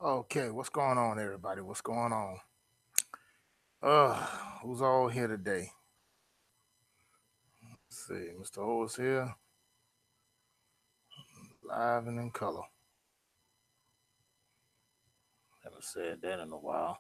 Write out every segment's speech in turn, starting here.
Okay, what's going on, everybody? What's going on? Who's all here today? Let's see, Mr. O is here, live and in color. Haven't said that in a while.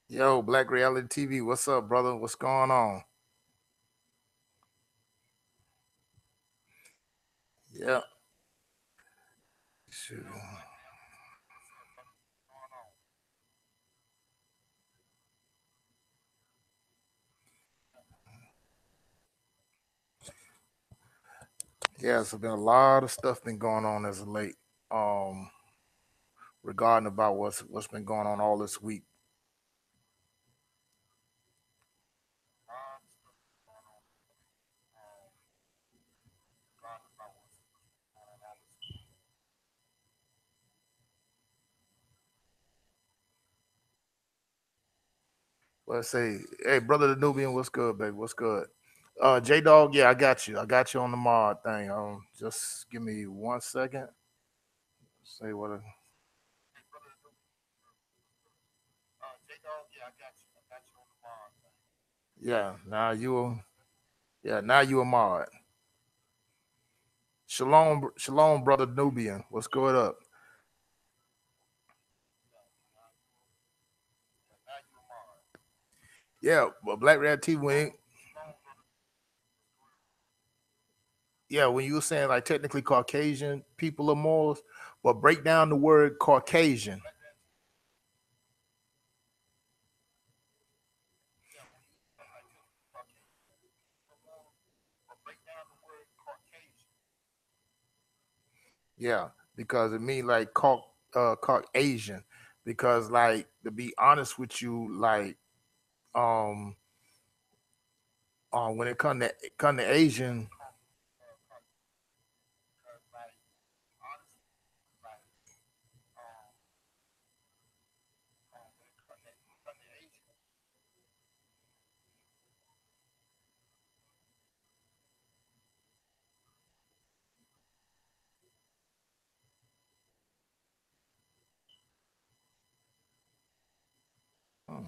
Yo, Black Reality TV, what's up, brother? What's going on? Yeah, shoot. Yeah, so been a lot of stuff been going on as of late. Um, Regarding about what's been going on all this week. Let's say, hey, brother the Nubian, what's good, baby? What's good? J Dog, yeah, I got you. I got you on the mod thing. Just give me 1 second. Say what? Yeah, now you a mod. Shalom, shalom, brother Nubian. What's going up? Yeah, well, Black Red T when you were saying like technically Caucasian people are Moors, but break down the word Caucasian. Yeah, because it means like Caucasian. Because like to be honest with you, like um when it come to Asian, hmm,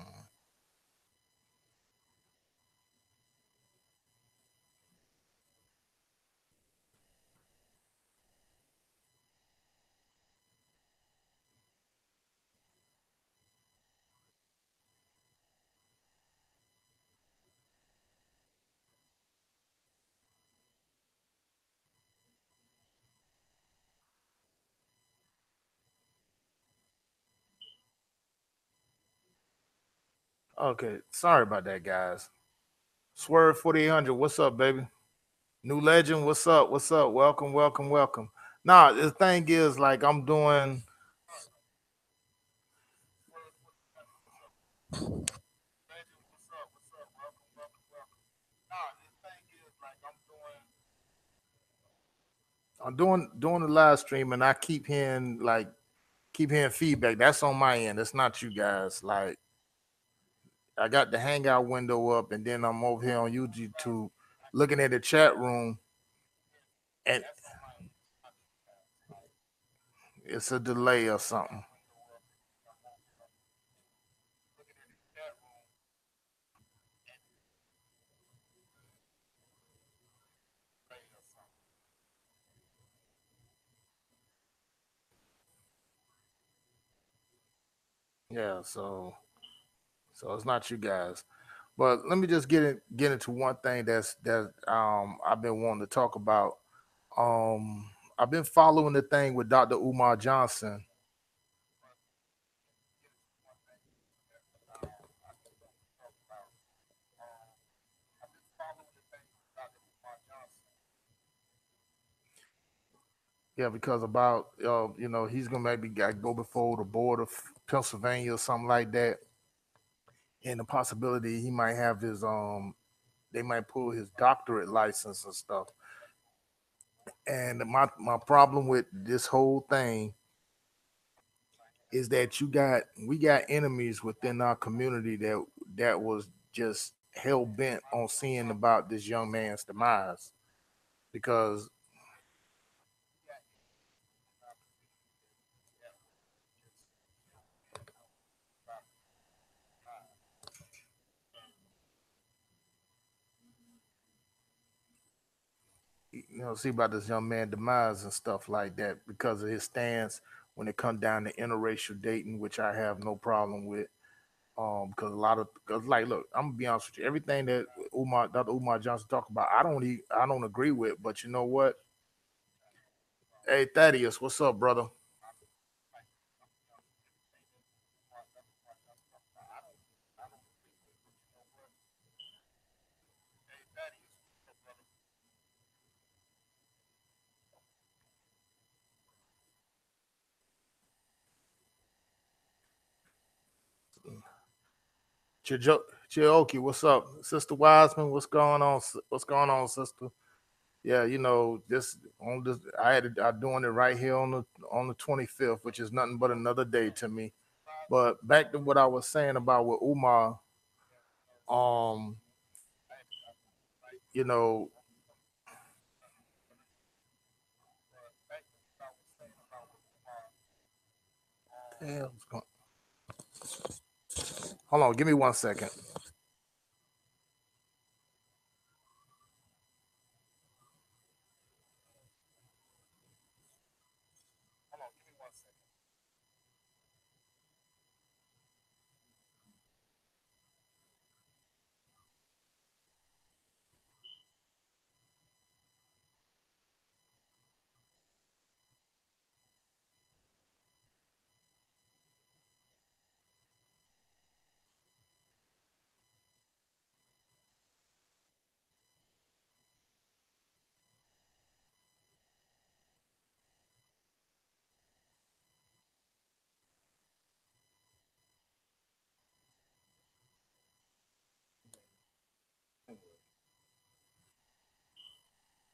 okay, sorry about that, guys. Swerve 4800, what's up, baby? New Legend, what's up? What's up? Welcome, welcome, welcome. Nah, the thing is, like, I'm doing the live stream, and I keep hearing feedback. That's on my end. That's not you guys. Like, I got the Hangout window up, and then I'm over here on YouTube looking at the chat room, and it's a delay or something. Yeah, so it's not you guys. But let me just get into one thing that I've been wanting to talk about. Um, I've been following the thing with Dr. Umar Johnson. Yeah, because about he's gonna maybe go before the board of Pennsylvania or something like that, and the possibility he might have his they might pull his doctorate license and stuff. And my problem with this whole thing is that we got enemies within our community that was just hell bent on seeing about this young man's demise because see about this young man demise and stuff like that because of his stance when it comes down to interracial dating, which I have no problem with. Because a lot of cause like, look, I'm gonna be honest with you. Everything that Dr. Umar Johnson talked about, I don't agree with. But you know what? Hey, Thaddeus, what's up, brother? Chioki, what's up, Sister Wiseman? What's going on? What's going on, sister? Yeah, this on this, I'm doing it right here on the 25th, which is nothing but another day to me. But back to what I was saying about with Umar, um, you know, damn, hold on, give me 1 second.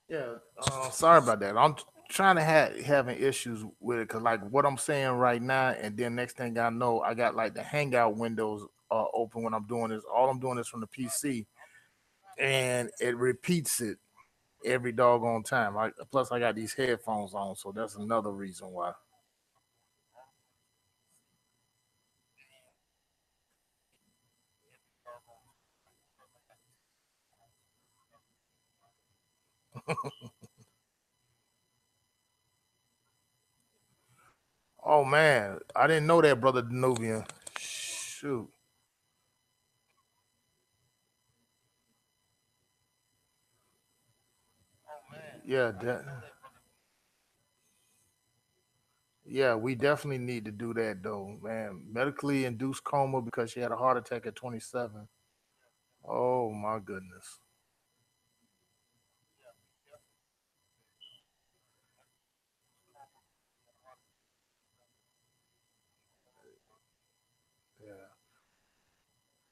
Yeah, sorry about that. I'm trying to having issues with it because like what I'm saying right now, and then next thing I know, I got like the Hangout windows open when I'm doing this. All I'm doing is from the PC, and it repeats it every doggone time. Plus I got these headphones on, so that's another reason why. Oh man, I didn't know that, brother Danubian. Shoot, yeah, yeah, we definitely need to do that though, man. Medically induced coma because she had a heart attack at 27. Oh my goodness. Yeah.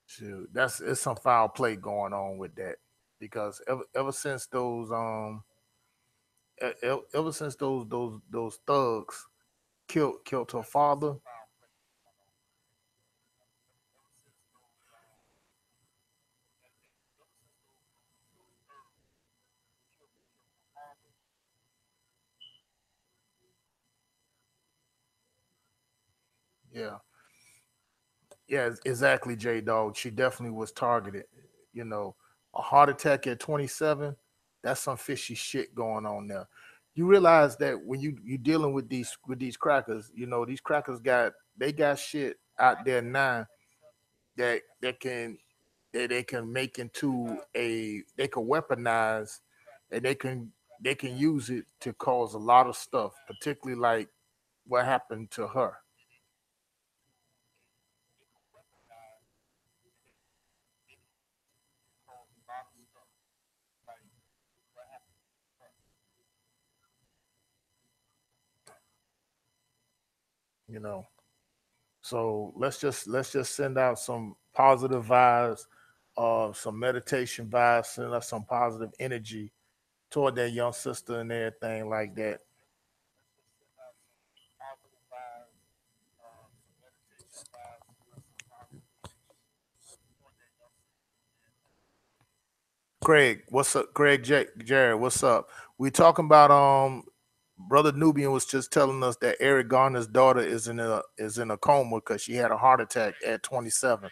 Shoot, that's it's some foul play going on with that because ever since ever since those thugs killed her father, yeah, yeah, exactly, J Dog. She definitely was targeted. You know, a heart attack at 27, that's some fishy shit going on there. You realize that when you dealing with these crackers, these crackers got shit out there now that can they can make into they can weaponize and they can use it to cause a lot of stuff, particularly like what happened to her. You know, so let's just send out some positive vibes, some meditation vibes, send us some positive energy toward that young sister and everything like that. Craig, what's up? Craig Jared, what's up? We talking about brother Nubian was just telling us that Eric Garner's daughter is in a coma because she had a heart attack at 27.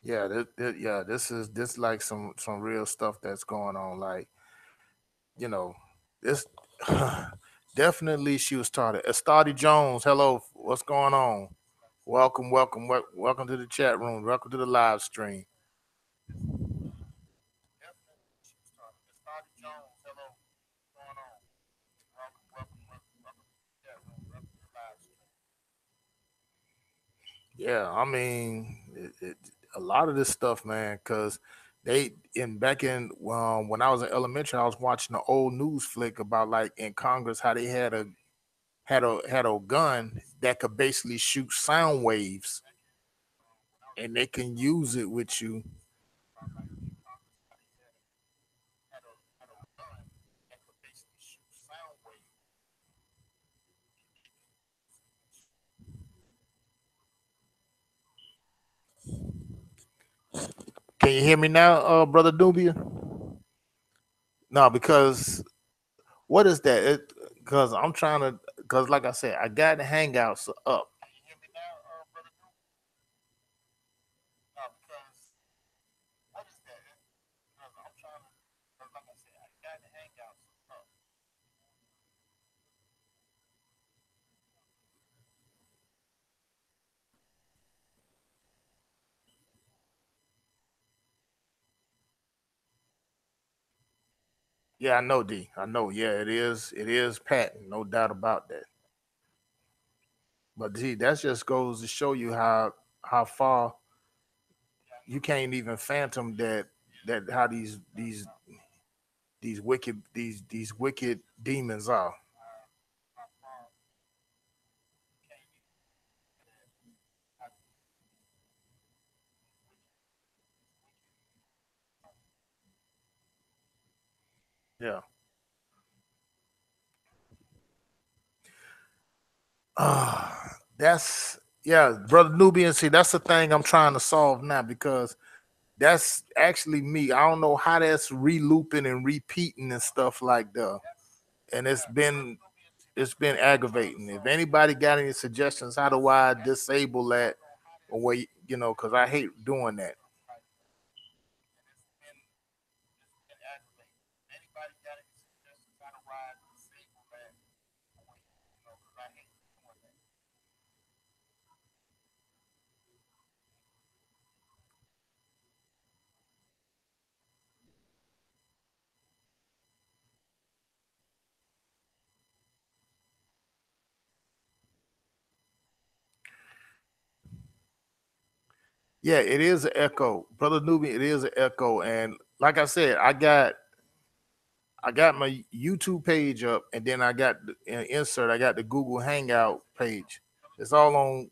Yeah, yeah, this like some real stuff that's going on. Like, you know, this definitely she was started. Estadi Jones, hello, what's going on? Welcome to the chat room. Welcome to the live stream. Yeah, I mean, a lot of this stuff, man, because they in back in when I was in elementary, I was watching an old news flick about like in Congress how they had a gun that could basically shoot sound waves, and they can use it with you. Can you hear me now, brother Dubia? No, because what is that? Because I'm trying to, because like I said, I got the Hangouts up. Yeah, I know, D. I know. Yeah, it is. It is patent, no doubt about that. But D, that just goes to show you how far you can't even phantom that how these wicked demons are. Yeah. That's yeah, brother Nubian. See, that's the thing I'm trying to solve now because that's actually me. I don't know how that's re-looping and repeating and stuff like that. And it's been aggravating. If anybody got any suggestions, how do I disable that? Or wait, because I hate doing that. Yeah, it is an echo, brother Nubian. It is an echo, and like I said, I got my YouTube page up, and then I got an insert. I got the Google Hangout page. It's all on.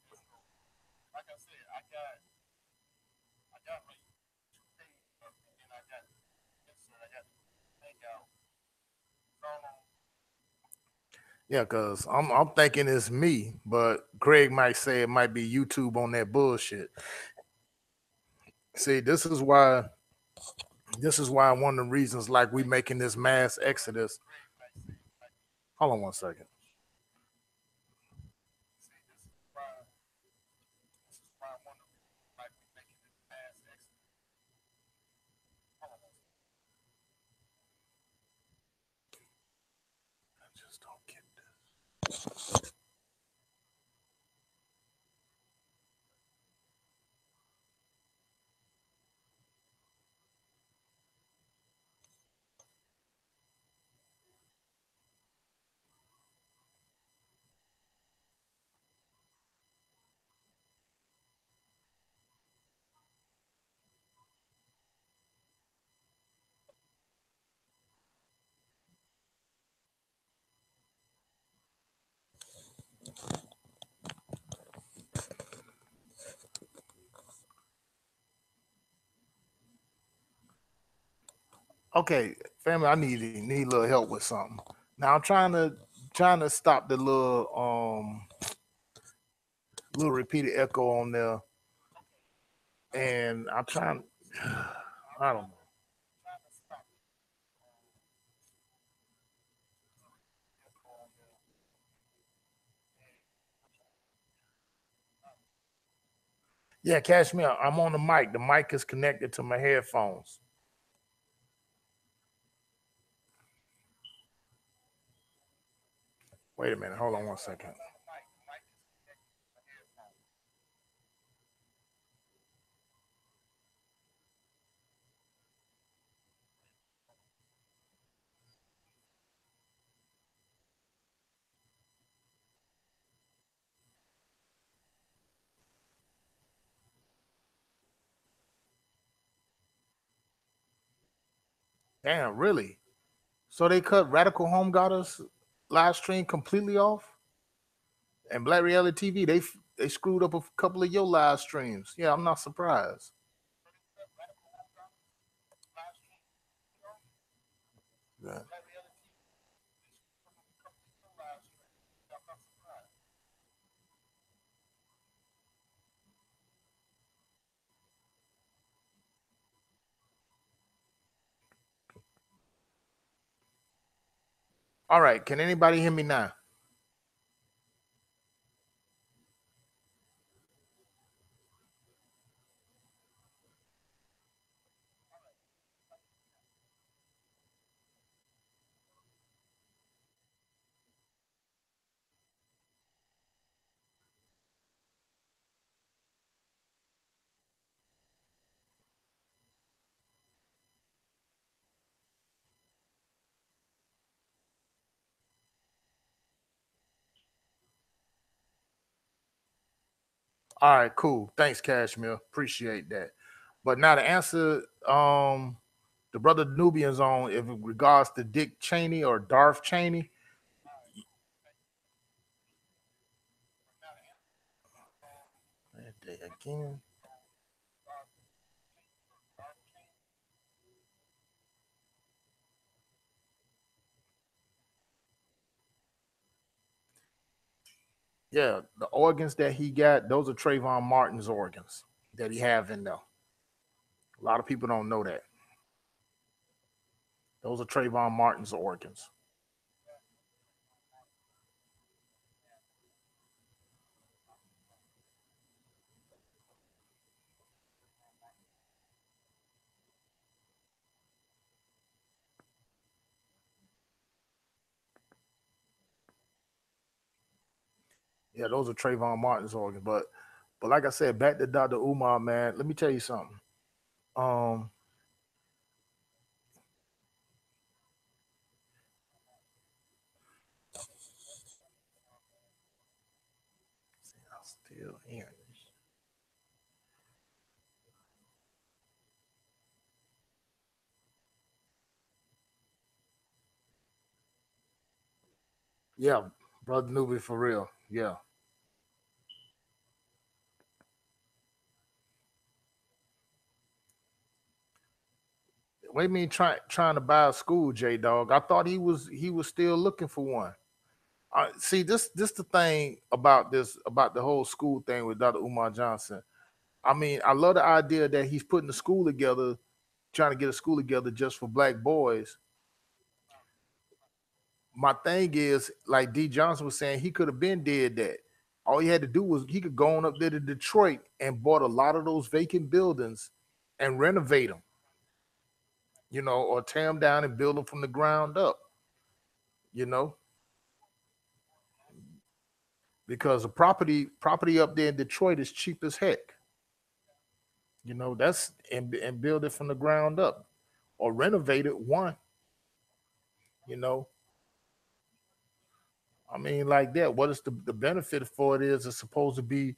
Yeah, cause I'm thinking it's me, but Craig might say it might be YouTube on that bullshit. See, this is why one of the reasons like we making this mass exodus. Hold on one second. I just don't get okay. family, I need a little help with something. Now I'm trying to stop the little repeated echo on there, and I'm trying. I don't know. Yeah, catch me. I'm on the mic. The mic is connected to my headphones. Wait a minute. Hold on one second. Damn, really? So they cut Radical Home Goddess live stream completely off, and Black Reality TV they screwed up a couple of your live streams. Yeah, I'm not surprised. Yeah. All right, can anybody hear me now? All right, cool. Thanks, Cashmere. Appreciate that. But now to answer the brother Nubian's on in regards to Dick Cheney or Darth Cheney. Again. Yeah, the organs that he got, those are Trayvon Martin's organs that he have in there. A lot of people don't know that. Those are Trayvon Martin's organs. Yeah, those are Trayvon Martin's organs. But like I said, back to Dr. Umar, man, let me tell you something. Um, I'm still hearing this. Yeah, brother Newbie for real. Yeah. What do you mean trying to buy a school, J Dog? I thought he was still looking for one. See, this the thing about about the whole school thing with Dr. Umar Johnson. I mean, I love the idea that he's putting a school together, trying to get a school together just for black boys. My thing is, like D. Johnson was saying, he could have been did that. All he had to do was he could go on up there to Detroit and bought a lot of those vacant buildings and renovate them, or tear them down and build them from the ground up, you know, because the property up there in Detroit is cheap as heck. That's and build it from the ground up or renovate it one, you know. I mean, like that. What is the benefit for it is it's supposed to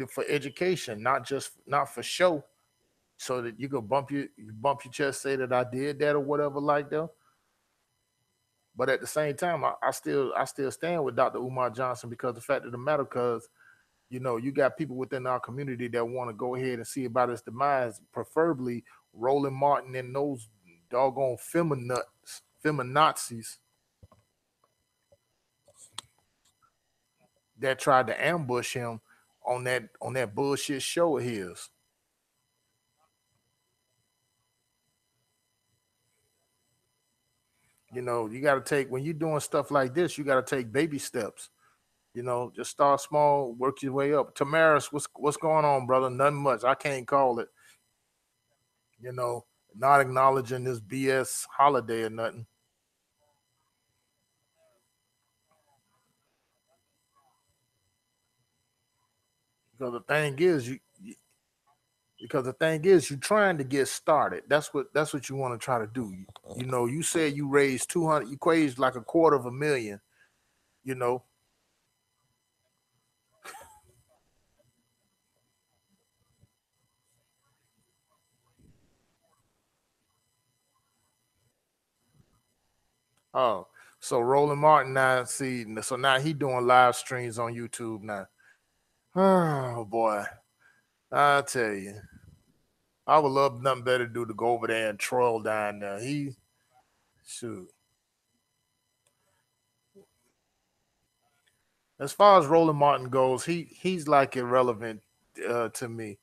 for education, not for show, so that you can bump your chest, say that I did that or whatever like that. But at the same time, I still stand with Dr. Umar Johnson because the fact of the matter, because you got people within our community that want to go ahead and see about his demise, preferably Roland Martin and those doggone feminists, feminazis that tried to ambush him on that bullshit show of his. You know, you got to take when you're doing stuff like this, you got to take baby steps. You know, just start small, work your way up. Tamaris, what's going on, brother? Nothing much. I can't call it. You know, not acknowledging this BS holiday or nothing. Because the thing is, because the thing is, you're trying to get started. That's what you want to try to do. You know, you said you raised 200, you raised like a quarter of a million. You know, oh, so Roland Martin now see, so now he doing live streams on YouTube now. Oh boy, I tell you, I would love nothing better to do to go over there and troll down there. He shoot. As far as Roland Martin goes, he's like irrelevant to me.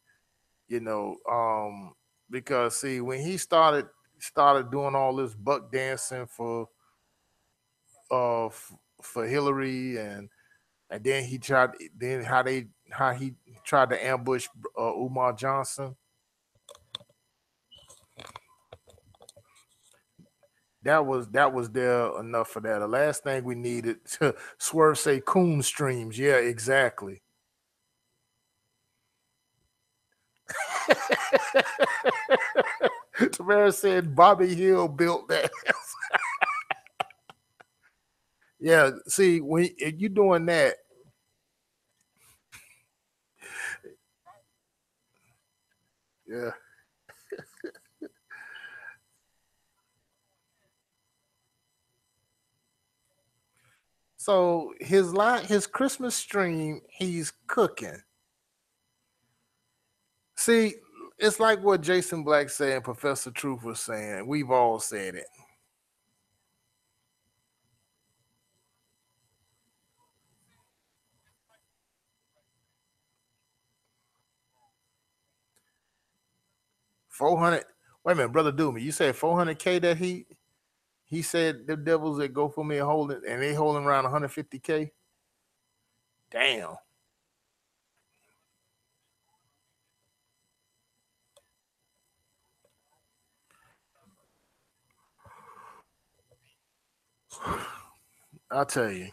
You know, because see when he started doing all this buck dancing for Hillary and then he tried then how he tried to ambush Umar Johnson. That was there enough for that. The last thing we needed Swerve say coon streams. Yeah, exactly. Tamara said Bobby Hill built that. Yeah, see, when if you doing that, yeah. So his Christmas stream, he's cooking. See, it's like what Jason Black said and Professor Truth was saying. We've all said it. 400. Wait a minute, brother Doomy. You said 400K that he said the devils that go for me are holding and they holding around 150K. Damn. I'll tell you.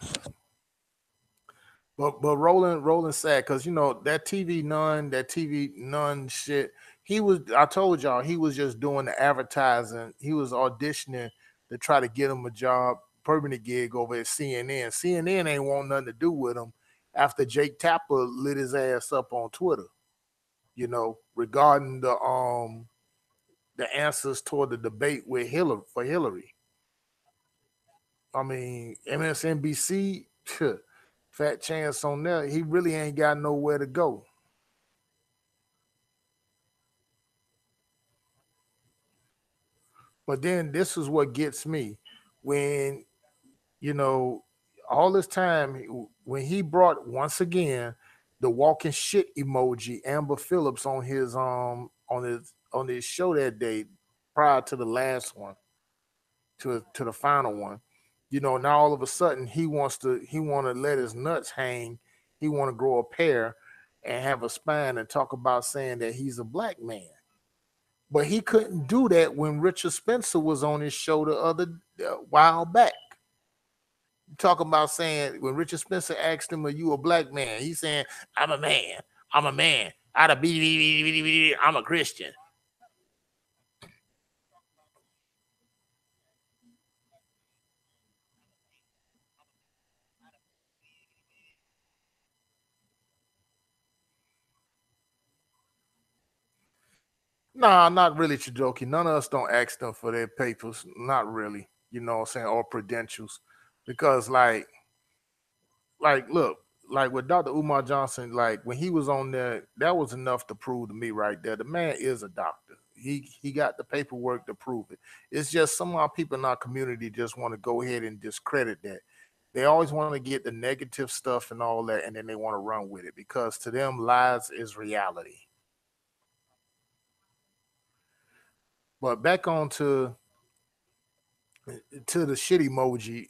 But Roland sad because you know that TV nun shit. He was I told y'all he was just doing the advertising. He was auditioning to try to get him a job, permanent gig over at CNN. CNN ain't want nothing to do with him after Jake Tapper lit his ass up on Twitter. You know regarding the answers toward the debate with Hillary for Hillary. I mean MSNBC. Fat chance on there. He really ain't got nowhere to go. But then this is what gets me when you know all this time when he brought once again the walking shit emoji Amber Phillips on his show that day prior to the last one to the final one. You know now all of a sudden he want to let his nuts hang. He want to grow a pair and have a spine and talk about saying that he's a black man. But he couldn't do that when Richard Spencer was on his show the other while back. Talking about saying when Richard Spencer asked him, "Are you a black man?" He's saying, "I'm a man. I'm a man. I'm a Christian." Nah, not really, Chidoki. None of us don't ask them for their papers. Not really. You know what I'm saying? Or credentials. Because look, like with Dr. Umar Johnson, like when he was on there, that was enough to prove to me right there. The man is a doctor. he got the paperwork to prove it. It's just some of our people in our community just want to go ahead and discredit that. They always want to get the negative stuff and all that, and then they want to run with it because to them, lies is reality. But back on to the shit emoji.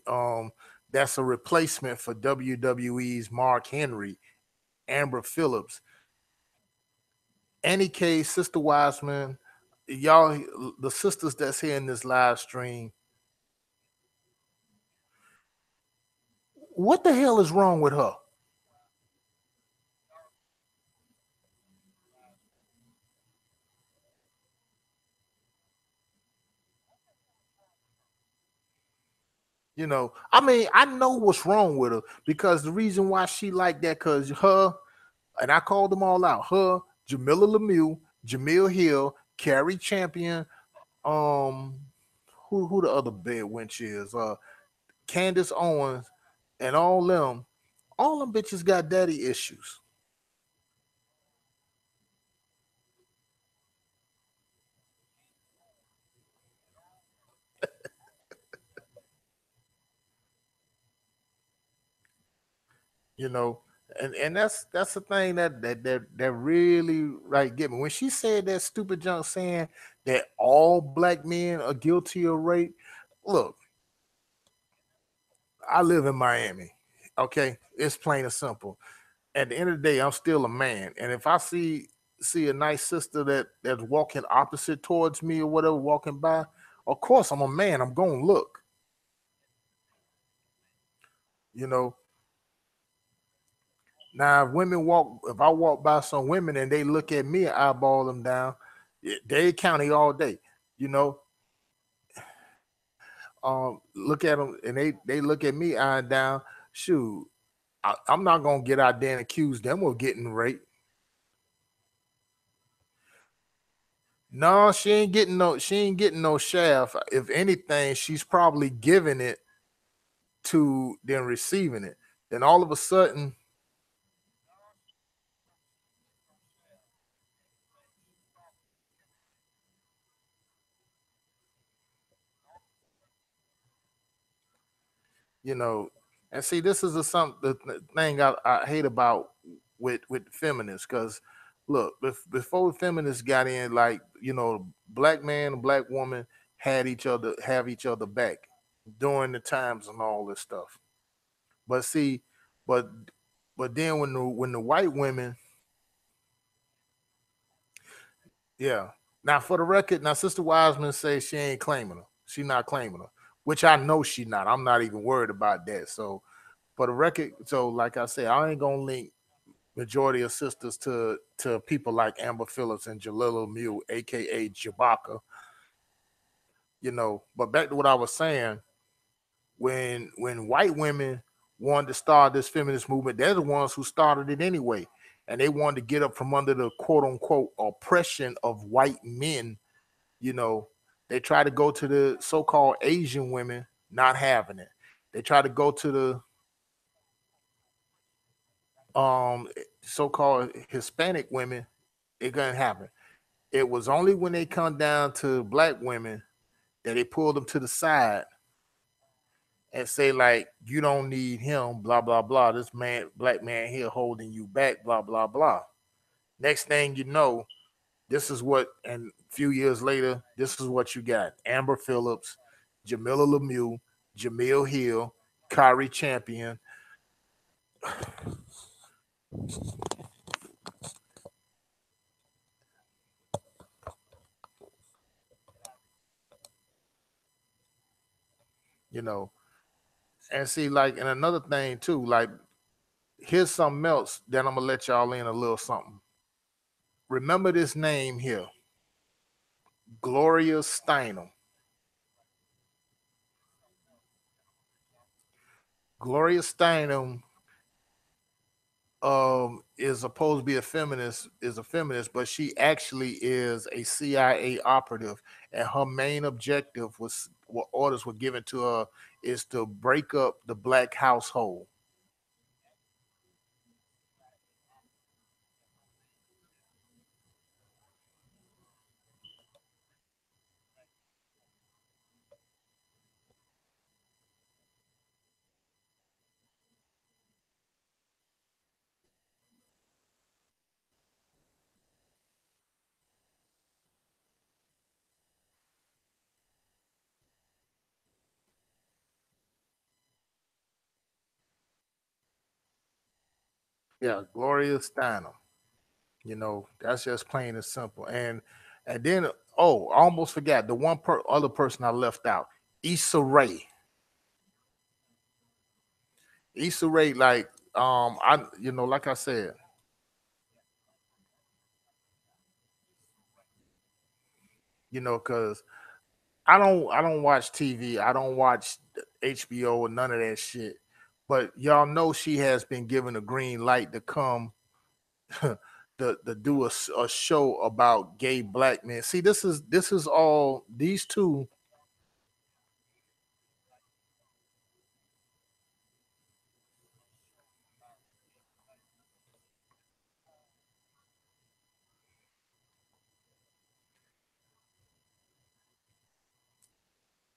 That's a replacement for WWE's Mark Henry, Amber Phillips, Annie K, Sister Wiseman, y'all, the sisters that's here in this live stream. What the hell is wrong with her? I mean, I know what's wrong with her because the reason why she like that, because her, and I called them all out, her, Jamila Lemieux, Jamil Hill, Carrie Champion, um, who the other bed wench is, Candace Owens, and all them bitches got daddy issues. you know and that's the thing that really like get me when she said that stupid junk saying that all black men are guilty of rape. Look, I live in Miami. Okay, it's plain and simple. At the end of the day, I'm still a man, and if I see a nice sister that's walking opposite towards me or whatever, walking by, of course I'm a man, I'm gonna look. you know Now, if I walk by some women and they look at me and eyeball them down, they county all day. You know, look at them and they look at me eyeing down. Shoot, I'm not gonna get out there and accuse them of getting raped. No, she ain't getting no shaft. If anything, she's probably giving it to then receiving it. Then all of a sudden, you know, and see, this is the thing I hate about with feminists because look, before feminists got in, like black man and black woman had each other have each other back during the times and all this stuff. But see, but but then when the white women, yeah. Now for the record, now Sister Wiseman says she ain't claiming her. She not claiming her, which I know she not. I'm not even worried about that. So for the record, so like I said, I ain't gonna link majority of sisters to people like Amber Phillips and Jalila Mew, aka Jabaka. But back to what I was saying, when white women wanted to start this feminist movement, they're the ones who started it anyway. And they wanted to get up from under the quote unquote oppression of white men. You know, they try to go to the so-called Asian women, not having it. They try to go to the so-called Hispanic women, it couldn't happen. It was only when they come down to black women that they pull them to the side and say like, you don't need him, blah blah blah. This man, black man here, holding you back, blah blah blah. Next thing you know, this is what, and a few years later, this is what you got: Amber Phillips, Jamila Lemieux, Jamil Hill, Kyrie Champion. You know, and see, like, and another thing too, like, here's something else that I'm gonna let y'all in a little something. Remember this name here, Gloria Steinem. Gloria Steinem is supposed to be a feminist, but she actually is a CIA operative, and her main objective was what orders were given to her is to break up the black household. Yeah, Gloria Steinem. That's just plain and simple. And then I almost forgot the other person I left out, Issa Rae. Issa Rae, like like I said, because I don't watch TV, I don't watch HBO or none of that shit. But y'all know she has been given a green light to come to do a show about gay black men. See, this is all these two.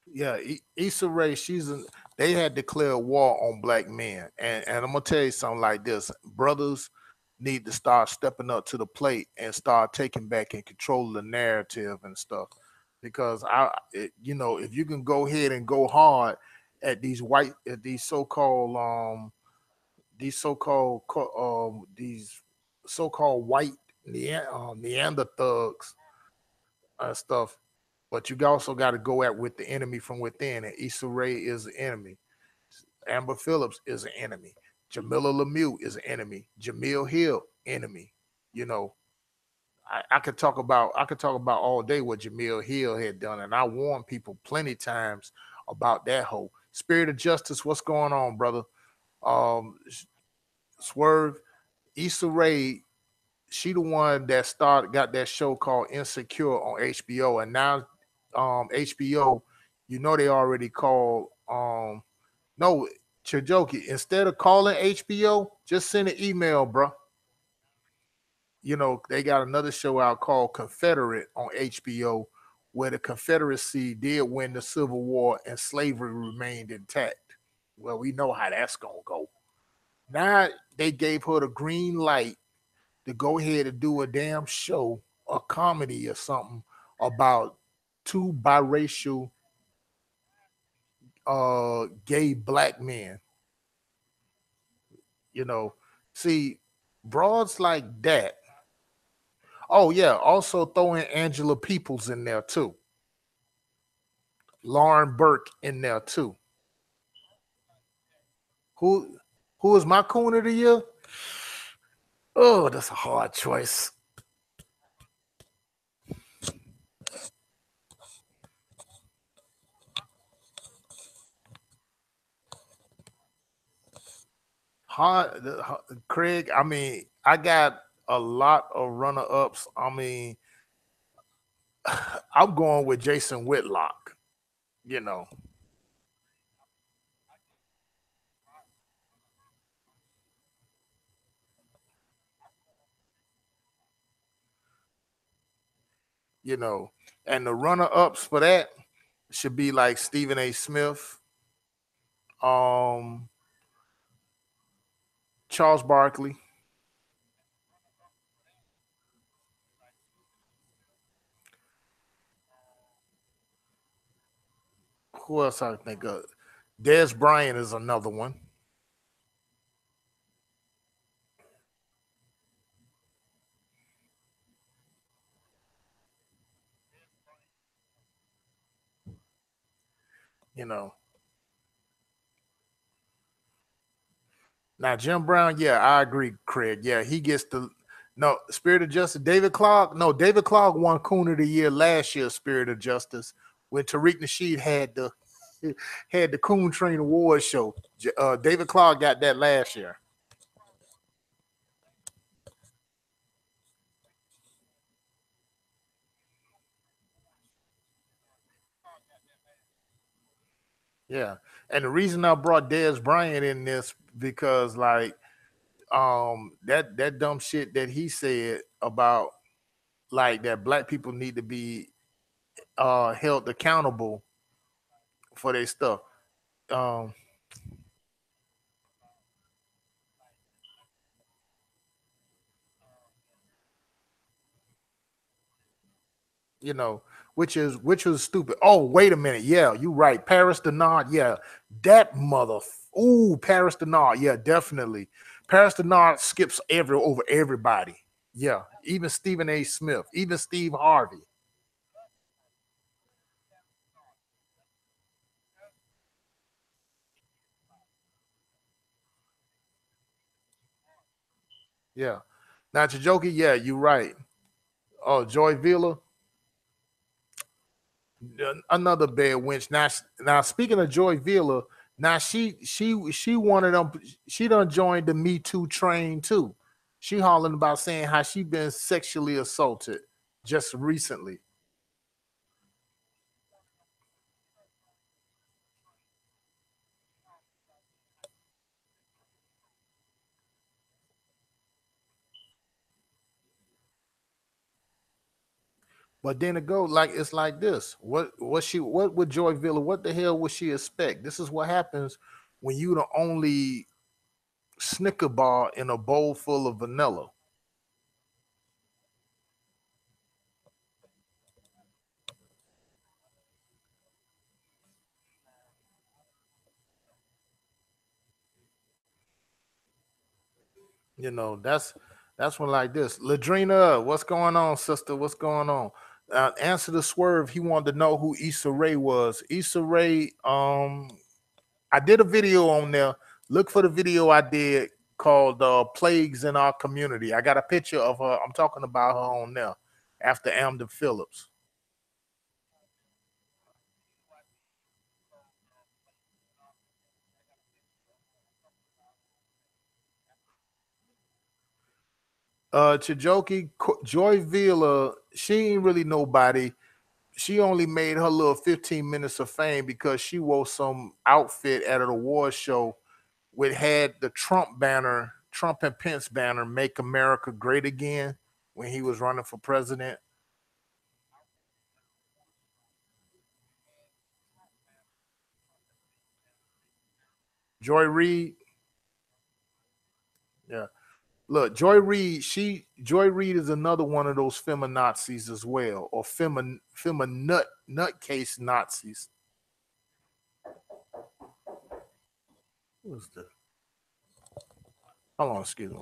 Yeah, Issa Rae, they had declared war on black men, and I'm gonna tell you something like this: brothers need to start stepping up to the plate and start taking back and control the narrative and stuff. Because if you can go ahead and go hard at these so-called white Neanderthals and stuff, but you also got to go at with the enemy from within. And Issa Rae is the enemy. Amber Phillips is an enemy. Jamila Lemieux is an enemy. Jamil Hill, enemy. You know, I could talk about all day what Jamil Hill had done, and I warned people plenty times about that whole spirit of justice. What's going on, brother? Um, Swerve, Issa Rae, she the one that got that show called Insecure on HBO, and now HBO, they already called no Chijoki. Instead of calling HBO, just send an email, bro. They got another show out called Confederate on HBO, where the Confederacy did win the Civil War and slavery remained intact. Well, we know how that's gonna go. Now they gave her the green light to go ahead and do a damn show, a comedy or something about two biracial gay black men. You know, see, broads like that. Oh yeah, also throwing Angela Peoples in there too. Lauren Burke in there too. Who who is my coon of the year? Oh, that's a hard choice. Craig. I mean, I got a lot of runner ups. I mean, I'm going with Jason Whitlock. You know, you know, and the runner ups for that should be like Stephen A. Smith, um, Charles Barkley. Who else I think of? Des Bryant is another one. You know, now Jim Brown, yeah, I agree, Craig. Yeah, he gets the no Spirit of Justice. David Clark, no, David Clark won Coon of the Year last year. Spirit of Justice when Tariq Nasheed had the Coon Train Awards show. David Clark got that last year. Yeah, and the reason I brought Dez Bryant in this because like that dumb shit that he said about like that black people need to be held accountable for their stuff. Um, you know, which was stupid. Oh, wait a minute. Yeah, you right. Paris Denard. Yeah, that mother. Ooh, Paris Denard. Yeah, definitely. Paris Denard skips over everybody. Yeah, even Stephen A. Smith, even Steve Harvey. Yeah. Now Chijoki, yeah, you're right. Oh, Joy Villa, another bad winch. Now speaking of Joy Villa, now she one of them. She done joined the Me Too train too. She hollering about saying how she been sexually assaulted just recently. But then it go like it's like this. What would Joy Villa? What the hell would she expect? This is what happens when you the only Snicker bar in a bowl full of vanilla. You know, that's one like this. Ladrina, what's going on, sister? What's going on? Answer the swerve. He wanted to know who Issa Rae was. Issa Rae, I did a video on there. Look for the video I did called Plagues in Our Community. I got a picture of her. I'm talking about her on there after Amden Phillips. Chijoki, Joy Villa, she ain't really nobody. She only made her little 15 minutes of fame because she wore some outfit at an award show which had the Trump banner, Trump and Pence banner, "Make America Great Again" when he was running for president. Joy Reid, yeah. Look, Joy Reid is another one of those feminazis as well, or nutcase Nazis. Who's the? Hold on, excuse me.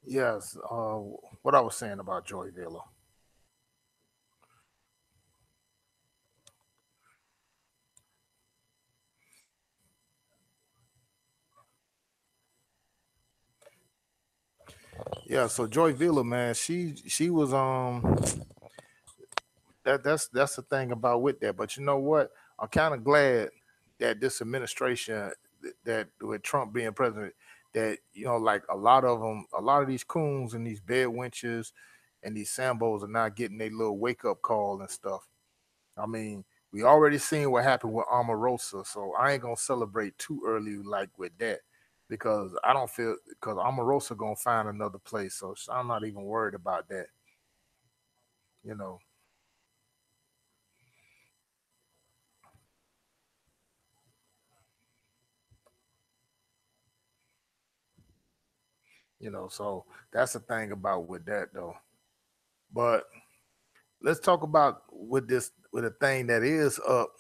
Yes, what I was saying about Joy Villa. Yeah, so Joy Villa, man, she was that's the thing about with that. But you know what? I'm kind of glad that this administration that with Trump being president, that like a lot of them, a lot of these coons and these bed wenches and these Sambos are not getting their little wake up call and stuff. I mean, we already seen what happened with Omarosa, so I ain't gonna celebrate too early like with that because I don't feel because Omarosa gonna find another place, so I'm not even worried about that. You know, so that's the thing about with that though. But let's talk about with a thing that is up.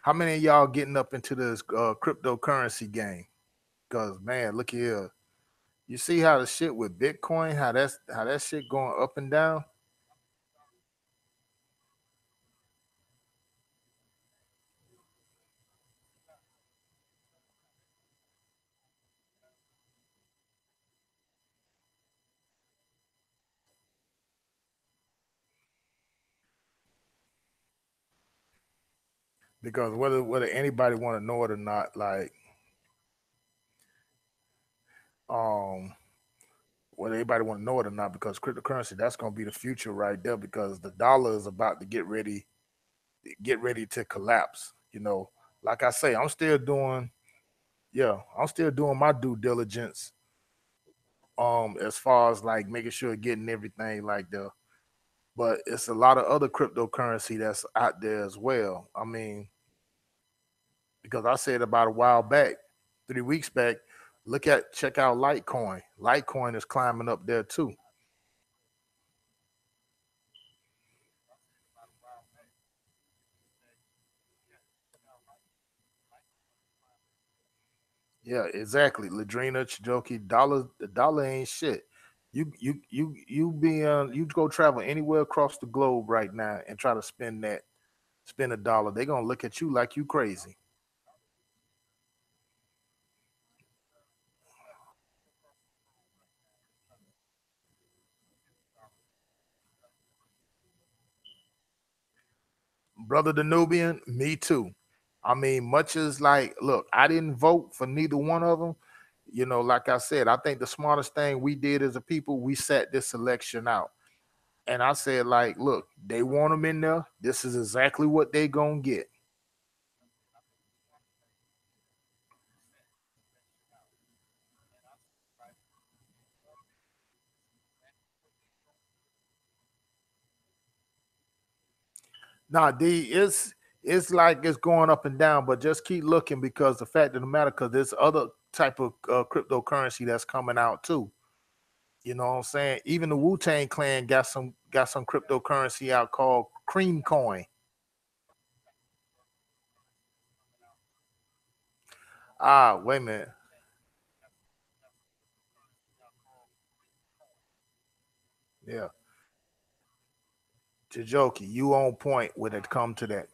How many of y'all getting up into this cryptocurrency game? Because man, look here. You see how the shit with Bitcoin, how that shit going up and down. because whether anybody want to know it or not, like um whether anybody want to know it or not, because cryptocurrency, that's gonna be the future right there, because the dollar is about to get ready to collapse. Like I say, I'm still doing my due diligence as far as like making sure getting everything like the but it's a lot of other cryptocurrency that's out there as well. I mean, because I said about a while back, 3 weeks back, check out Litecoin. Litecoin is climbing up there too. Yeah, exactly. Ladrina, Chijoki, the dollar ain't shit. You go travel anywhere across the globe right now and try to spend a dollar. They're gonna look at you like you crazy. Brother the Nubian, me too. I mean, much as like, look, I didn't vote for neither one of them. Like I said, I think the smartest thing we did as a people, we sat this election out. And I said, like, look, they want them in there. This is exactly what they gonna get. Nah, D, it's like it's going up and down, but just keep looking, because the fact of the matter, because there's other type of cryptocurrency that's coming out too. You know what I'm saying? Even the Wu Tang Clan got some cryptocurrency out called Cream Coin. Ah, wait a minute. Yeah, Chijoki, you on point when it come to that.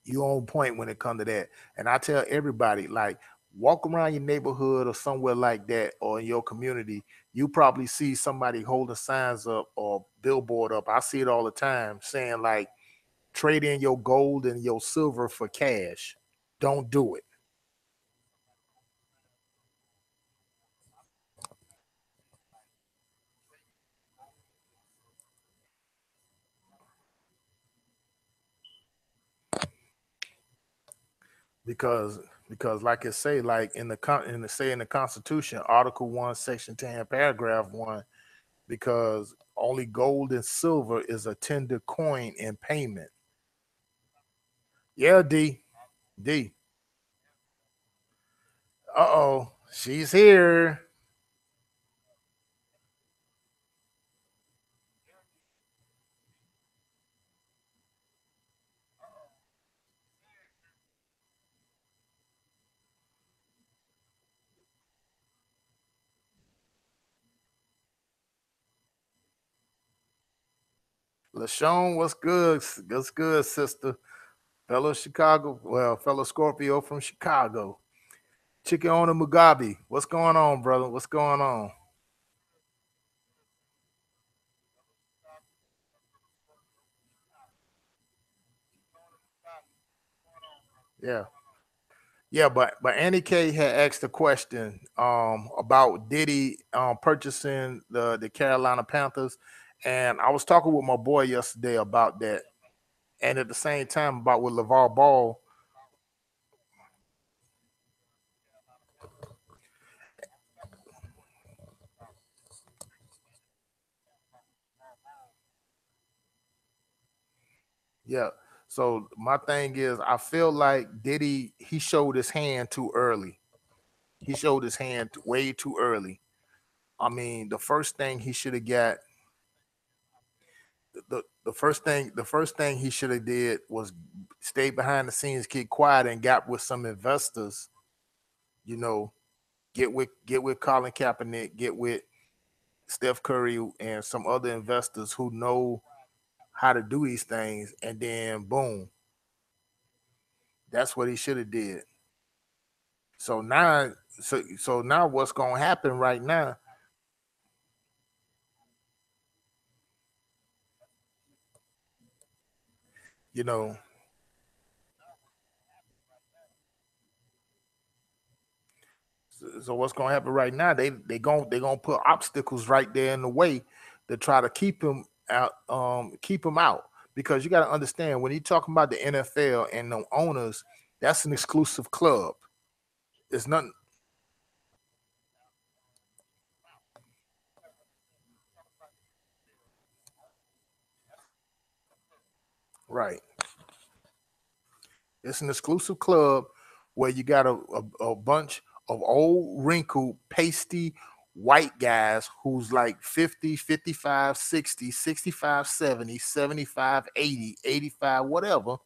You on point when it come to that. And I tell everybody, like, walk around your neighborhood or somewhere like that, or in your community, you probably see somebody holding signs up or billboard up. I see it all the time saying like, trade in your gold and your silver for cash. Don't do it. because because like it say, like in the Constitution, Article 1, Section 10, Paragraph 1, because only gold and silver is a tender coin in payment. Yeah, D. Uh-oh, she's here. LaShawn, what's good? What's good, sister? Fellow Chicago, well, fellow Scorpio from Chicago. Chicken owner Mugabe. What's going on, brother? What's going on? Yeah. Yeah, but Annie K had asked a question about Diddy purchasing the Carolina Panthers, and I was talking with my boy yesterday about that, and at the same time about with LeVar Ball. Yeah. So my thing is, I feel like Diddy, he showed his hand too early. He showed his hand way too early. I mean, the should have got the first thing he should have did was stay behind the scenes, keep quiet, and got with some investors. You know, get with Colin Kaepernick, get with Steph Curry, and some other investors who know how to do these things, and then boom, that's what he should have did. So now, so now, what's gonna happen right now? You know, So what's gonna happen right now? They gonna put obstacles right there in the way to try to keep him out, keep him out. Because you got to understand when you talking about the NFL and the owners, that's an exclusive club. It's nothing right. It's an exclusive club where you got a bunch of old, wrinkled, pasty white guys who's like 50, 55, 60, 65, 70, 75, 80, 85, whatever.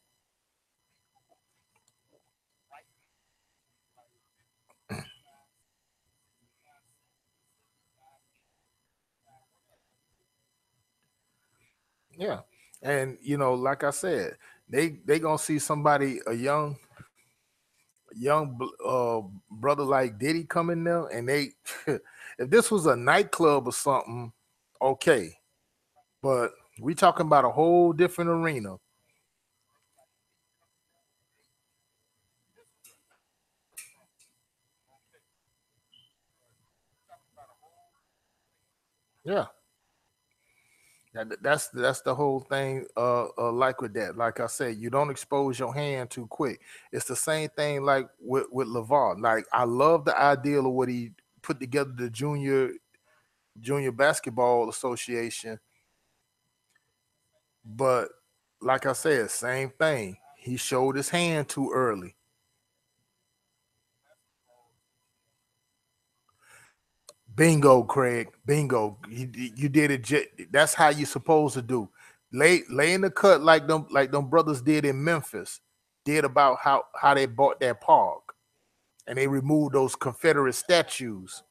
Yeah. And like I said, they gonna see somebody, a young brother like Diddy come in there, and they if this was a nightclub or something, okay. But we talking about a whole different arena. Yeah. That's the whole thing. Like with that, like I said, you don't expose your hand too quick. It's the same thing like with Lavar. Like I love the ideal of what he put together, the junior basketball association, but like I said, same thing. He showed his hand too early. Bingo, Craig. Bingo. You did it. That's how you supposed to do. Lay in the cut like them brothers did in Memphis. Did about how they bought that park and they removed those Confederate statues.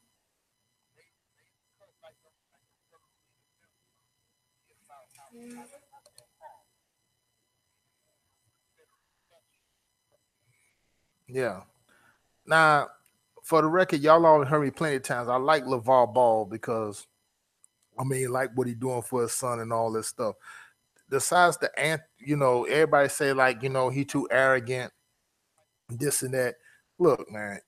Yeah. Now, for the record, y'all all heard me plenty of times. I like LeVar Ball because I mean, like what he doing for his son and all this stuff. Besides the everybody say like he too arrogant, this and that. Look, man,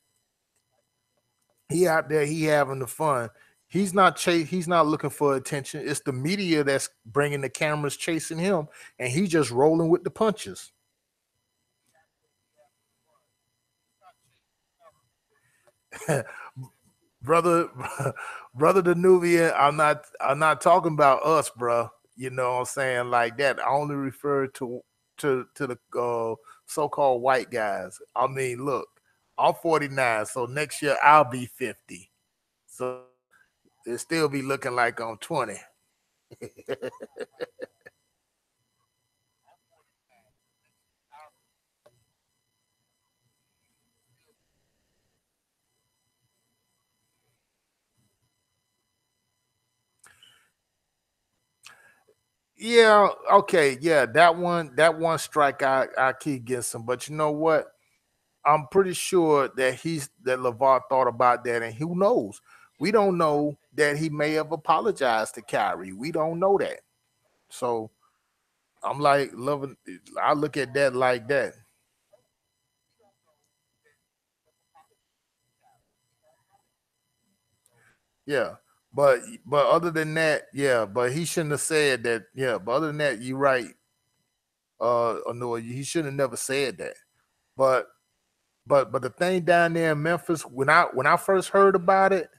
he out there, he having the fun. He's not looking for attention. It's the media that's bringing the cameras chasing him, and he just rolling with the punches. Brother, brother Danuvian, I'm not talking about us, bro. You know what I'm saying? Like that. I only refer to the so-called white guys. I mean, look, I'm 49, so next year I'll be 50. So it still be looking like I'm 20. Yeah, okay, yeah, that one strike I keep guessing, but you know what? I'm pretty sure that Levar thought about that, and who knows? We don't know that he may have apologized to Kyrie. We don't know that. So I'm like loving. I look at that like that. Yeah, but other than that, yeah, but he shouldn't have said that. Yeah, but other than that, you're right. No, he shouldn't have never said that. But but the thing down there in Memphis, when I first heard about it,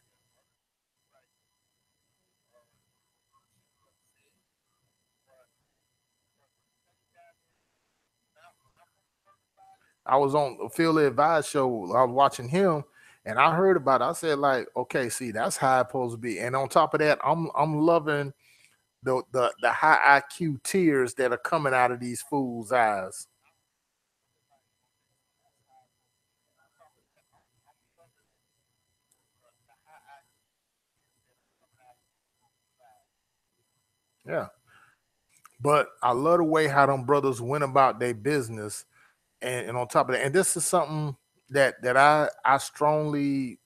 I was on a Field Advice show. I was watching him, and I heard about it. I said, like, okay, see, that's how it's supposed to be. And on top of that, I'm loving the high IQ tears that are coming out of these fools' eyes. Yeah, but I love the way how them brothers went about their business, and on top of that, and this is something that I strongly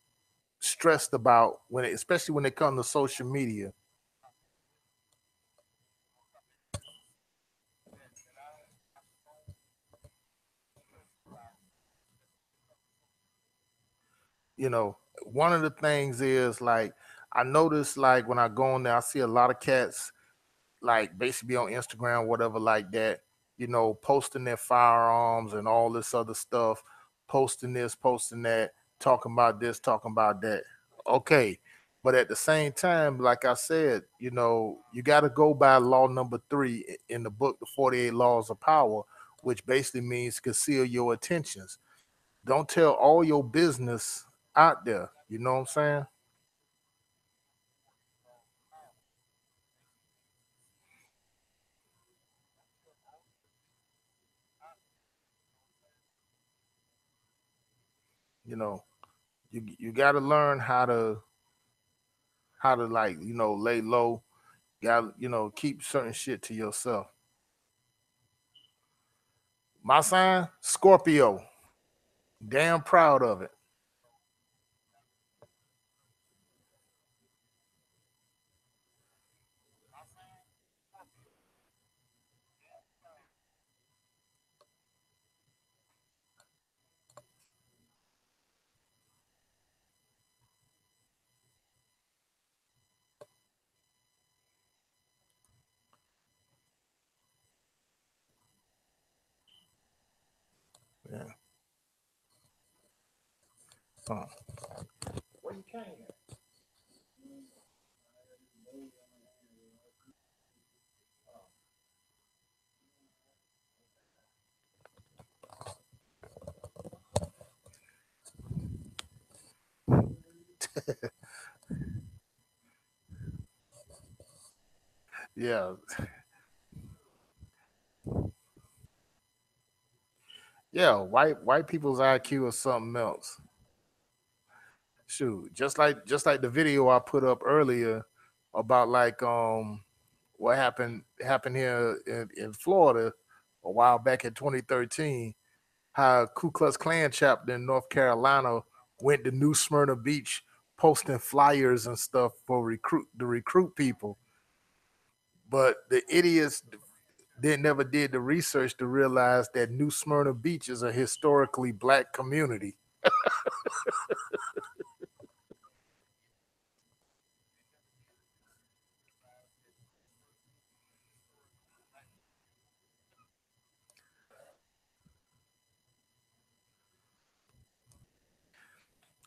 stressed about especially when it comes to social media. You know, one of the things is like I notice like when I go on there, I see a lot of cats like basically on Instagram, whatever like that, posting their firearms and all this other stuff, posting this, posting that, talking about this, talking about that. Okay. But at the same time, like I said, you got to go by law number 3 in the book, The 48 Laws of Power, which basically means conceal your intentions. Don't tell all your business out there. You know what I'm saying? You know, you got to learn how to like lay low. Got keep certain shit to yourself. My sign, Scorpio. Damn proud of it. Yeah. Uh, yeah, yeah. White people's IQ is something else. Shoot, just like the video I put up earlier about like what happened here in Florida a while back in 2013. How Ku Klux Klan chapter in North Carolina went to New Smyrna Beach posting flyers and stuff for recruit people, but the idiots they never did the research to realize that New Smyrna Beach is a historically black community.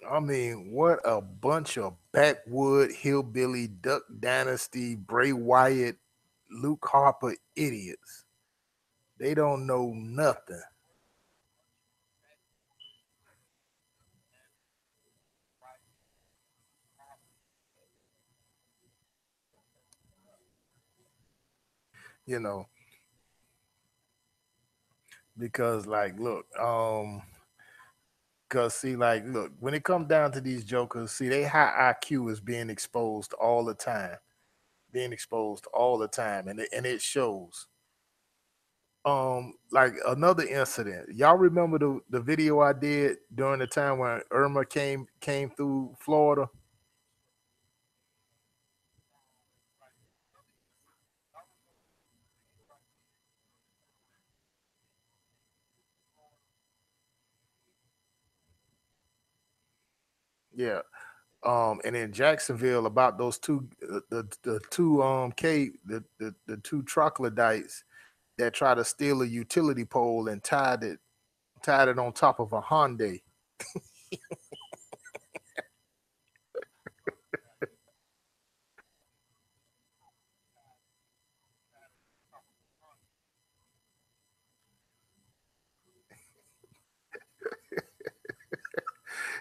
I mean, what a bunch of backwood hillbilly Duck Dynasty, Bray Wyatt, Luke Harper idiots. They don't know nothing, you know, because like, look, because see, like, look, when it comes down to these jokers, see, they high IQ is being exposed all the time, and it shows. Like another incident. Y'all remember the video I did during the time when Irma came through Florida? Yeah. And in Jacksonville about those two the two the two troglodytes that tried to steal a utility pole and tied it on top of a Hyundai.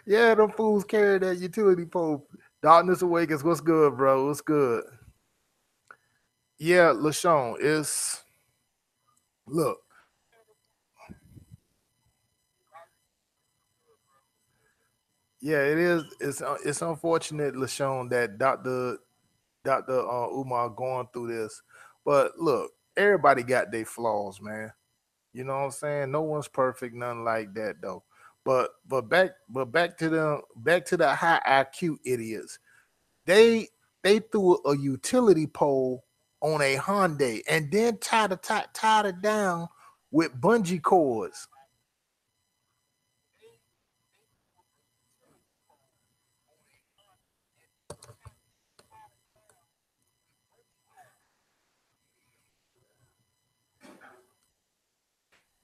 Yeah, them fools carried that utility pole. Darkness Awakens, what's good, bro? What's good? Yeah, LaShawn, it's look, yeah, it is. It's unfortunate, LaShawn, that Doctor Umar going through this, but look, everybody got their flaws, man. You know what I'm saying? No one's perfect, nothing like that though. But back to the high IQ idiots. They they threw a utility pole on a Hyundai and then tied it down with bungee cords.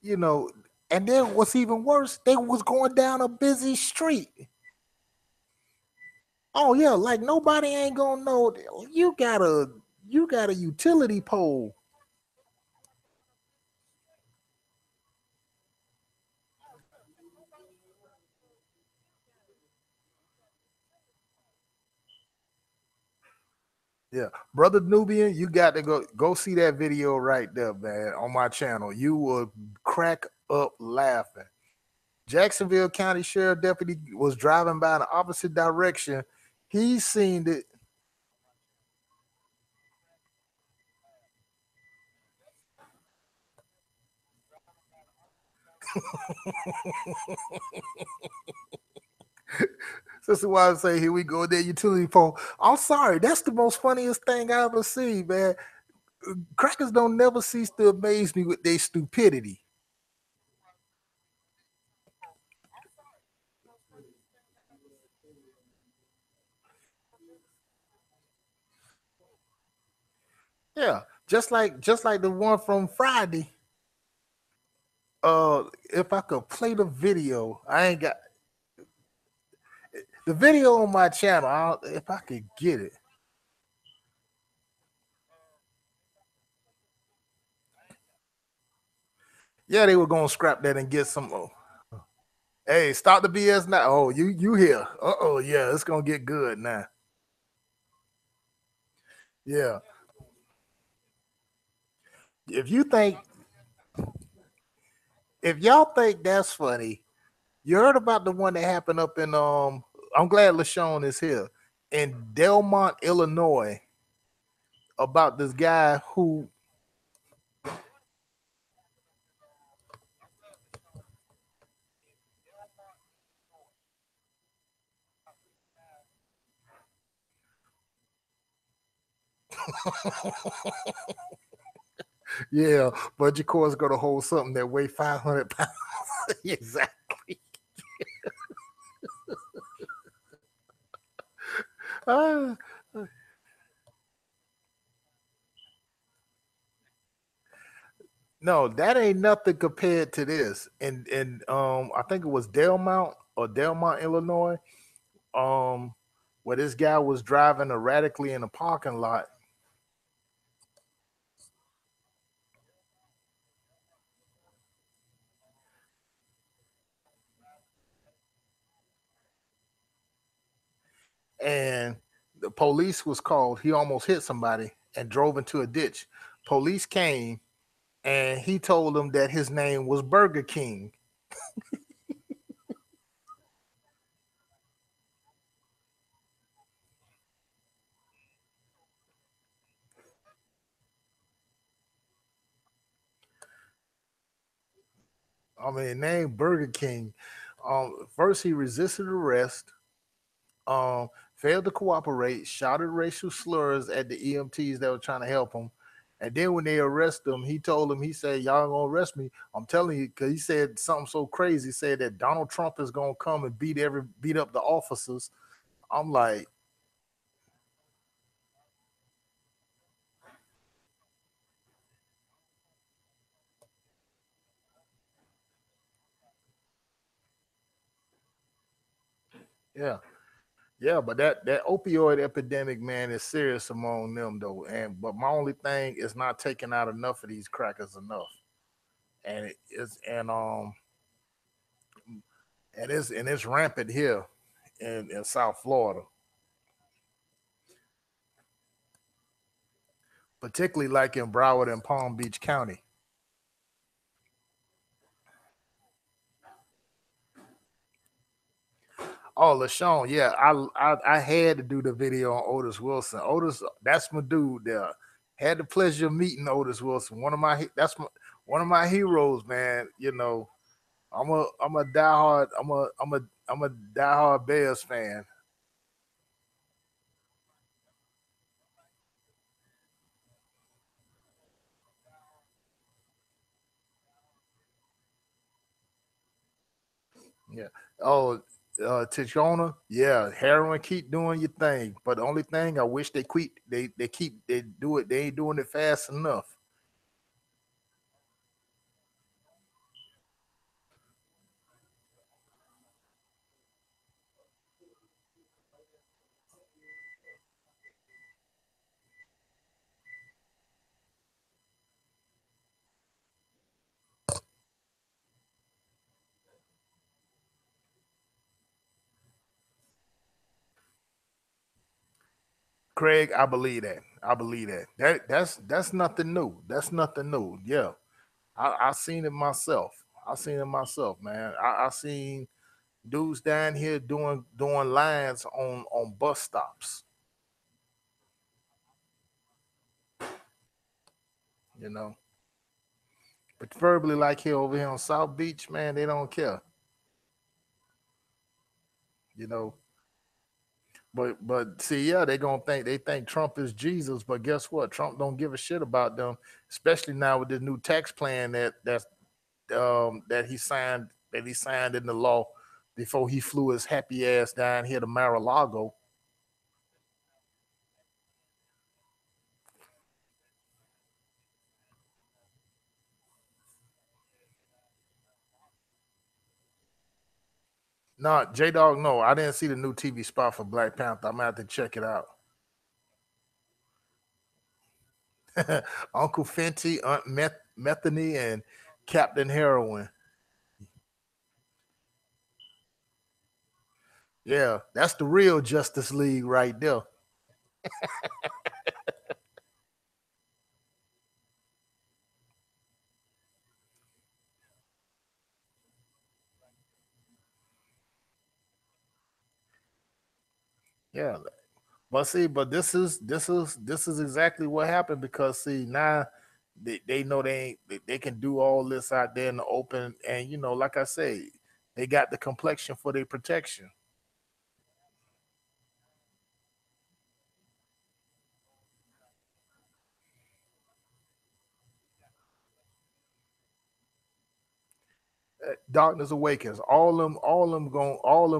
you know, and then what's even worse, they was going down a busy street. Oh yeah, like nobody ain't gonna know. You got a utility pole. Yeah, brother Nubian, you got to go see that video right there, man, on my channel. You will crack up laughing. Jacksonville County Sheriff Deputy was driving by in the opposite direction. He seen it. Sister Wives say, "Here we go, that utility pole." I'm sorry, that's the most funniest thing I ever see, man. Crackers don't never cease to amaze me with their stupidity. Yeah, just like the one from Friday. If I could play the video, I ain't got the video on my channel. If I could get it. Yeah, they were gonna scrap that and get some. Hey, stop the BS now. Oh, you here? Oh, yeah, it's gonna get good now. Yeah. If you think if y'all think that's funny, you heard about the one that happened up in I'm glad LaShawn is here in Delmont, Illinois, about this guy who yeah, but your core is gonna hold something that weigh 500 pounds. Exactly. Ah, no, that ain't nothing compared to this. And I think it was Delmont, Illinois. Um, where this guy was driving erratically in a parking lot, and the police was called. He almost hit somebody and drove into a ditch. Police came and he told them that his name was Burger King. I mean, name Burger King. First he resisted arrest, um, failed to cooperate, shouted racial slurs at the EMTs that were trying to help him. And then when they arrested him, he told them, he said, "Y'all gonna arrest me? I'm telling you," because he said something so crazy. He said that Donald Trump is gonna come and beat up the officers. I'm like, yeah, yeah, but that opioid epidemic, man, is serious among them though. But my only thing is not taking out enough of these crackers enough, and it is and it's rampant here in South Florida, particularly like in Broward and Palm Beach County. Oh, LaShawn, yeah, I had to do the video on Otis Wilson. Otis, that's my dude there. Had the pleasure of meeting Otis Wilson. One of my heroes, man. I'm a diehard I'm a diehard Bears fan. Yeah. Oh, Tishona, yeah, heroin, keep doing your thing. But the only thing I wish they do it. They ain't doing it fast enough. Craig, I believe that. I believe that. That's nothing new. That's nothing new. Yeah, I seen it myself. I seen it myself, man. I seen dudes down here doing lines on bus stops. You know, but preferably like here over here on South Beach, man, they don't care. You know, but see, yeah, they think Trump is Jesus, but guess what? Trump don't give a shit about them, especially now with this new tax plan that he signed into law before he flew his happy ass down here to Mar-a-Lago. No, J Dog, no, I didn't see the new TV spot for Black Panther. I'm gonna have to check it out. Uncle Fenty, Aunt Methany, and Captain Heroin. Yeah, that's the real Justice League right there. Yeah, but see, but this is exactly what happened because see now they know they can do all this out there in the open, and like I say, they got the complexion for their protection. Darkness awakens. All them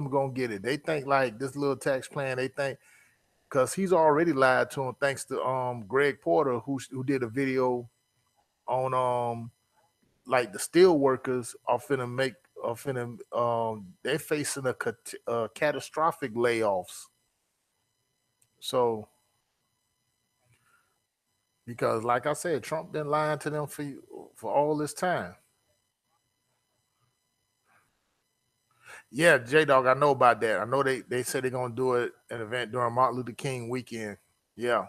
gonna get it. They think like this little tax plan. They think because he's already lied to him thanks to Greg Porter who did a video on like the steel workers are finna they're facing a catastrophic layoffs. So because like I said, Trump been lying to them for all this time. Yeah, J Dog, I know about that. I know they said they're gonna do it an event during Martin Luther King weekend. Yeah,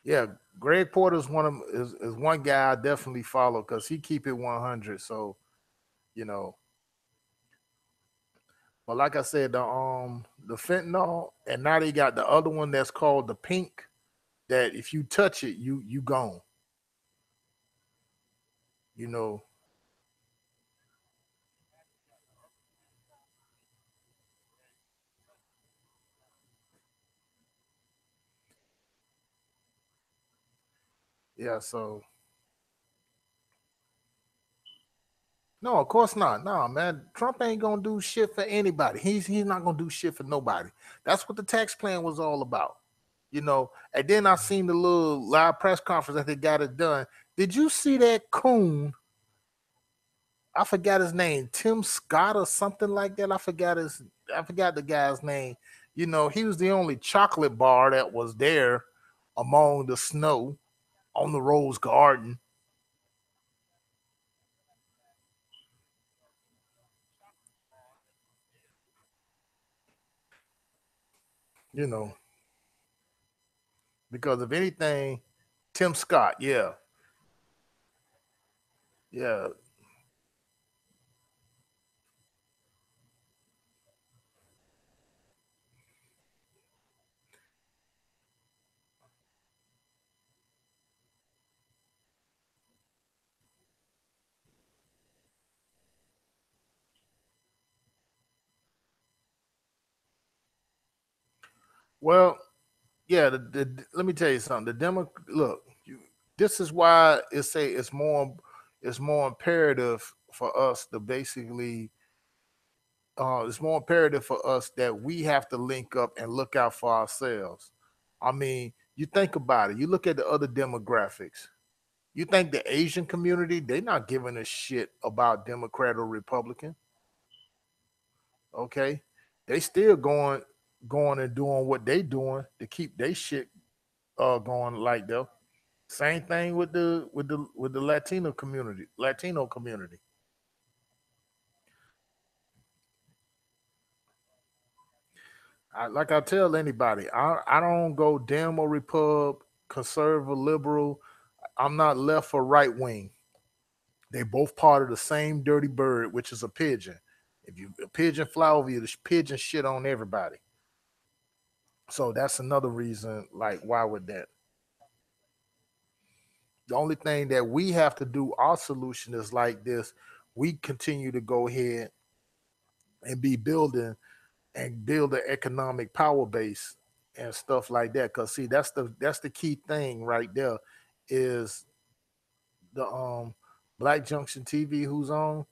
yeah. Greg Porter's is one guy I definitely follow because he keep it 100. So you know, but like I said, the fentanyl, and now they got the other one that's called the pink. That if you touch it, you gone. You know, yeah. So no, of course not. No, man. Trump ain't gonna do shit for anybody. He's not gonna do shit for nobody. That's what the tax plan was all about. And then I seen the little live press conference that they got it done. Did you see that coon? I forgot his name, Tim Scott or something like that. I forgot the guy's name. He was the only chocolate bar that was there among the snow on the rose garden. You know, because if anything, Tim Scott, yeah, yeah. Well, yeah. Let me tell you something. The demo look. This is why it's more imperative for us to basically. It's more imperative for us that we have to link up and look out for ourselves. I mean, you think about it. You look at the other demographics. You think the Asian community, they're not giving a shit about Democrat or Republican. Okay. They still going and doing what they doing to keep their shit going like that. Same thing with the Latino community. Like I tell anybody, I don't go Dem or Repub, conservative or liberal. I'm not left or right wing. They both part of the same dirty bird, which is a pigeon. If you a pigeon fly over you, the pigeon shit on everybody. So that's another reason. Like, why would that? The only thing that we have to do, our solution is like this: we continue to go ahead and be building and build an economic power base and stuff like that. Cause see, that's the key thing right there is the Black Junction TV who's on.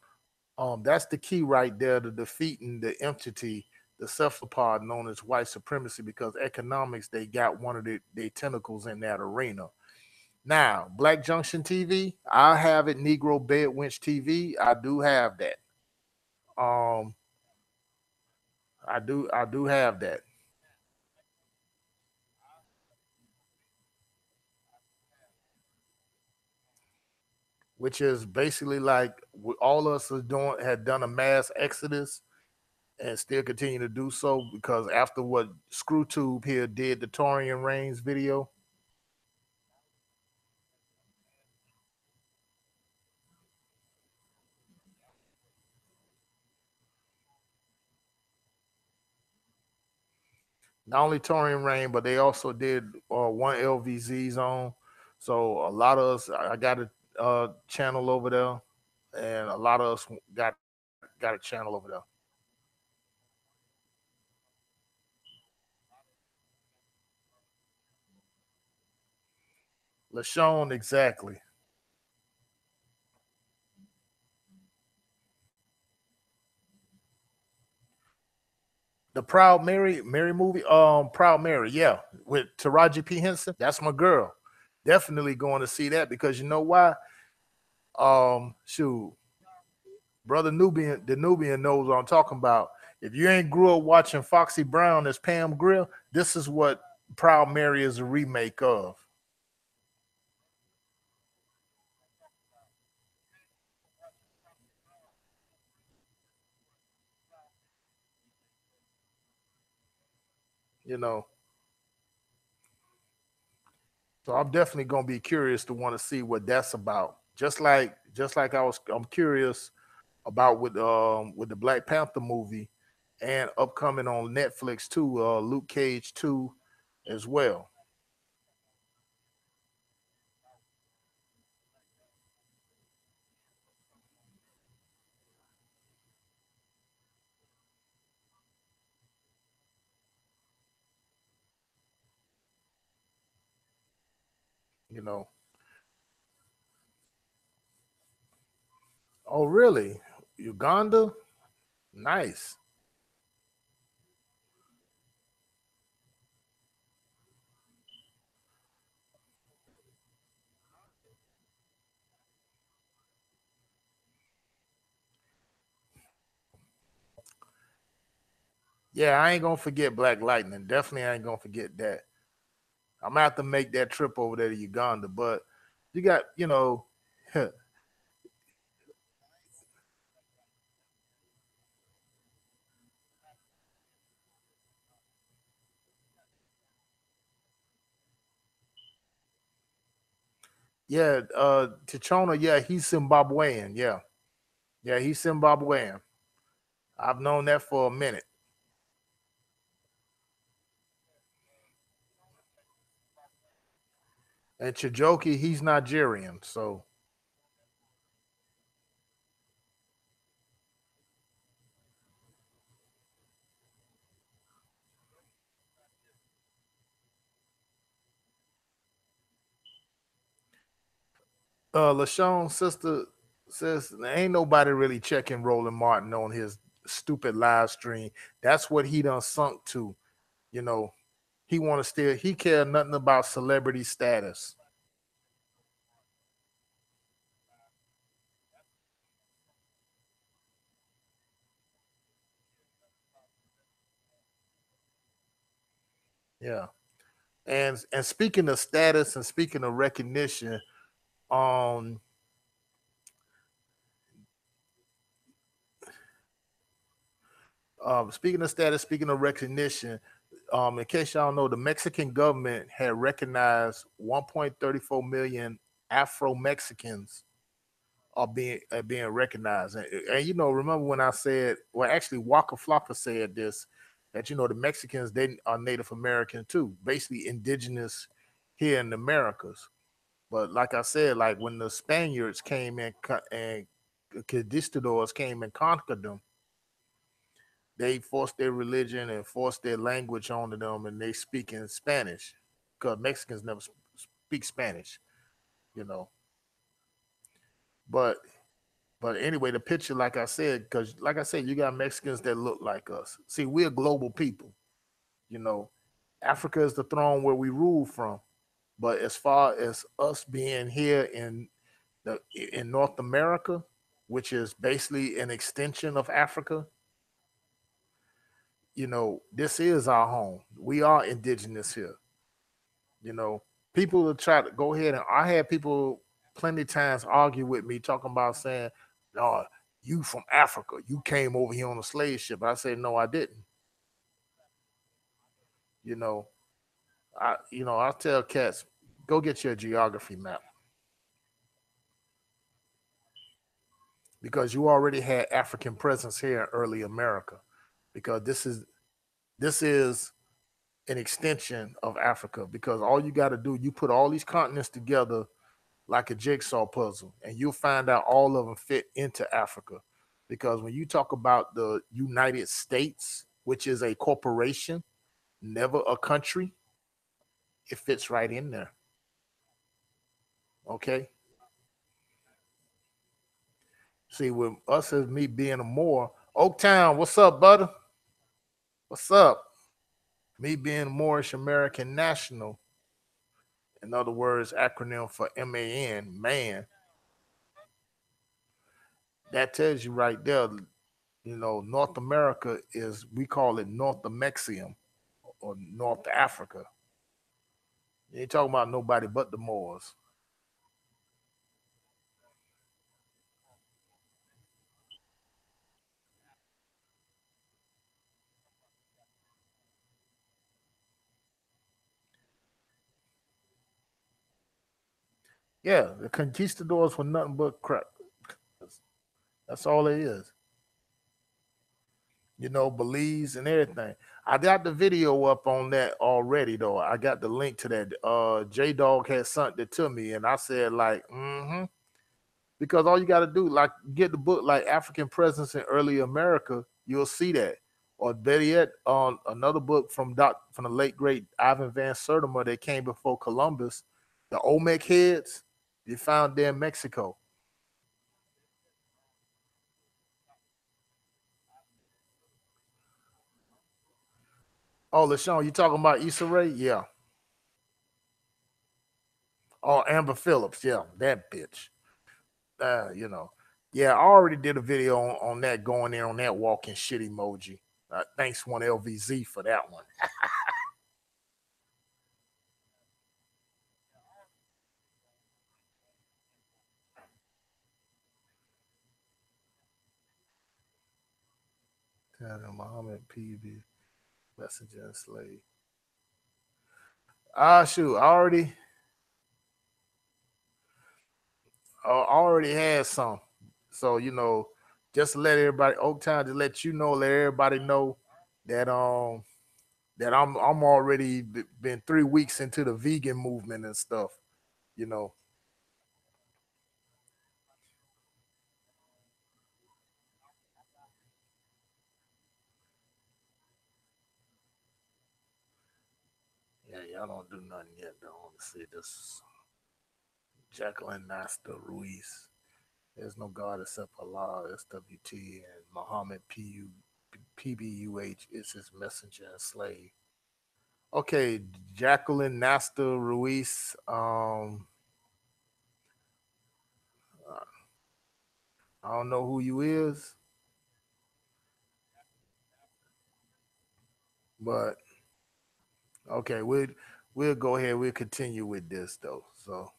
That's the key right there to defeating the entity, the cephalopod known as white supremacy, because economics they got one of their tentacles in that arena. Now, Black Junction TV, I have it. Negro Bedwinch TV, I do have that. Um, I do have that, which is basically like all of us are doing had done a mass exodus and still continue to do so because after what ScrewTube here did the Torian Reigns video, not only Torian Rain, but they also did one LVZ zone. So a lot of us, I got a channel over there, and a lot of us got a channel over there. LaShawn, exactly. The Proud Mary movie, Proud Mary, yeah, with Taraji P Henson. That's my girl. Definitely going to see that because you know why? Shoot, brother Nubian, the Nubian knows what I'm talking about. If you ain't grew up watching Foxy Brown as Pam Grill, this is what Proud Mary is a remake of. You know, so I'm definitely gonna be curious to want to see what that's about. Just like I'm curious about with the Black Panther movie and upcoming on Netflix too, Luke Cage 2 as well. You know. Oh really? Uganda? Nice. Yeah, I ain't gonna forget Black Lightning. Definitely I ain't gonna forget that. I'm gonna have to make that trip over there to Uganda. But you got, yeah, Tichona, yeah, he's Zimbabwean. Yeah. Yeah, he's Zimbabwean. I've known that for a minute. And Chijoki, he's Nigerian. So LaShawn's sister says ain't nobody really checking Roland Martin on his stupid live stream. That's what he done sunk to. You know, he want to still he care nothing about celebrity status. Yeah. And speaking of status and speaking of recognition, um, Speaking of status, speaking of recognition, in case y'all know, the Mexican government had recognized 1.34 million Afro Mexicans are being recognized. And you know, remember when I said, well, actually, Waka Flocka said this, that you know the Mexicans, they are Native American too, basically indigenous here in the Americas. But like I said, like when the Spaniards came in and conquistadors came and conquered them, they forced their religion and forced their language onto them, and they speak in Spanish because Mexicans never speak Spanish, you know. But anyway, the picture, like I said, because like I said, you got Mexicans that look like us. See, we're global people, you know. Africa is the throne where we rule from. But as far as us being here the in North America, which is basically an extension of Africa, you know, this is our home. We are indigenous here. You know, people will try to go ahead, and I had people plenty of times argue with me talking about saying, "No, you from Africa. You came over here on a slave ship." I said, "No, I didn't." You know, I tell cats, go get your geography map because you already had African presence here in early America. Because this is an extension of Africa. Because all you got to do, you put all these continents together like a jigsaw puzzle, and you'll find out all of them fit into Africa. Because when you talk about the United States, which is a corporation, never a country, it fits right in there. Okay. See, with us as me being a Moor, Oaktown, what's up, brother? What's up? Me being a Moorish American national, in other words, acronym for MAN, man, that tells you right there, you know, North America is, we call it North Mexium or North Africa. You ain't talking about nobody but the Moors. Yeah, the conquistadors were nothing but crap. That's all it is. You know, Belize and everything. I got the video up on that already, though. I got the link to that. J Dog had sent it to me, and I said, like, mm-hmm. Because all you got to do, like, get the book, like African Presence in Early America, you'll see that. Or better yet, on another book from the late great Ivan Van Sertima that came before Columbus, the Olmec heads, they found there in Mexico. Oh, LaShawn, you talking about Issa Rae? Yeah. Oh, Amber Phillips, yeah, that bitch. You know, yeah, I already did a video on that, going there on that walking shit emoji. Thanks one LVZ for that one. Muhammad PB Messenger and Slave. Shoot, I already had some. So you know, just to let everybody, Oaktown, to let you know, let everybody know that I'm already been 3 weeks into the vegan movement and stuff. You know, yeah, y'all don't do nothing yet. Though. Let me see this. Jacqueline Nasta Ruiz. There's no God except Allah, SWT, and Muhammad PBUH is his messenger and slave. Okay, Jacqueline Nasta Ruiz. I don't know who you is, but okay, we'll go ahead. We'll continue with this though. So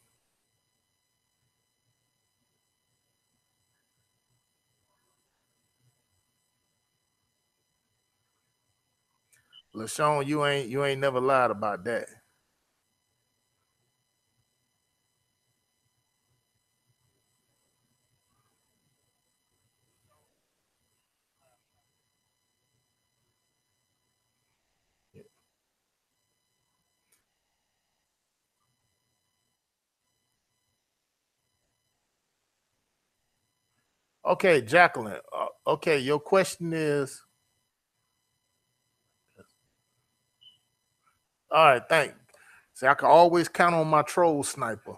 LaShawn, you ain't never lied about that. Okay, Jacqueline. Okay, your question is all right. Thank. See, I can always count on my troll sniper.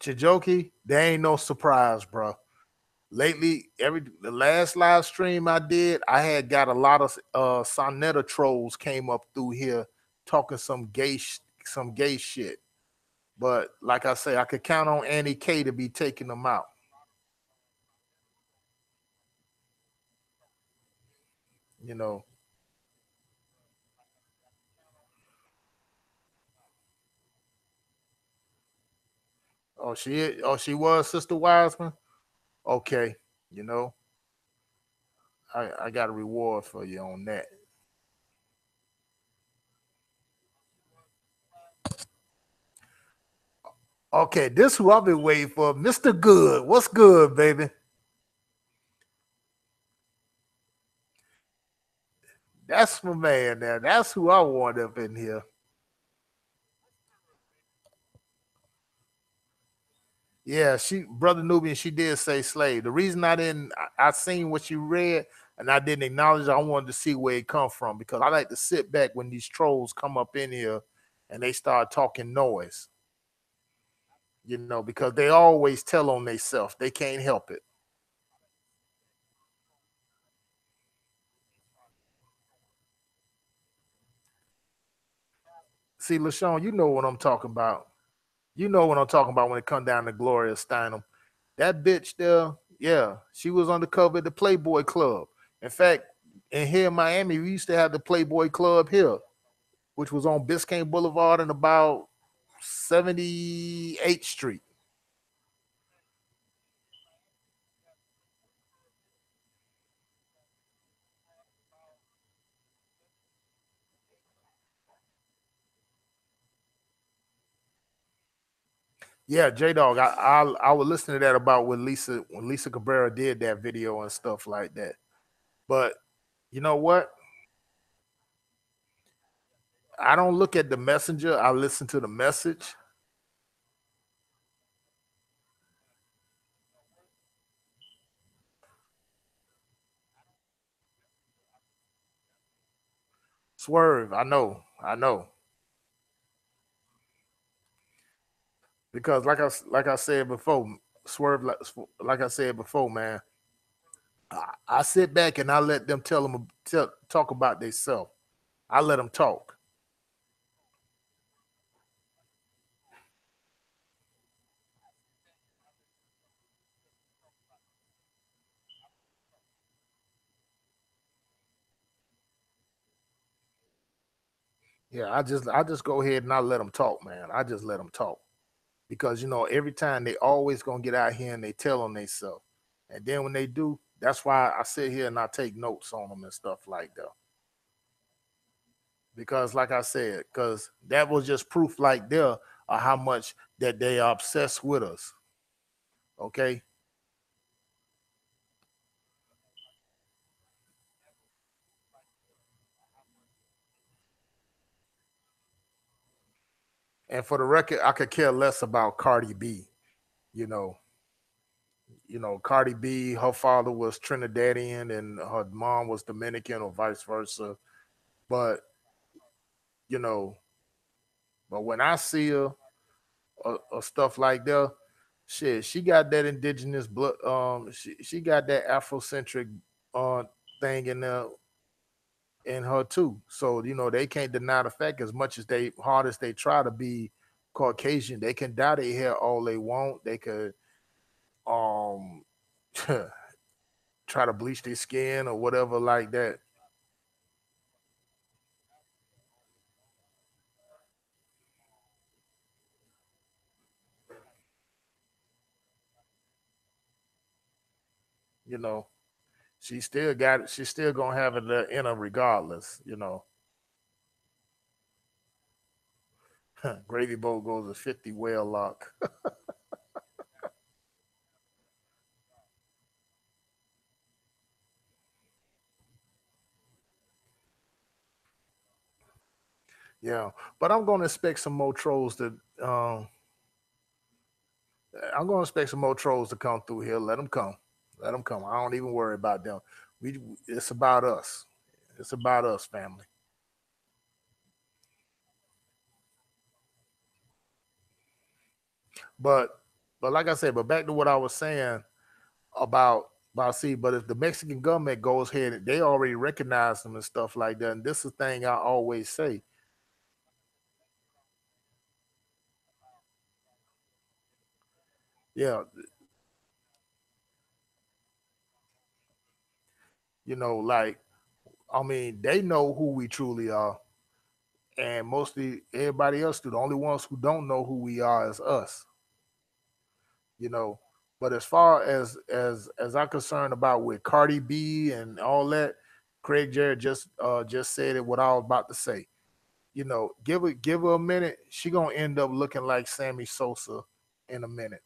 Chijoki, there ain't no surprise, bro. Lately, every the last live stream I did, I had got a lot of Sonetta trolls came up through here talking some gay shit. But like I say, I could count on Annie K to be taking them out. You know. she was Sister Wiseman. Okay, you know, I got a reward for you on that. Okay, this who I've been waiting for, Mr. Good. What's good, baby? That's my man there. That's who I want up in here. Yeah, she brother Nubian, she did say slave. The reason I didn't I seen what you read and I didn't acknowledge it, I wanted to see where it come from because I like to sit back when these trolls come up in here and they start talking noise, because they always tell on themselves. They can't help it. See, LaShawn, you know what I'm talking about. You know what I'm talking about when it come down to Gloria Steinem. That bitch there, yeah, she was undercover at the Playboy Club. In fact, in here in Miami, we used to have the Playboy Club here, which was on Biscayne Boulevard and about 78th Street. Yeah, J Dog. I was listening to that about when Lisa Cabrera did that video and stuff like that. But you know what? I don't look at the messenger. I listen to the message. Swerve. I know. Because like I said before, Swerve. Like I said before, man. I sit back and I let them talk about themselves. I let them talk. Yeah, I just go ahead and I let them talk, man. I just let them talk because every time they always gonna get out here and they tell on themselves, and then when they do, that's why I sit here and I take notes on them and stuff like that. Because, like I said, because that was just proof like there of how much that they are obsessed with us. Okay, and for the record, I could care less about Cardi B. You know, Cardi B, her father was Trinidadian and her mom was Dominican or vice versa. But, you know, but when I see her or stuff like that, shit, she got that indigenous blood. She got that Afrocentric uh thing in her too. So they can't deny the fact as much as they hard as they try to be Caucasian, they can dye their hair all they want. They could um try to bleach their skin or whatever like that. You know, she still got it. She's still gonna have it in her regardless. Gravy Boat goes to 50 whale lock. Yeah, but I'm gonna expect some more trolls to. Um, I'm gonna expect some more trolls to come through here. Let them come. Let them come. I don't even worry about them. We. It's about us. It's about us, family. But but like I said, but back to what I was saying about see, but if the Mexican government goes ahead, they already recognize them and stuff like that. And this is the thing I always say. Yeah, like I mean, they know who we truly are, and mostly everybody else do. The only ones who don't know who we are is us. you know. But as far as I'm concerned about with Cardi B and all that, Craig Jarrett just said it what I was about to say. Give her a minute. She gonna end up looking like Sammy Sosa in a minute.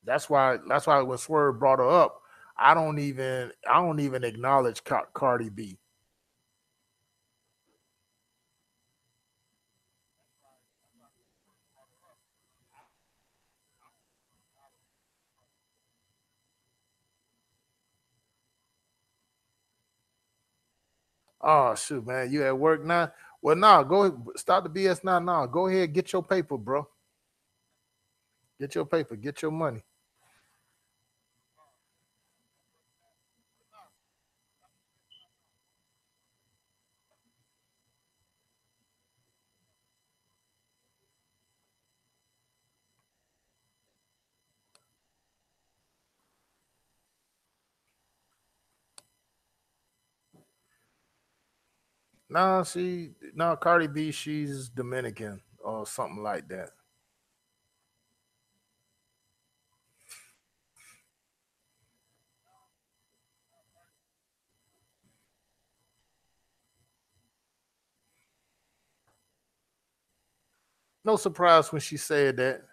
That's why when Swerve brought her up, I don't even acknowledge Cardi B. Oh shoot, man, you at work now? Well, nah, go start the BS now. Nah, go ahead, get your paper, bro. Get your paper, get your money. Nah, Cardi B, she's Dominican or something like that. No surprise when she said that.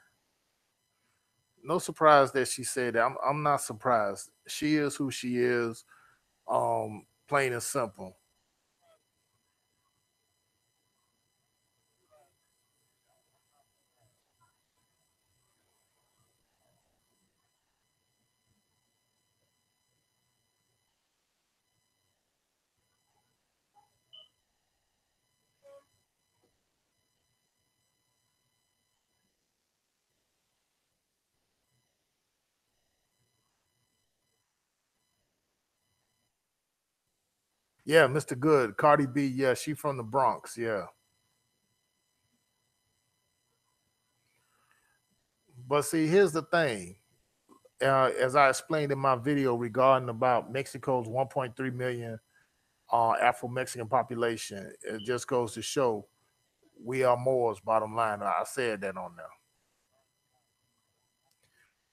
No surprise that she said that. I'm not surprised. She is who she is. Plain and simple. Yeah, Mr. Good, Cardi B. Yeah, she from the Bronx. Yeah, but see, here's the thing. As I explained in my video regarding about Mexico's 1.3 million Afro Mexican population, it just goes to show we are Moors. Bottom line, I said that on there.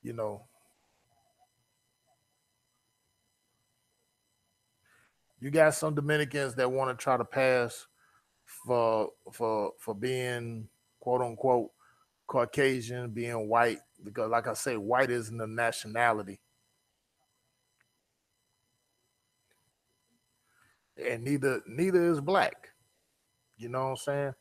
You know, you got some Dominicans that want to try to pass for being quote unquote Caucasian, being white, because like I say, white isn't a nationality, and neither is black. You know what I'm saying?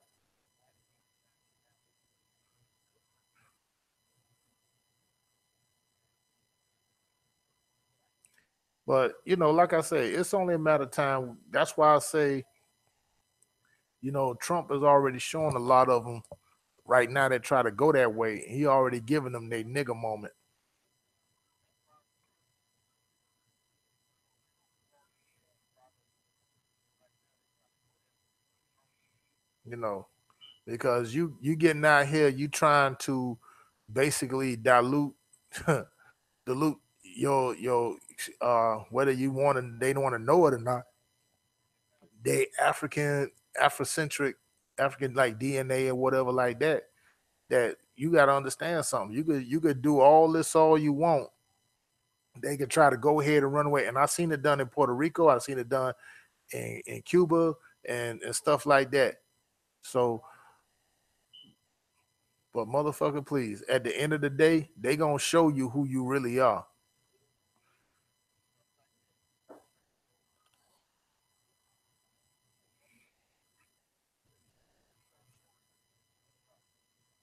But like I say, it's only a matter of time. That's why I say, Trump is already showing a lot of them right now that try to go that way. He already giving them their nigger moment. You know, because you getting out here, you trying to basically dilute your whether you want to they don't want to know it or not. They Afrocentric, African like DNA or whatever like that. That you got to understand something. You could do all this all you want. They could try to go ahead and run away. And I've seen it done in Puerto Rico. I've seen it done in Cuba and stuff like that. So, but motherfucker, please, at the end of the day, they gonna show you who you really are.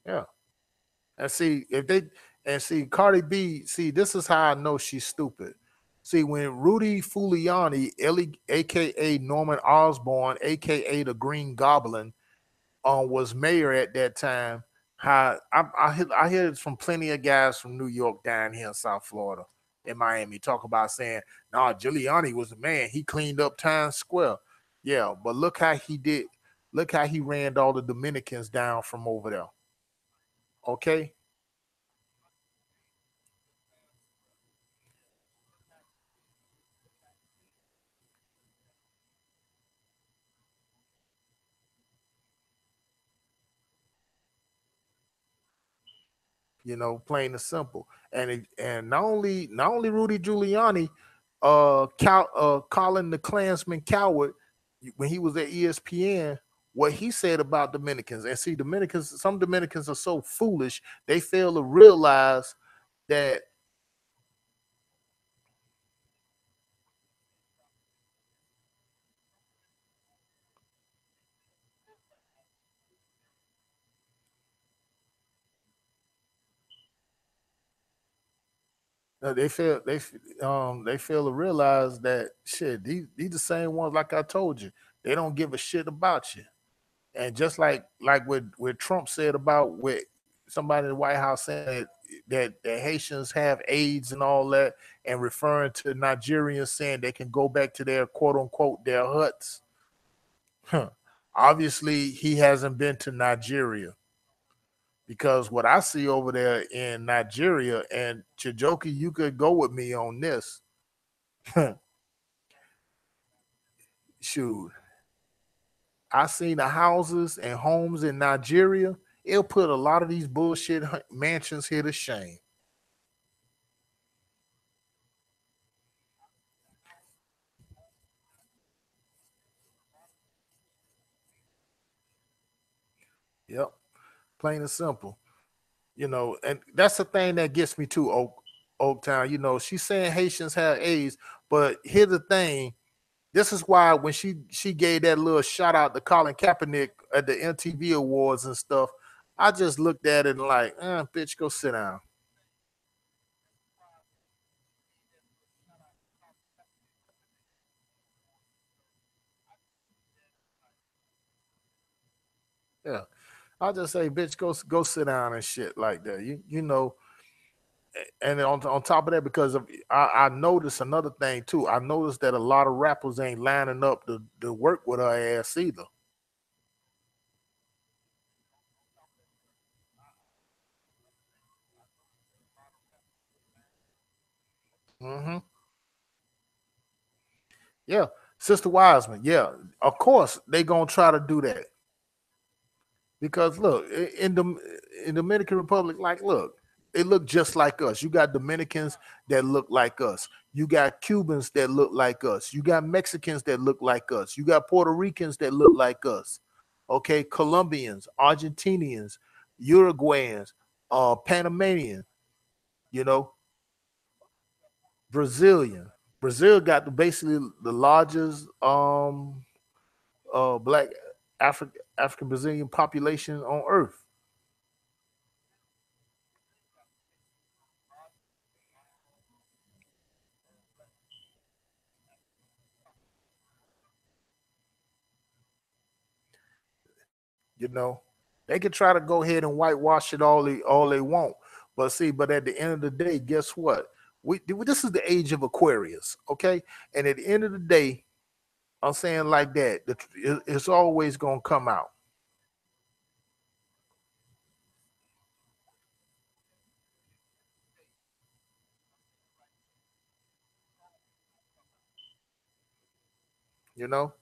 Yeah. And see, if they and see Cardi B, see, this is how I know she's stupid. See, when Rudy Giuliani, aka Norman Osborn, aka the Green Goblin, was mayor at that time, how I hear it from plenty of guys from New York down here in South Florida, in Miami, talk about saying, "Nah, Giuliani was the man. He cleaned up Times Square." Yeah, but look how he did. Look how he ran all the Dominicans down from over there. Okay, plain and simple. And not only Rudy Giuliani, calling the Klansman coward when he was at ESPN. What he said about Dominicans, and see, some Dominicans are so foolish they fail to realize that they fail to realize that shit. These the same ones, like I told you, they don't give a shit about you. And just like what Trump said about what somebody in the White House saying that Haitians have AIDS and all that, and referring to Nigerians saying they can go back to their quote unquote their huts. Huh. Obviously, he hasn't been to Nigeria because what I see over there in Nigeria, and Chijoki, you could go with me on this. Shoot, I seen the houses and homes in Nigeria. It'll put a lot of these bullshit mansions here to shame. Yep, plain and simple. And that's the thing that gets me to Oaktown. She's saying Haitians have AIDS, but here's the thing. This is why when she gave that little shout out to Colin Kaepernick at the MTV Awards and stuff, I just looked at it and like, bitch, go sit down. Yeah, I just say, bitch, go sit down and shit like that. And on top of that, because I noticed another thing too. I noticed that a lot of rappers ain't lining up to work with her ass either. Hmm. Yeah, Sister Wiseman. Yeah, of course they gonna try to do that because look in Dominican Republic, like look, they look just like us. You got Dominicans that look like us. You got Cubans that look like us. You got Mexicans that look like us. You got Puerto Ricans that look like us. Okay, Colombians, Argentinians, Uruguayans, Panamanian. You know, Brazilian. Brazil got basically the largest black African Brazilian population on earth. You know, they could try to go ahead and whitewash it all they want, but at the end of the day, guess what? This is the age of Aquarius, okay? And at the end of the day, I'm saying like that, it's always gonna come out. You know,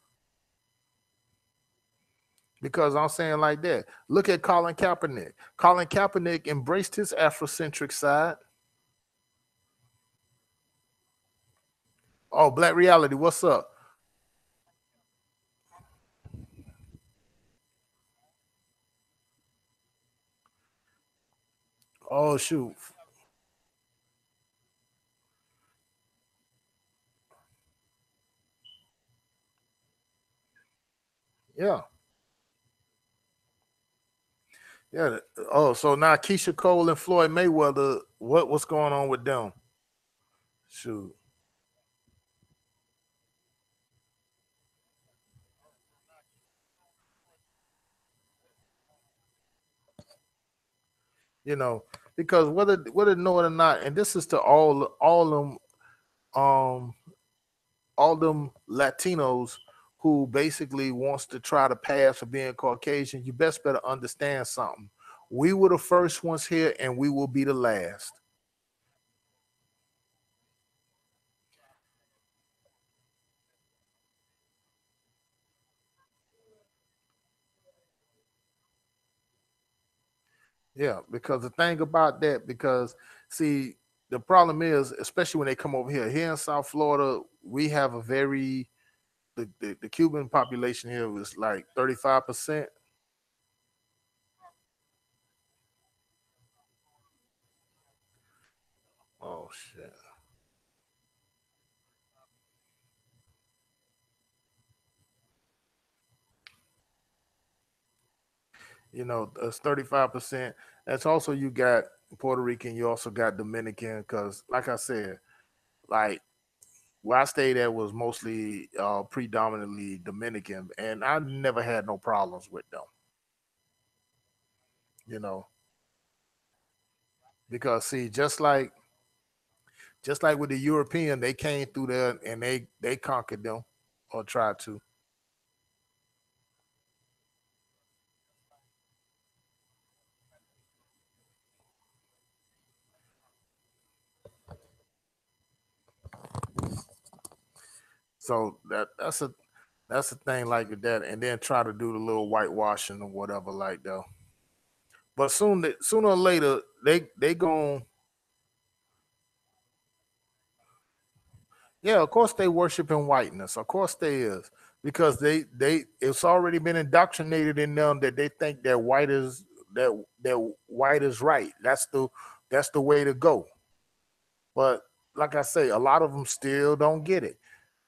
Because I'm saying like that. Look at Colin Kaepernick. Colin Kaepernick embraced his Afrocentric side. Oh, Black Reality, what's up? Oh shoot. Yeah. Yeah. Oh, so now Keisha Cole and Floyd Mayweather, what's going on with them? Shoot. You know, because whether know it or not, and this is to um all them Latinos who basically wants to try to pass for being Caucasian, you best better understand something. We were the first ones here and we will be the last. Yeah, because the thing about that, because see, the problem is, especially when they come over here in South Florida, we have a very the Cuban population here is like 35%. Oh shit. You know, that's 35%. That's also you got Puerto Rican, you also got Dominican, because like I said, like where I stayed at was mostly predominantly Dominican, and I never had no problems with them, you know, because see, just like with the European, they came through there and they conquered them or tried to. So that's a thing like that, and then try to do the little whitewashing or whatever like that. But sooner or later they gon' yeah, of course they worship in whiteness. Of course they is. Because they it's already been indoctrinated in them that they think that white is right. That's the way to go. But like I say, a lot of them still don't get it.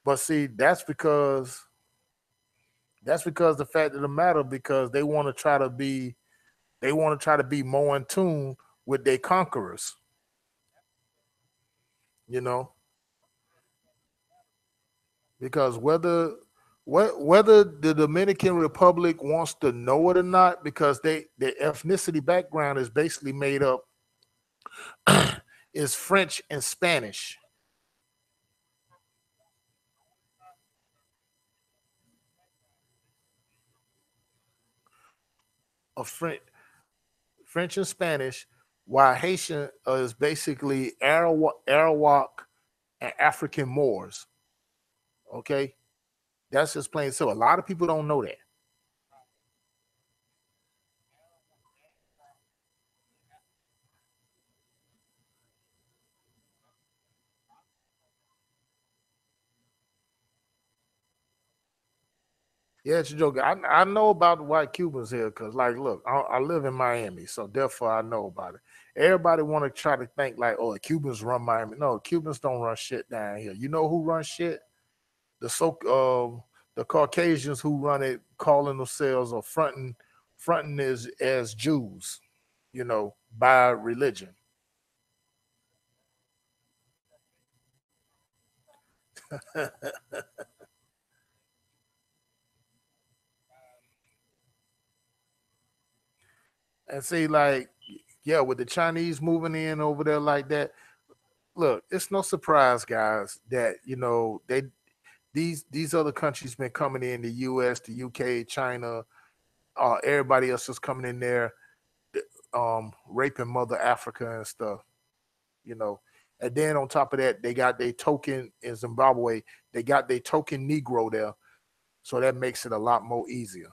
But see, that's because the fact of the matter, because they want to try to be more in tune with their conquerors, you know, because whether the Dominican Republic wants to know it or not, because their ethnicity background is basically made up is French and Spanish. Of French and Spanish, while Haitian is basically Arawak and African Moors. Okay, that's just plain so. A lot of people don't know that. Yeah, it's a joke. I know about the white Cubans here because, like, look, I live in Miami, so therefore I know about it. Everybody want to try to think like, oh, the Cubans run Miami. No, Cubans don't run shit down here. You know who runs shit? The Caucasians who run it, calling themselves or fronting as Jews, by religion. And see, like, yeah, with the Chinese moving in over there like that, look, it's no surprise, guys, that these other countries been coming in, the U.S., the U.K., China, everybody else is coming in there, raping Mother Africa and stuff, you know. And then on top of that, they got their token in Zimbabwe. They got their token Negro there, so that makes it a lot more easier.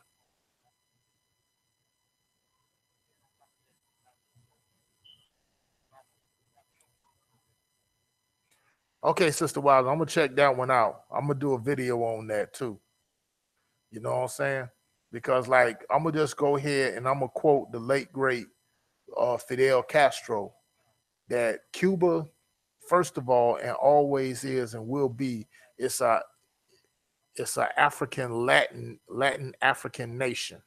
Okay, Sister Wild, I'm gonna check that one out. I'm gonna do a video on that too. You know what I'm saying? Because like I'm gonna just go ahead and I'm gonna quote the late great Fidel Castro that Cuba, first of all, and always is and will be, it's a African Latin African nation,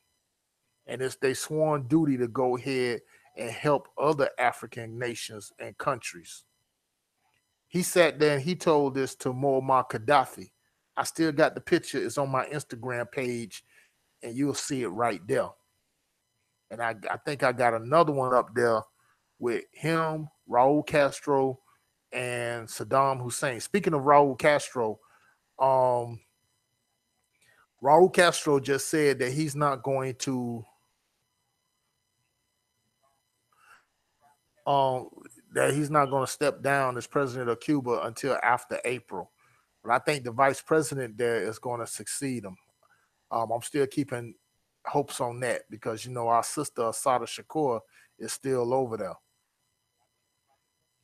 and it's their sworn duty to go ahead and help other African nations and countries. He sat there and he told this to Muammar Gaddafi. I still got the picture. It's on my Instagram page, and you'll see it right there. And I think I got another one up there with him, Raul Castro, and Saddam Hussein. Speaking of Raul Castro, um, Raul Castro just said that he's not going to um he's not going to step down as president of Cuba until after April. But I think the vice president there is going to succeed him. I'm still keeping hopes on that because you know our sister Asada Shakur is still over there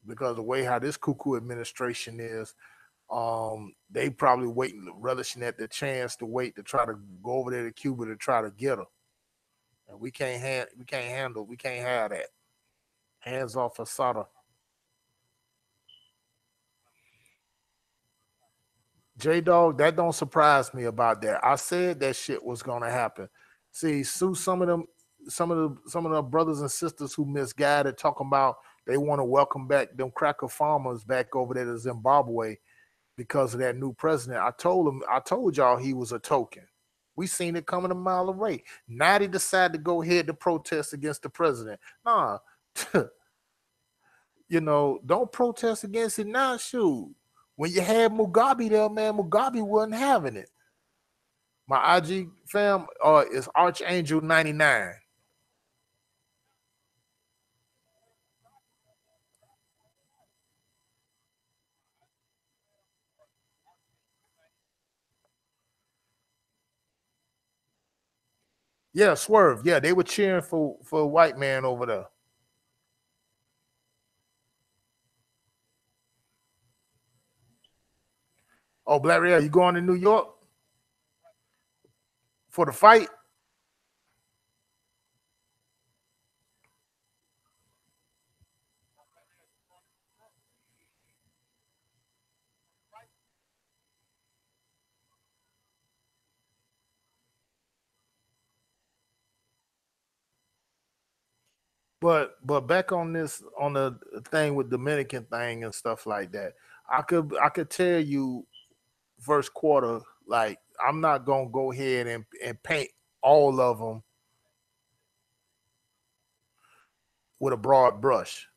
because the way how this cuckoo administration is, they probably waiting, relishing at the chance to wait to try to go over there to Cuba to try to get her, and we can't have that. Hands off Asada. J Dog, that don't surprise me about that. I said that shit was gonna happen. See, sue some of the brothers and sisters who misguided, talking about they want to welcome back them cracker farmers back over there to Zimbabwe because of that new president. I told y'all he was a token. We seen it coming a mile away. Now they decide to go ahead to protest against the president. Nah, you know, don't protest against it now. Shoot, when you had Mugabe there, man, Mugabe wasn't having it. My IG fam is Archangel 99. Yeah, Swerve. Yeah, they were cheering for a white man over there. Oh, Black Real, you going to New York for the fight? But back on this on the thing with Dominican thing and stuff like that, I could tell you first quarter, like I'm not gonna go ahead and paint all of them with a broad brush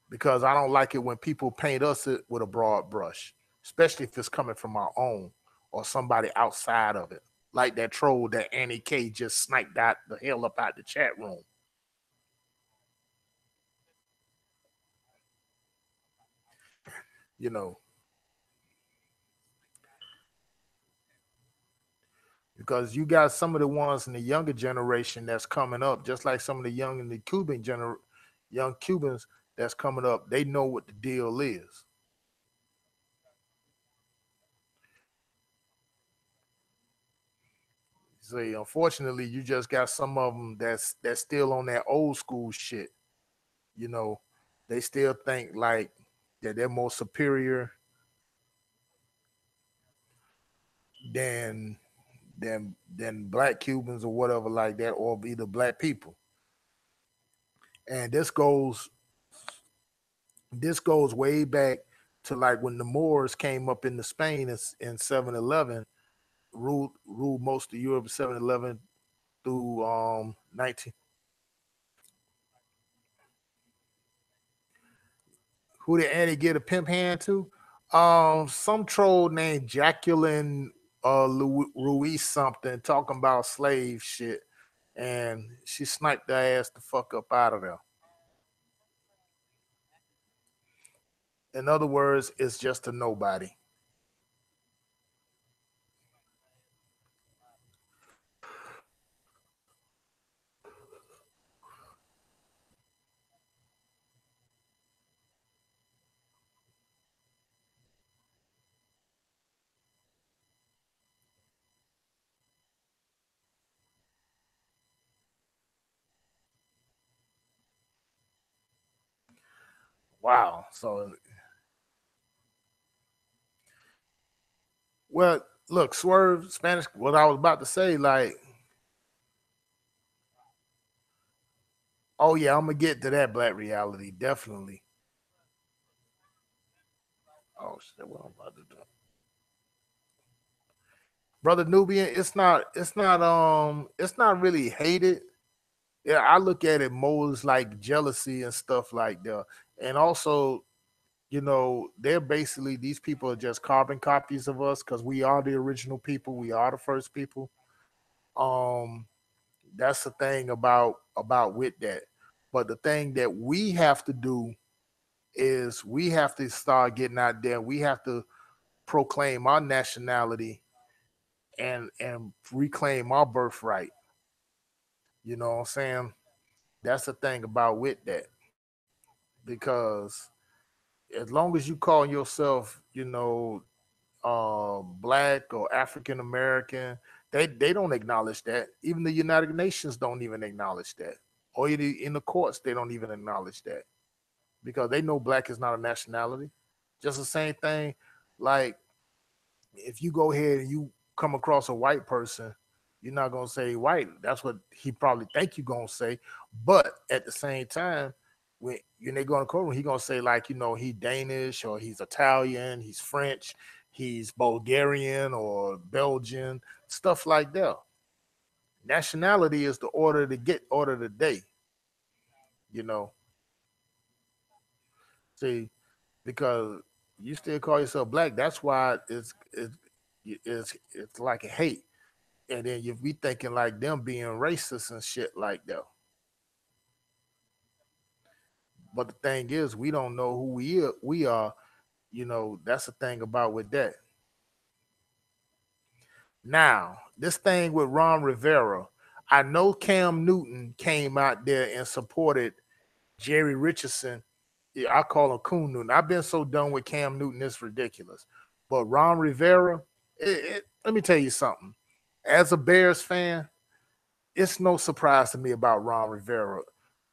because I don't like it when people paint us with a broad brush, especially if it's coming from our own or somebody outside of it. Like that troll that Annie K just sniped out the hell up out the chat room, you know, because you got some of the ones in the younger generation that's coming up, just like some of the young in the young Cubans that's coming up. They know what the deal is. See, unfortunately, you just got some of them that's still on that old school shit. You know, they still think like that they're more superior than than black Cubans or whatever like that, or either black people. And this goes way back to like when the Moors came up into Spain in 711, ruled most of Europe 711 through 19. Who did Annie get a pimp hand to? Some troll named Jacqueline Ruiz something talking about slave shit, and she sniped their ass the fuck up out of there. In other words, it's just a nobody. Wow. So, well, look, Swerve Spanish. What I was about to say, like, oh yeah, I'm gonna get to that black reality definitely. Oh shit, what I'm about to do, brother Nubian. It's not really hated. Yeah, I look at it more as like jealousy and stuff like that, and also they're basically these people are just carbon copies of us because we are the original people. We are the first people. Um, that's the thing about with that. But the thing that we have to do is we have to start getting out there. We have to proclaim our nationality and reclaim our birthright. You know what I'm saying? That's the thing about with that because as long as you call yourself, black or African American, they don't acknowledge that. Even the United Nations don't even acknowledge that, or in the courts they don't even acknowledge that because they know black is not a nationality. Just the same thing, like if you go ahead and you come across a white person, you're not gonna say white. That's what he probably think you're gonna say. But at the same time, when they go in the courtroom, he gonna say like, he Danish or he's Italian, he's French, he's Bulgarian or Belgian, stuff like that. Nationality is the order of the day, you know. See, because you still call yourself black, that's why it's like a hate. And then you be thinking like them being racist and shit like that. But the thing is, we don't know who we are. That's the thing about with that. Now, this thing with Ron Rivera, I know Cam Newton came out there and supported Jerry Richardson. Yeah, I call him Coon Newton. I've been so done with Cam Newton, it's ridiculous. But Ron Rivera, let me tell you something. As a Bears fan, it's no surprise to me about Ron Rivera.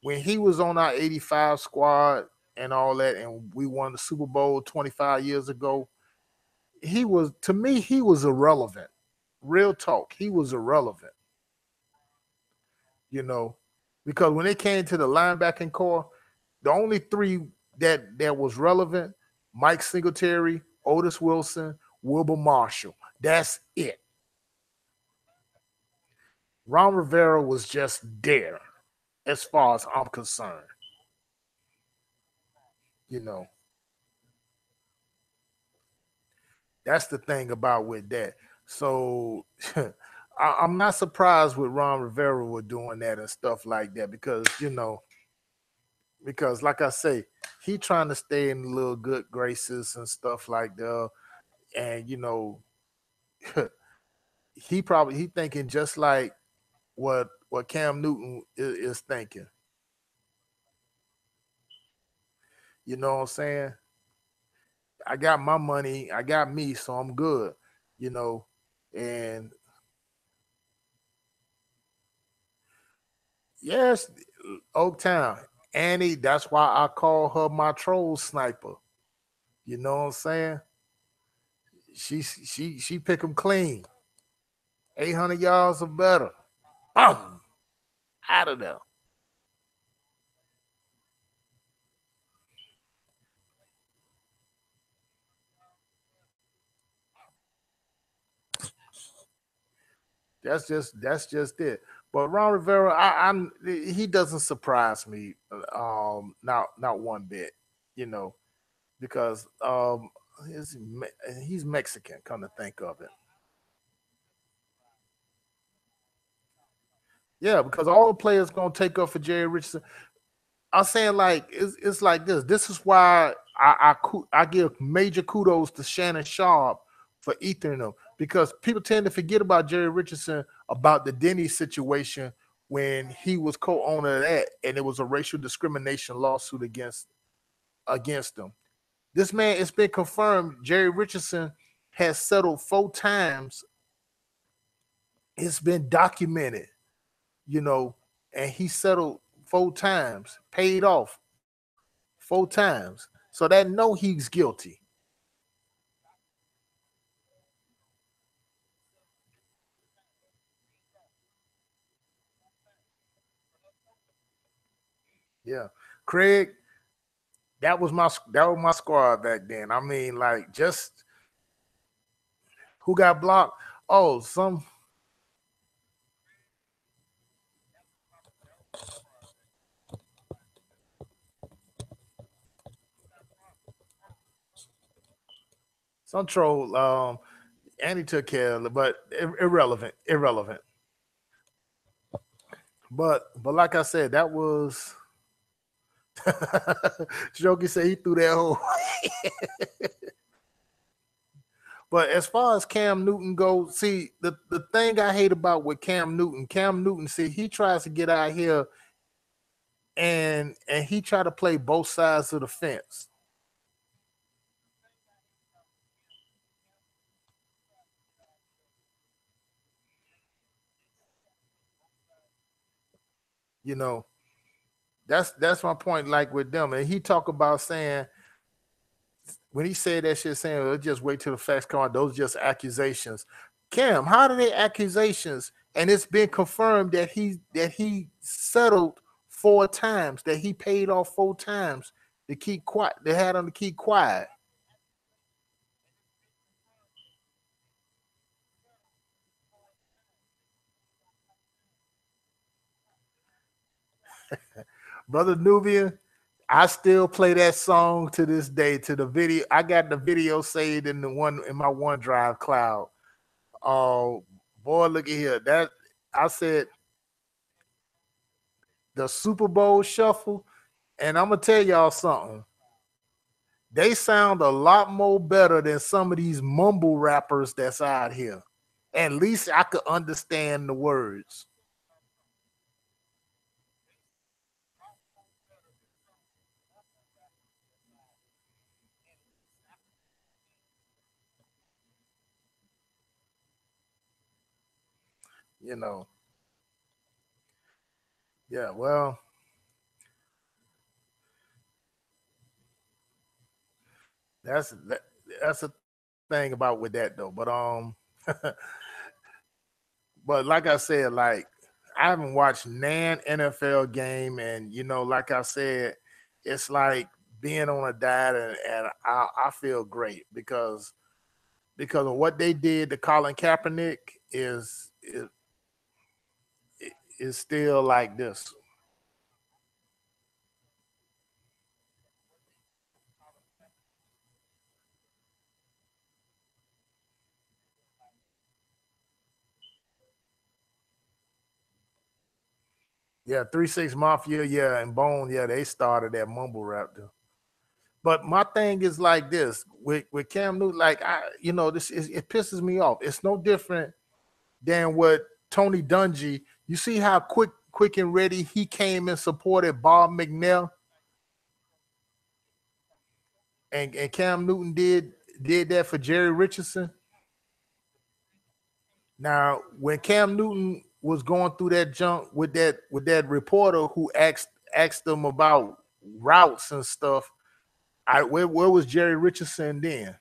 When he was on our 85 squad and all that, and we won the Super Bowl 25 years ago, he was, to me, he was irrelevant. Real talk, he was irrelevant, you know, because when it came to the linebacking core, the only three that was relevant, Mike Singletary, Otis Wilson, Wilbur Marshall. That's it. Ron Rivera was just there as far as I'm concerned, you know. That's the thing about with that. So I'm not surprised with Ron Rivera with doing that and stuff like that because because like I say, he trying to stay in the little good graces and stuff like that, and he thinking just like what Cam Newton is thinking. You know what I'm saying? I got my money, I got me, so I'm good. You know, and yes, Oaktown. Annie, that's why I call her my troll sniper. You know what I'm saying? She pick them clean. 800 yards or better. Boom. Out of there. That's just it. But Ron Rivera, he doesn't surprise me, not one bit, you know, because he's, he's Mexican. Come to think of it, yeah, because all the players gonna take up for Jerry Richardson. I'm saying like it's like this. This is why I give major kudos to Shannon Sharp for ethering them because people tend to forget about Jerry Richardson about the Denny situation when he was co-owner of that and it was a racial discrimination lawsuit against him. This man, it's been confirmed. Jerry Richardson has settled 4 times. It's been documented, you know, and he settled 4 times, paid off 4 times. So that know he's guilty. Yeah. Craig, that was my squad back then. I mean, like, just who got blocked? Oh, some troll. Andy took care of it, but irrelevant. Irrelevant. But like I said, that was Jokey said he threw that whole. But as far as Cam Newton goes, see the thing I hate about with Cam Newton, see, he tries to get out here and he try to play both sides of the fence. You know, that's my point. Like with them, and he talk about saying when he said that shit, saying, "Well, just wait till the facts come out. Those just accusations." Cam, how are they accusations? And it's been confirmed that he settled 4 times, that he paid off 4 times to keep quiet. They had him to keep quiet. Brother Nubian, I still play that song to this day. To the video, I got the video saved in my OneDrive cloud. Oh boy, look at here. That I said the Super Bowl shuffle, and I'm gonna tell y'all something. They sound a lot more better than some of these mumble rappers that's out here. At least I could understand the words. You know. Yeah. Well, that's that, that's a thing about with that though. But like I said, like I haven't watched Nan NFL game, and like I said, it's like being on a diet, and I feel great because of what they did to Colin Kaepernick is still like this. Yeah, 3 6 Mafia, yeah, and Bone, yeah, they started that mumble rap though. But my thing is like this with Cam Newton, like it pisses me off. It's no different than what Tony Dungy. You see how quick and ready he came and supported Bob McNair, and Cam Newton did that for Jerry Richardson. Now, when Cam Newton was going through that junk with that reporter who asked them about routes and stuff, where was Jerry Richardson then?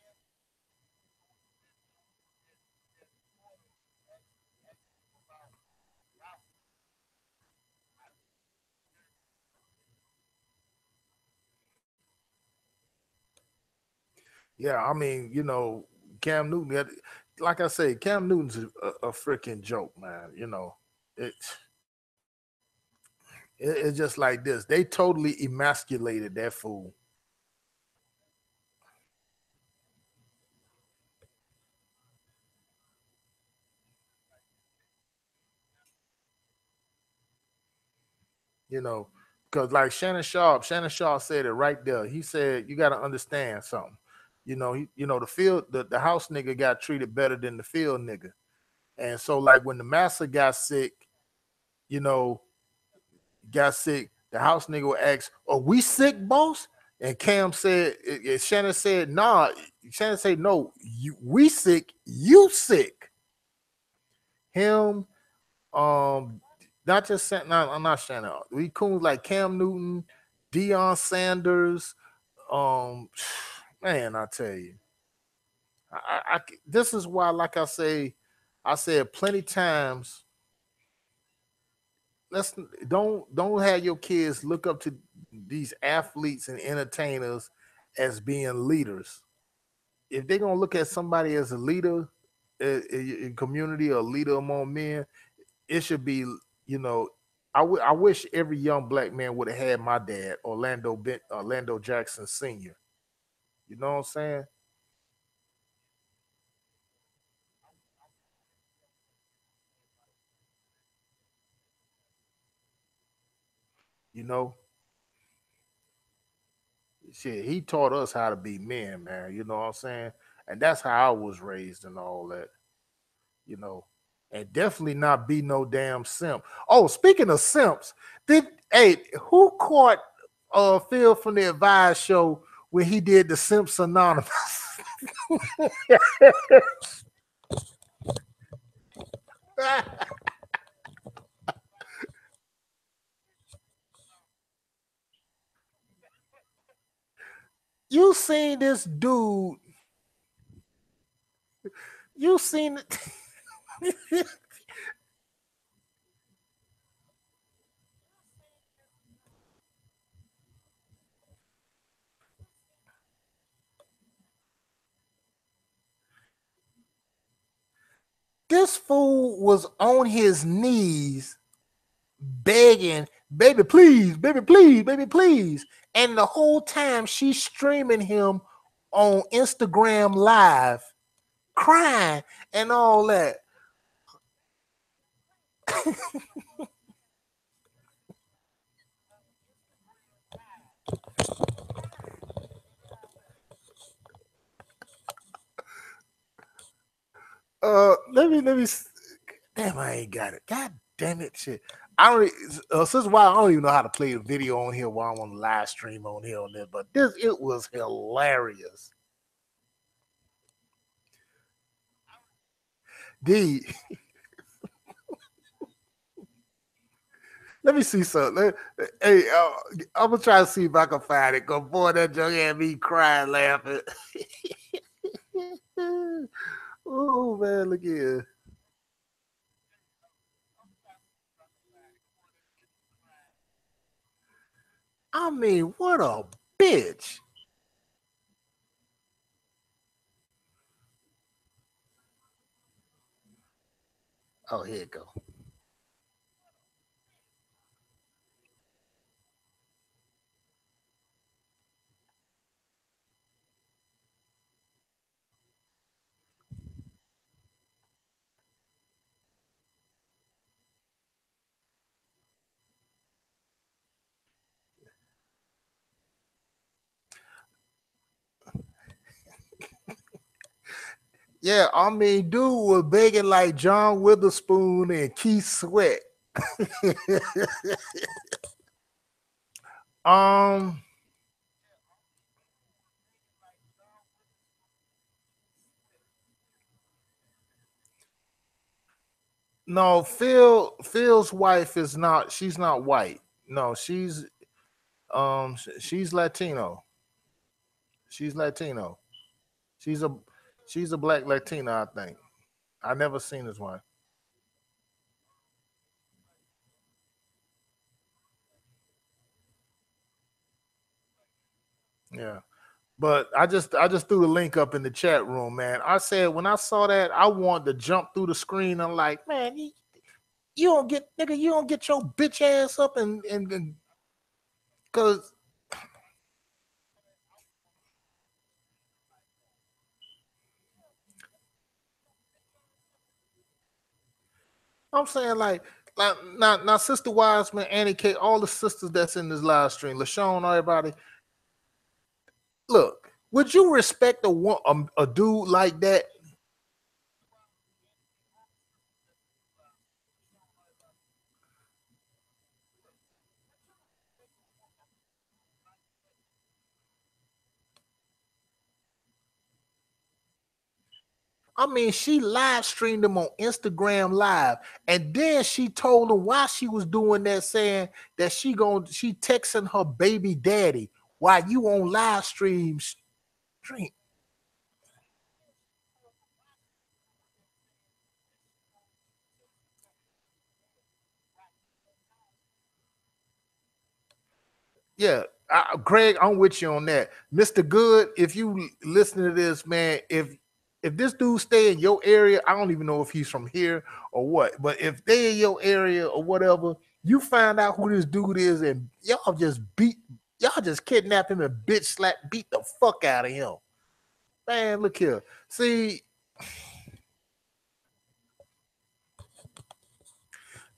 Yeah, I mean, Cam Newton. Like I say, Cam Newton's a freaking joke, man. It, it's just like this. They totally emasculated that fool. You know, because like Shannon Sharp said it right there. He said you got to understand something. The field, the house nigga got treated better than the field nigga, and so like when the master got sick, you know, the house nigga would ask, "Are we sick, boss?" And Cam said, Shannon said, "Nah." Shannon said, "No, we sick, you sick." Him, not just not, I'm not Shannon. We coons like Cam Newton, Deion Sanders. Um, man, I tell you, this is why, like I said plenty times. Let's don't have your kids look up to these athletes and entertainers as being leaders. If they're gonna look at somebody as a leader in community or a leader among men, it should be, you know, I wish every young black man would have had my dad, Orlando Jackson Sr. You know what I'm saying? You know, shit, he taught us how to be men, man. You know what I'm saying? And that's how I was raised and all that. You know, and definitely not be no damn simp. Oh, speaking of simps, did hey, who caught Phil from the Advice show when he did the Simps Anonymous? You seen this dude? You seen this fool was on his knees begging, baby, please, baby, please, baby, please. And the whole time she's streaming him on Instagram Live, crying and all that. Let me. Damn, I ain't got it. God damn it, shit. I don't. Since a while, I don't even know how to play the video on here while I'm on the live stream on here on this. But this, it was hilarious. D, let me see something. Hey, I'm gonna try to see if I can find it. Cause boy, that junk had me crying laughing. Oh man, look here. I mean, what a bitch. Oh, here it go. Yeah, I mean, dude was begging like John Witherspoon and Keith Sweat. um, no, Phil's wife is not. She's not white. No, she's Latino. She's Latino. She's a she's a black Latina, I think. I never seen his wife. Yeah. But I just threw the link up in the chat room, man. I said when I saw that, I wanted to jump through the screen. I'm like, man, you don't get nigga, you don't get your bitch ass up and because I'm saying like now Sister Wiseman, Annie K, all the sisters that's in this live stream, LaShawn, everybody. Look, would you respect a dude like that? I mean, she live streamed him on Instagram Live, and then she told him while she was doing that, saying that she texting her baby daddy while you on live stream. Yeah, Greg, I'm with you on that, Mr. Good. If you listen to this, man, if this dude stay in your area, I don't even know if he's from here or what, but if they in your area or whatever, you find out who this dude is, and y'all just kidnap him and beat the fuck out of him. Man, look here. See,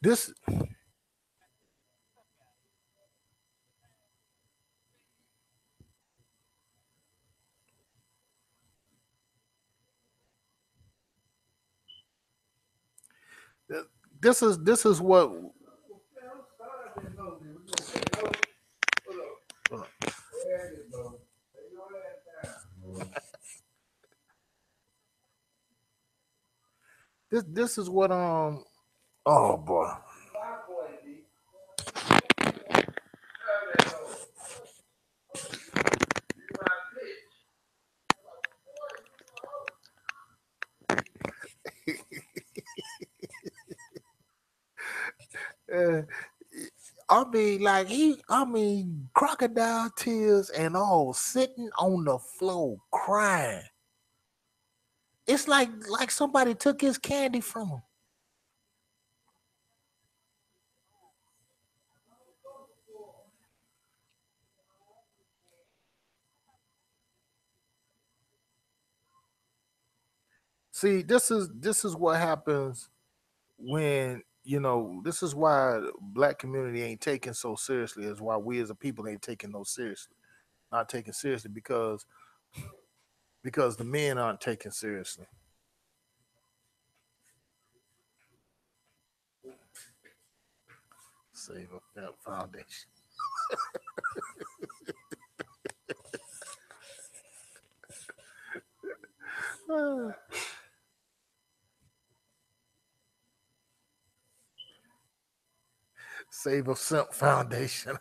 this this is what this is what oh boy. Uh, I mean, crocodile tears and all, sitting on the floor crying. It's like somebody took his candy from him. See, this is what happens when this is why the black community ain't taken so seriously. Is why we as a people ain't taking no seriously, not taking seriously because the men aren't taken seriously. Save up that foundation. Save a Simp Foundation.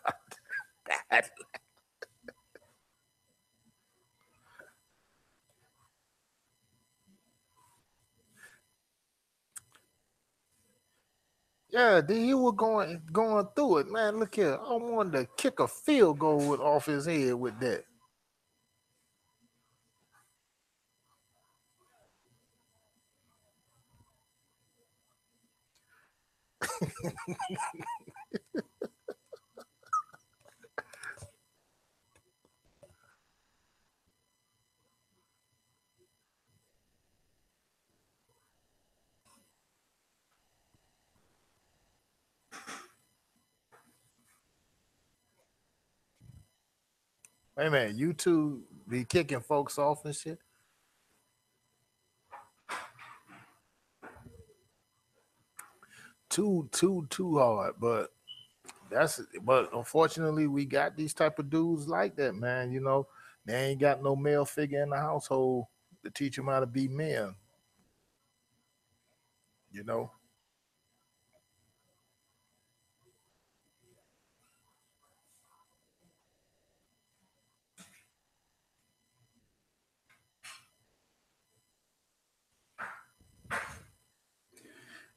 Yeah, then you were going through it, man. Look here, I wanted to kick a field goal off his head with that. Hey man, you two be kicking folks off and shit. Too hard, but unfortunately we got these type of dudes like that, man. They ain't got no male figure in the household to teach them how to be men. You know,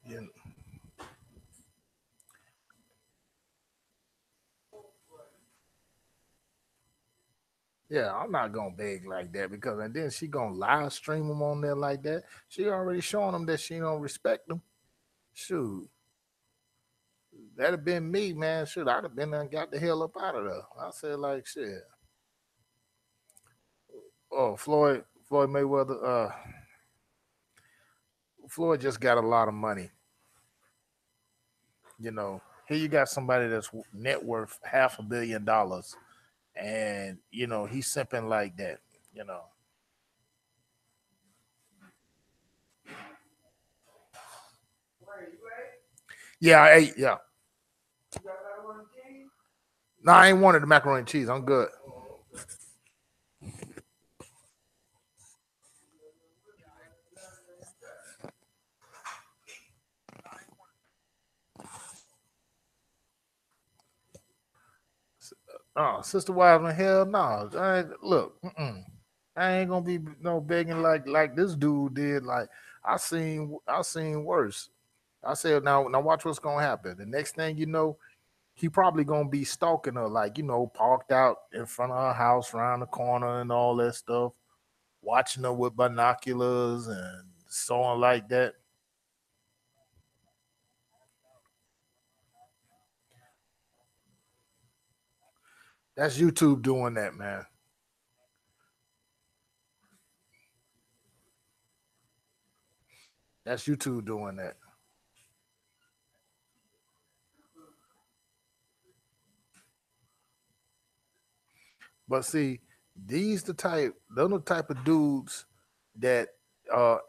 yeah, yeah. I'm not gonna beg like that because and then she gonna live stream them on there like that. She already showing them that she don't respect them. Shoot, that'd have been me, man. Shoot, I'd have been there and got the hell up out of there. I said like shit. Oh, Floyd Mayweather. Floyd just got a lot of money. Here you got somebody that's net worth $500 million, and he's simping like that. You know. Yeah, I ate. Yeah. No, I ain't wanted the macaroni and cheese. I'm good. Oh, Sister Wiseman, hell no. Look, I ain't gonna be no begging like this dude did. Like I seen worse. I said now watch what's gonna happen. The next thing you know, he probably gonna be stalking her, like parked out in front of her house, around the corner, and all that stuff, watching her with binoculars and so on like that. That's YouTube doing that, man. That's YouTube doing that. But see, they're the type of dudes that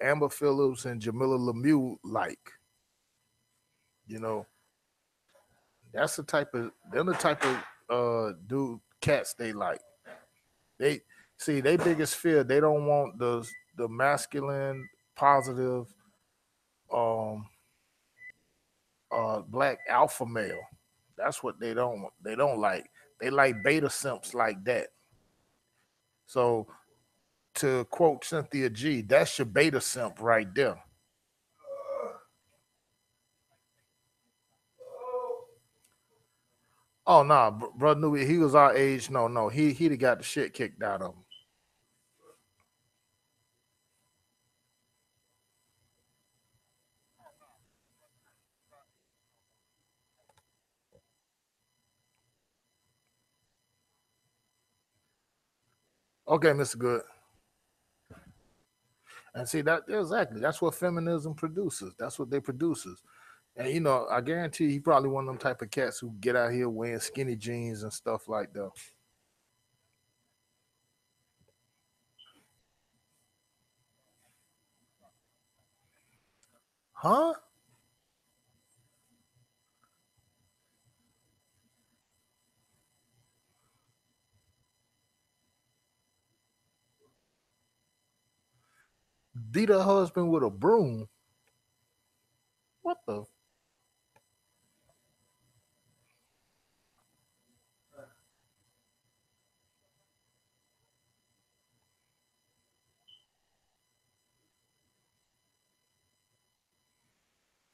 Amber Phillips and Jamila Lemieux like. You know, they're the type of dude cats they like. They see they biggest fear, they don't want the masculine, positive, um black alpha male. That's what they don't like. They like beta simps like that. So to quote Cynthia G, that's your beta simp right there. Oh no, nah, brother knew he was our age. No, no, he'd have got the shit kicked out of him. Okay, Mr. Good. And see that exactly. That's what feminism produces. That's what they produces. And I guarantee he probably one of them type of cats who get out here wearing skinny jeans and stuff like that. Huh? Beat her husband with a broom. What the?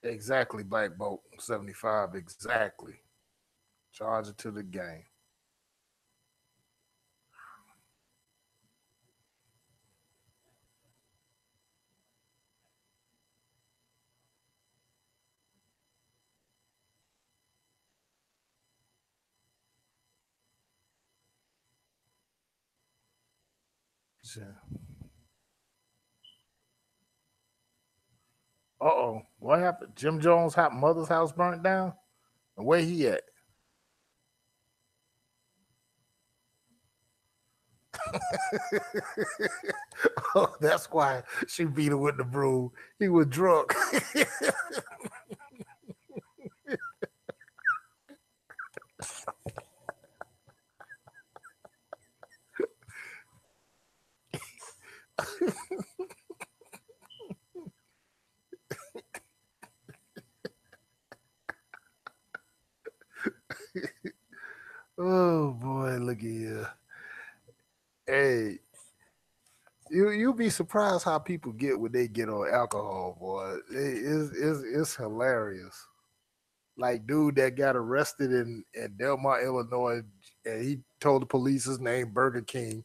Exactly, Black Boat 75. Exactly. Charge it to the game. Uh oh. What happened? Jim Jones' mother's house burnt down? And where he at? Oh, that's why she beat him with the broom. He was drunk. Oh boy, look at you. Hey, you be surprised how people get when they get on alcohol, boy. It's hilarious. Like dude that got arrested in Delmar, Illinois, and he told the police his name Burger King.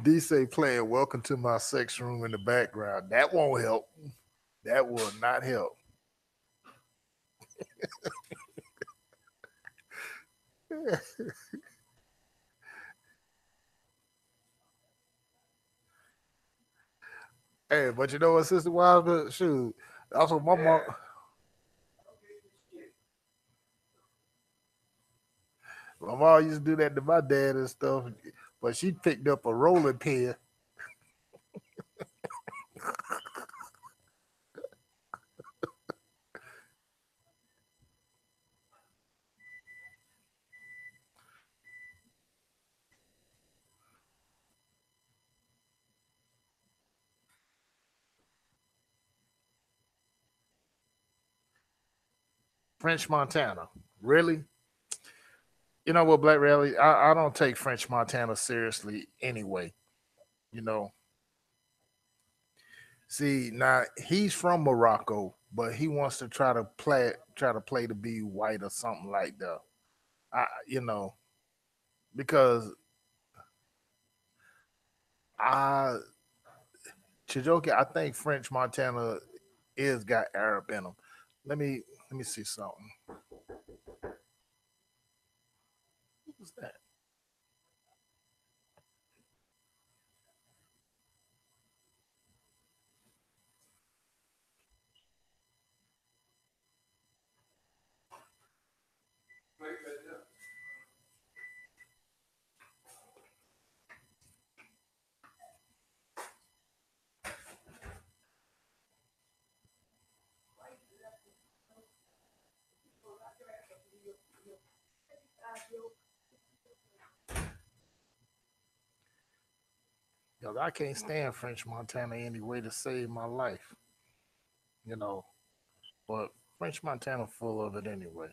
D say playing "Welcome to My Sex Room" in the background. That won't help. That will not help. Hey, but you know what, Sister Wild? Shoot, that's what my mom. My mom used to do that to my dad and stuff, but she picked up a rolling pin. French Montana. Really? You know what, Black Rally? I don't take French Montana seriously anyway. You know, see now he's from Morocco, but he wants to try to play to be white or something like that. You know, because I Chijoki, I think French Montana is got Arab in them. Let me see something. What's that? Because I can't stand French Montana anyway to save my life. You know, but French Montana full of it anyway.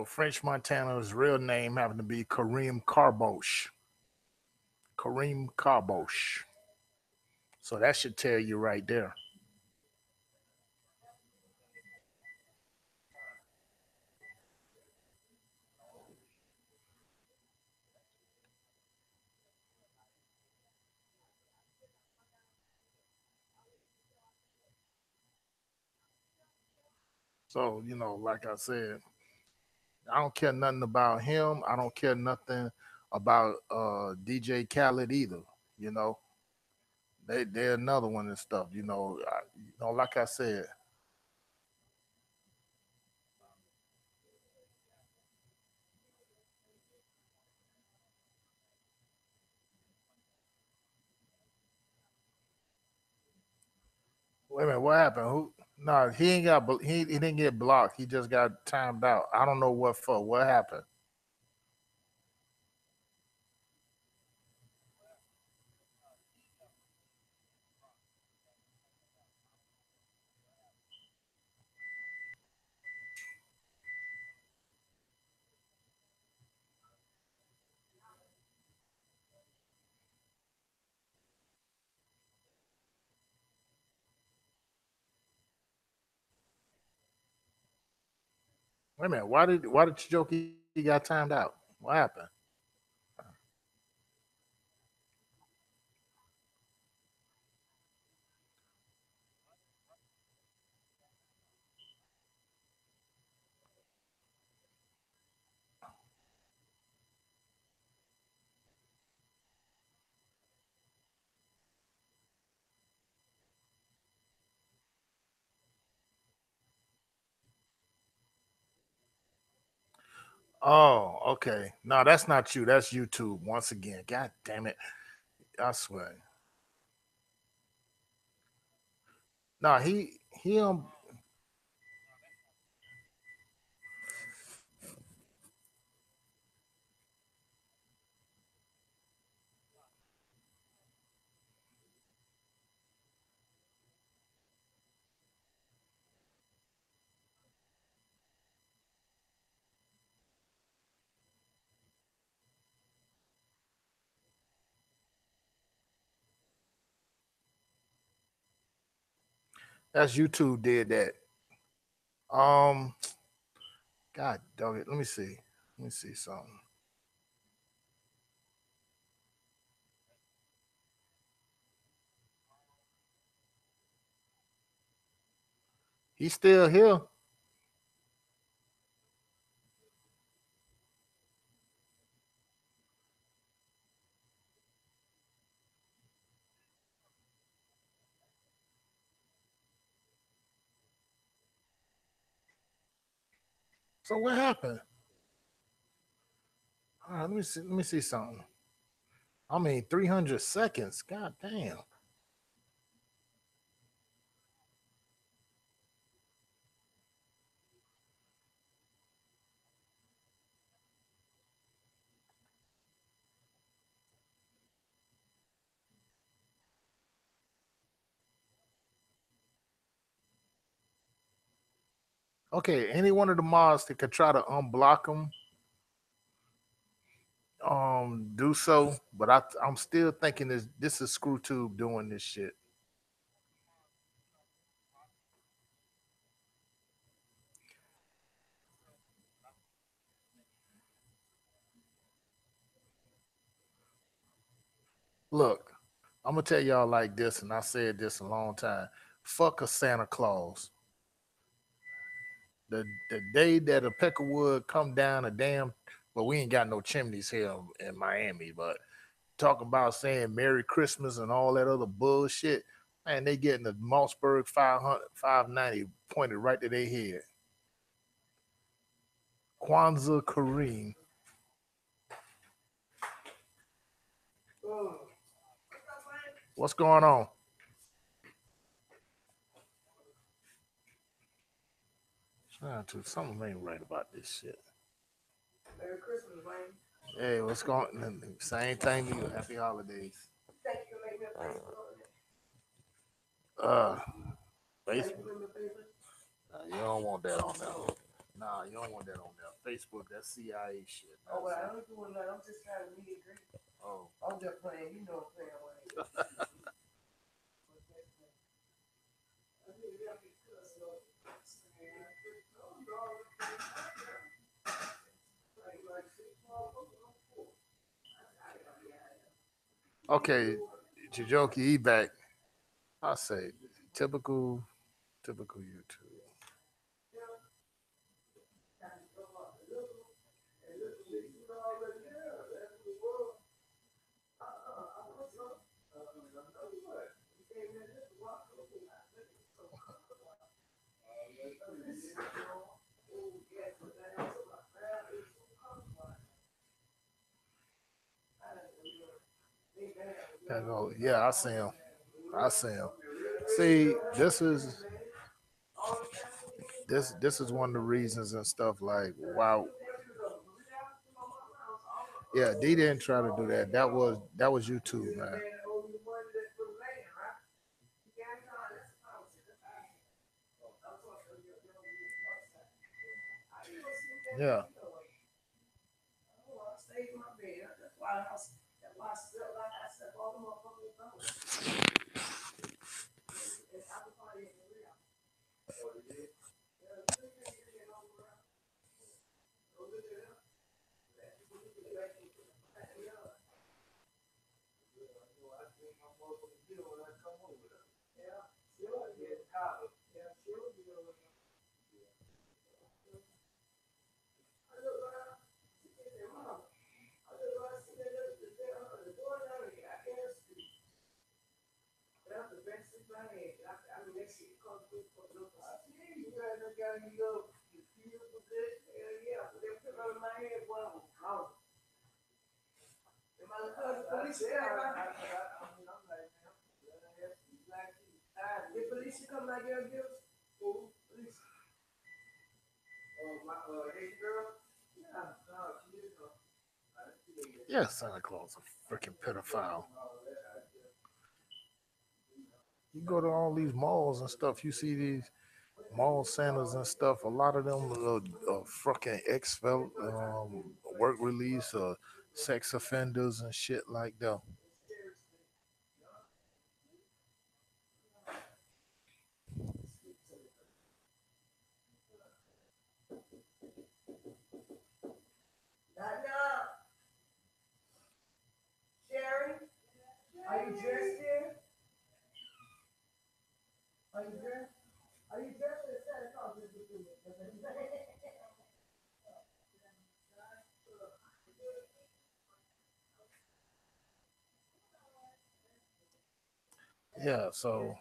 French Montana's real name happened to be Kareem Carboche. Kareem Carboche. So that should tell you right there. So, like I said, I don't care nothing about him. I don't care nothing about DJ Khaled either. You know, they're another one and stuff. Like I said, wait a minute, what happened? Who? No, he ain't got. He didn't get blocked. He just got timed out. I don't know what for. What happened? Wait a minute. Why did Chijoki got timed out? What happened? Oh, okay. No, that's not you. That's YouTube once again. God damn it. I swear. No, he. That's YouTube did that. Um, God dog it. Let me see. Let me see something. He's still here. So what happened? All right, let me see. Let me see something. I mean, 300 seconds. God damn. Okay, any one of the mods that could try to unblock them, do so. But I'm still thinking this is ScrewTube doing this shit. Look, I'm gonna tell y'all like this, and I said this a long time. Fuck a Santa Claus. The day that a peckerwood come down a damn, well, we ain't got no chimneys here in Miami, but talk about saying Merry Christmas and all that other bullshit, man, they getting the Mossberg 500, 590 pointed right to their head. Kwanzaa Kareem. What's going on? Trying to something ain't right about this shit. Merry Christmas, man. Hey, what's going on? Same thing to you. Happy holidays. Uh, Facebook. You don't want that on there. Nah, you don't want that on there. Facebook, that's CIA shit. Oh, well, I don't doing that. I'm just trying to meet agree. Oh. I'm just playing. You know I'm playing with it. Okay, Chijoki, he back. I say typical, typical YouTube. Yeah, I see him. I see him. See, this is one of the reasons and stuff like wow. Yeah, D didn't try to do that. That was YouTube, man. Yeah. Yeah, Santa Claus a freaking pedophile. You go to all these malls and stuff, you see these mall Santas and stuff. A lot of them are fucking work release or sex offenders and shit like that. Yeah, so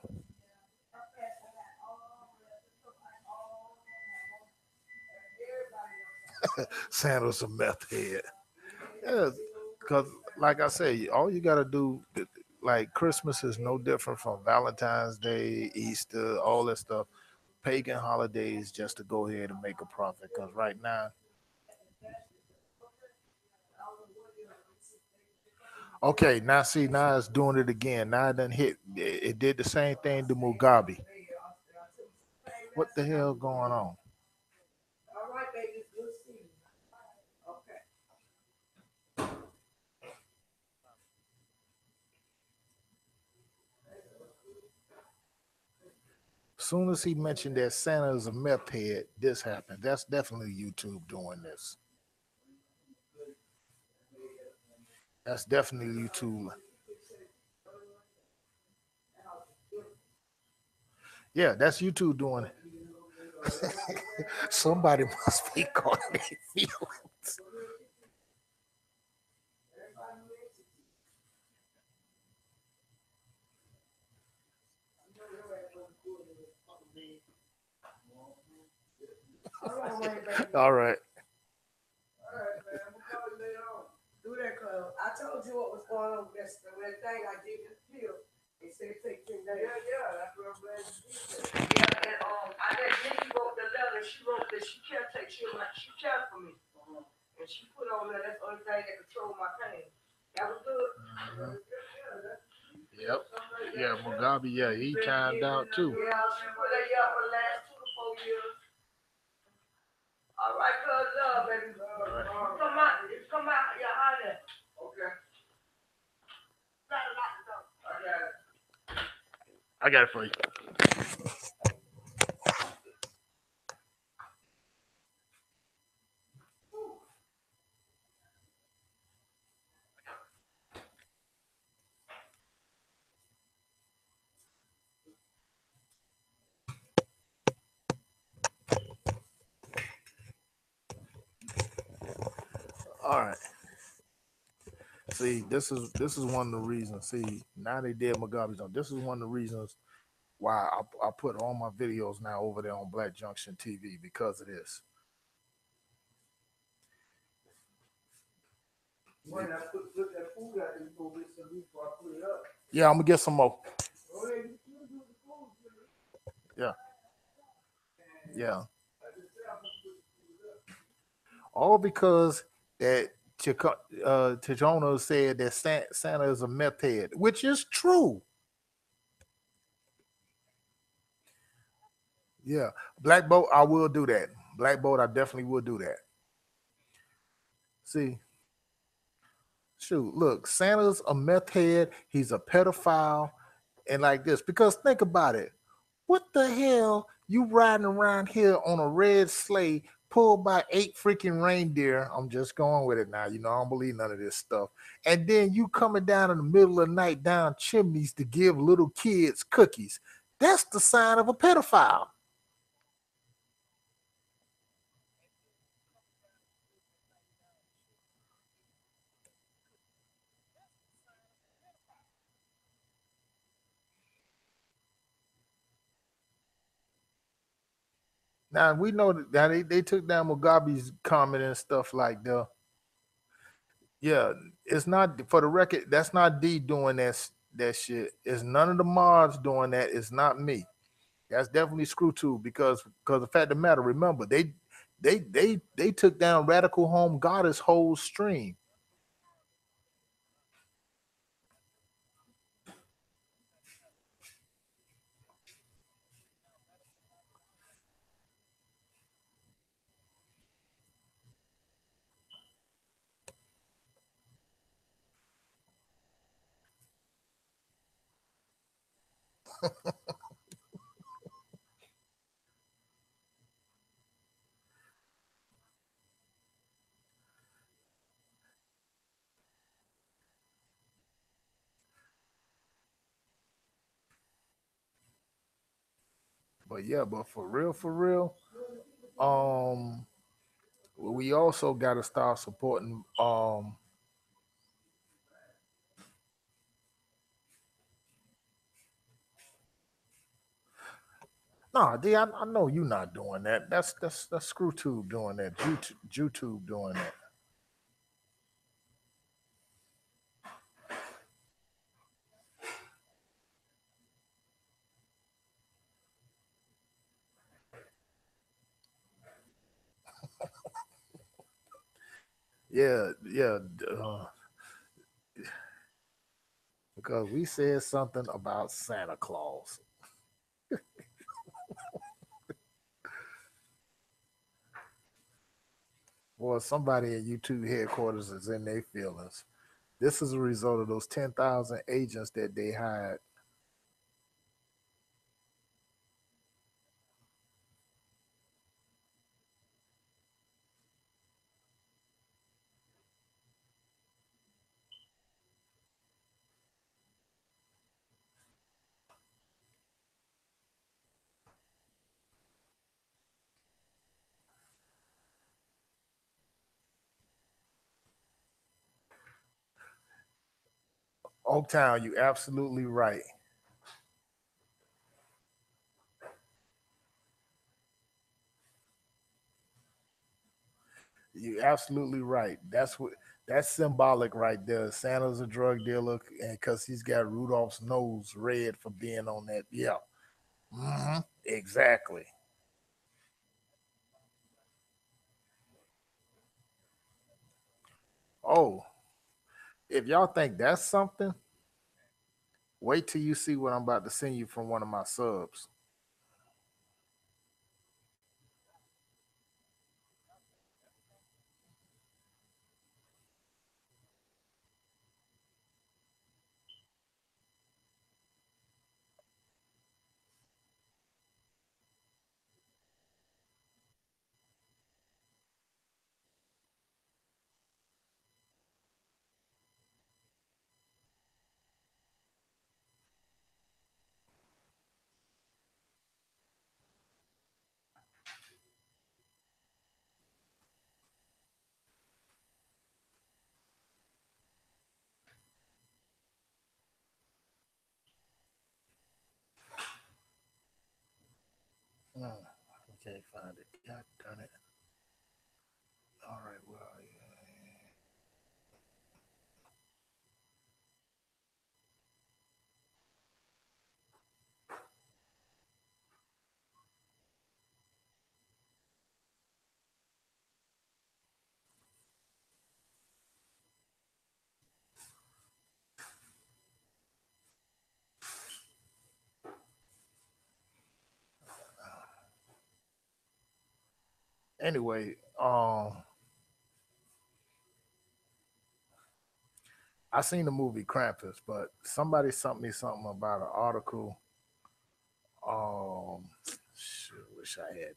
Santa's a meth head. Yeah, because like I say, all you gotta do, like Christmas is no different from Valentine's Day, Easter, all that stuff. Pagan holidays just to go ahead and make a profit. Because right now, okay, now see, now it's doing it again. Now it done hit. It did the same thing to Mugabe. What the hell going on? Soon as he mentioned that Santa is a meth head, this happened. That's definitely YouTube doing this. That's definitely YouTube. Yeah, that's YouTube doing it. Somebody must be calling their feelings. All right. Yep. Yeah, Mugabe, yeah, he timed out too. I got it for you. All right. See, this is one of the reasons. See, now they did Mugabe's on. This is one of the reasons why I put all my videos now over there on Black Junction TV because of this. Yeah, I'm gonna get some more. Yeah, yeah. All because that Tijona said that Santa is a meth head, which is true. Yeah, Black Boat, I will do that. Black Boat, I definitely will do that. See, shoot, look, Santa's a meth head. He's a pedophile, and like this. Because think about it. What the hell? You riding around here on a red sleigh pulled by 8 freaking reindeer. I'm just going with it now. You know, I don't believe none of this stuff. And then you coming down in the middle of the night down chimneys to give little kids cookies. That's the sign of a pedophile. Now we know that now they took down Mugabe's comment and stuff like that. Yeah, it's not for the record. That's not D doing that shit. It's none of the mods doing that. It's not me. That's definitely screw too because the fact of the matter. Remember they took down Radical Home Goddess whole stream. But yeah, but for real, um, we also got to start supporting. No, D, I know you not doing that. That's ScrewTube doing that. YouTube doing that. Yeah, yeah. Because we said something about Santa Claus. Boy, somebody at YouTube headquarters is in their feelings. This is a result of those 10,000 agents that they hired. Oaktown, you absolutely right. You absolutely right. That's symbolic right there. Santa's a drug dealer, and because he's got Rudolph's nose red for being on that. Yeah, exactly. Oh, if y'all think that's something, wait till you see what I'm about to send you from one of my subs. Hmm, I can't find it. God darn it. All right, well, anyway, I seen the movie Krampus, but somebody sent me something about an article. Um, Shoot, wish I had.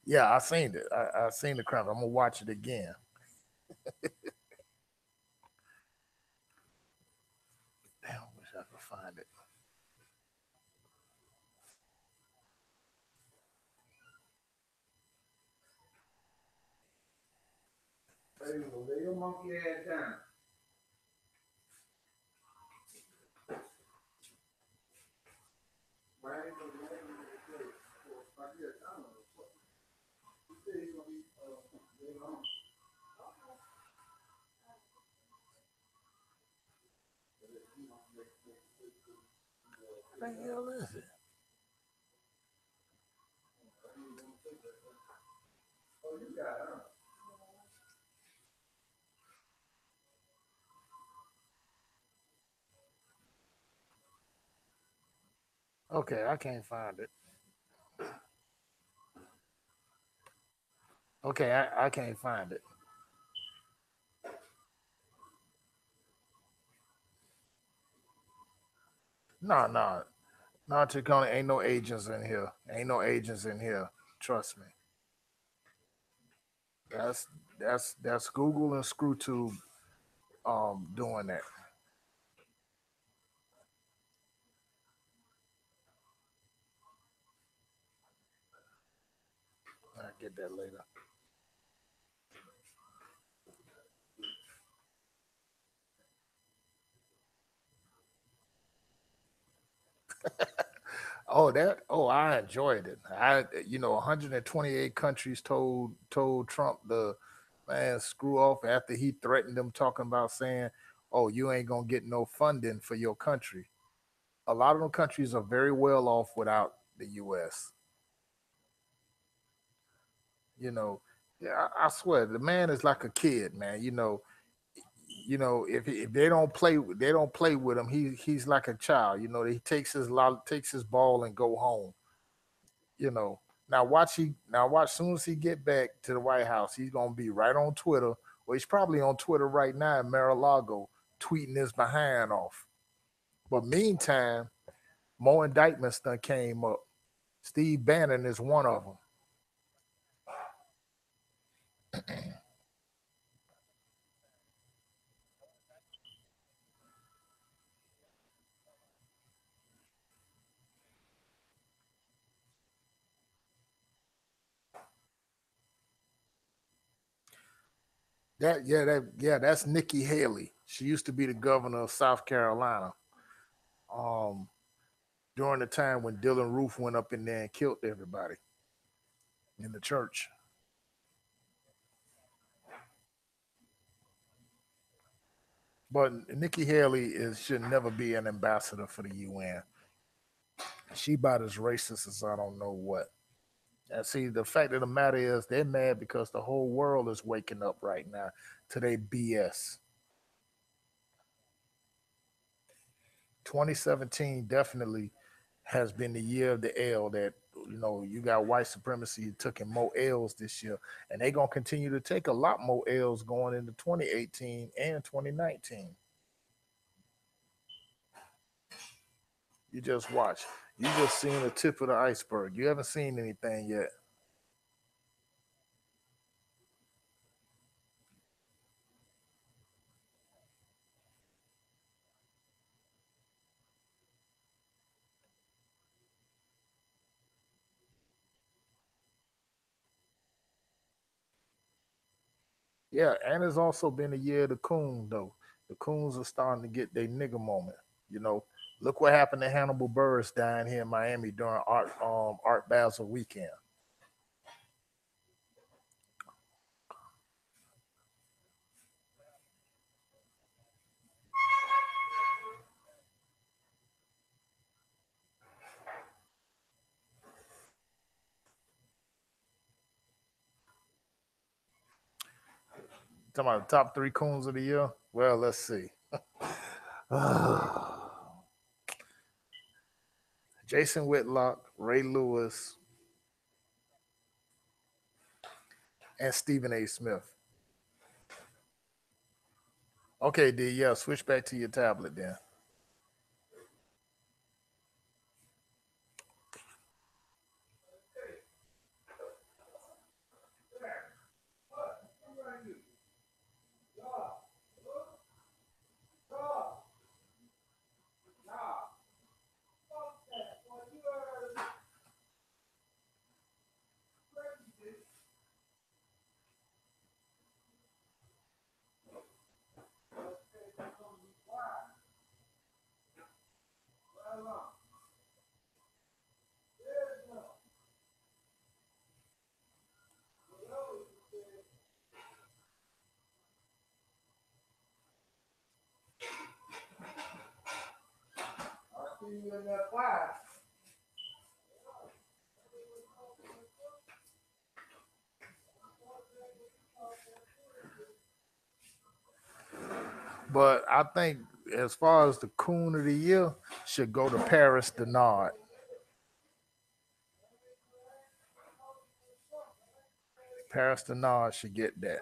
Yeah, I seen it. I seen the Krampus. I'm gonna watch it again. Damn, wish I could find it. Hey, lay your monkey ass down. What the hell is it? Okay, I can't find it. Okay, I can't find it. No, no, no, Chicone, ain't no agents in here. Ain't no agents in here. Trust me. That's that's Google and ScrewTube doing that. I'll get that later. Oh, that. Oh, I enjoyed it. 128 countries told Trump the man screw off after he threatened them, talking about saying, "Oh, you ain't gonna get no funding for your country." A lot of them countries are very well off without the U.S. You know, yeah, I swear the man is like a kid, man. If they don't play with him. He's like a child. He takes his ball and go home. You know. Now watch. Soon as he get back to the White House, he's gonna be right on Twitter. Well, he's probably on Twitter right now in Mar-a-Lago, tweeting his behind off. But meantime, more indictments done came up. Steve Bannon is one of them. That's Nikki Haley. She used to be the governor of South Carolina. Um, During the time when Dylan Roof went up in there and killed everybody in the church. But Nikki Haley should never be an ambassador for the UN. She about as racist as I don't know what. And see, the fact of the matter is, they're mad because the whole world is waking up right now to their BS. 2017 definitely has been the year of the L that you got white supremacy taking more L's this year, and they're gonna continue to take a lot more L's going into 2018 and 2019. You just watch. You just seen the tip of the iceberg. You haven't seen anything yet. Yeah, and it's also been a year of the coon though. The coons are starting to get their nigga moment. You know, look what happened to Hannibal Burris down here in Miami during Art Basel weekend. Talking about the top three coons of the year. Well, let's see. Jason Whitlock, Ray Lewis, and Stephen A. Smith. Okay, D, yeah, switch back to your tablet then. But I think as far as the coon of the year should go to Paris Denard. Paris Denard should get that.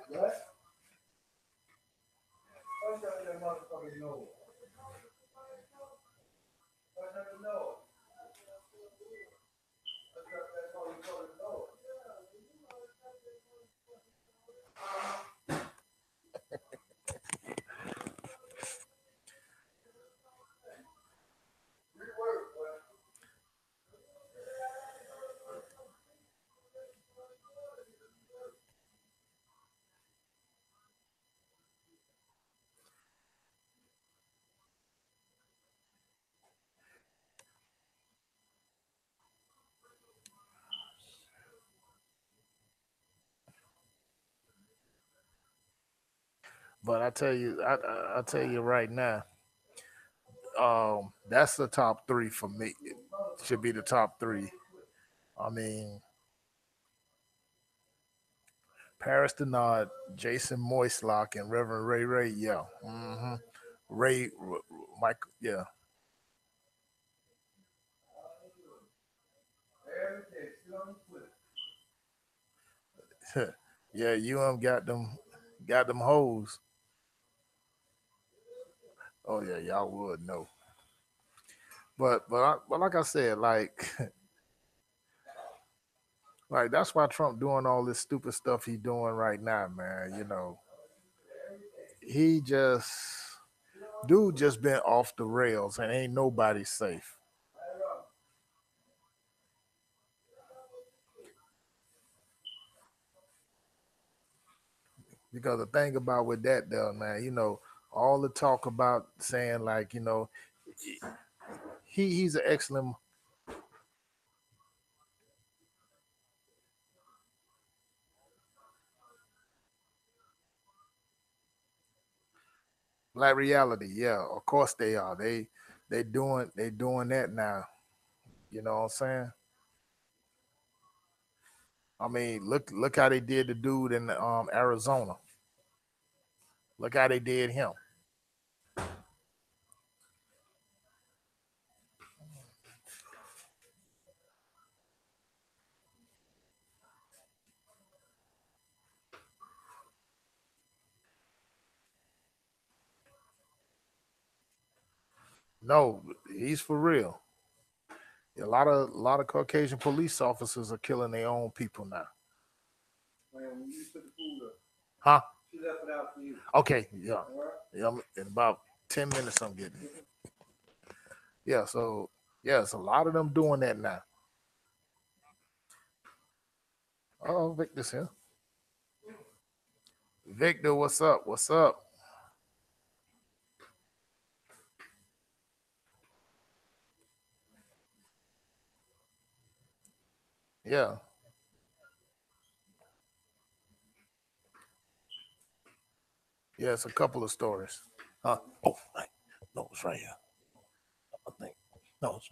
But I tell you right now, that's the top three for me. It should be the top three. I mean, Paris Denard, Jason Moistlock, and Reverend Ray Ray. Yeah, Ray, Mike. Yeah, yeah. Got them hoes. Oh yeah, y'all would know. But like I said, like like that's why Trump doing all this stupid stuff he doing right now, man. You know, he just dude just been off the rails and ain't nobody safe. Because the thing about with that though, man, you know, all the talk about saying like, you know, he's an excellent black reality. Yeah, of course they are. They doing that now. You know what I'm saying? I mean, look how they did the dude in Arizona. Look how they did him. No, he's for real. A lot of Caucasian police officers are killing their own people now. Huh? Okay, yeah. Yeah, in about 10 minutes I'm getting it. Yeah, so yeah, it's a lot of them doing that now. Oh, Victor's here. Victor, what's up? What's up? Yeah, yeah, it's a couple of stories. Huh? Oh, right. No, it's right here. I think. No, it's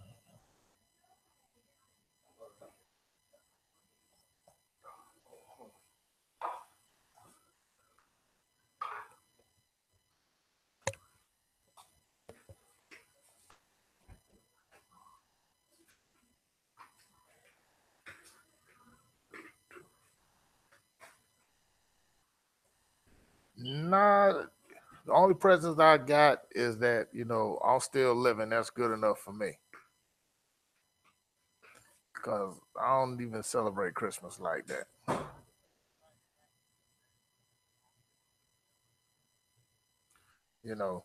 nah. The only presents I got is that you know I'm still living. That's good enough for me because I don't even celebrate Christmas like that. You know,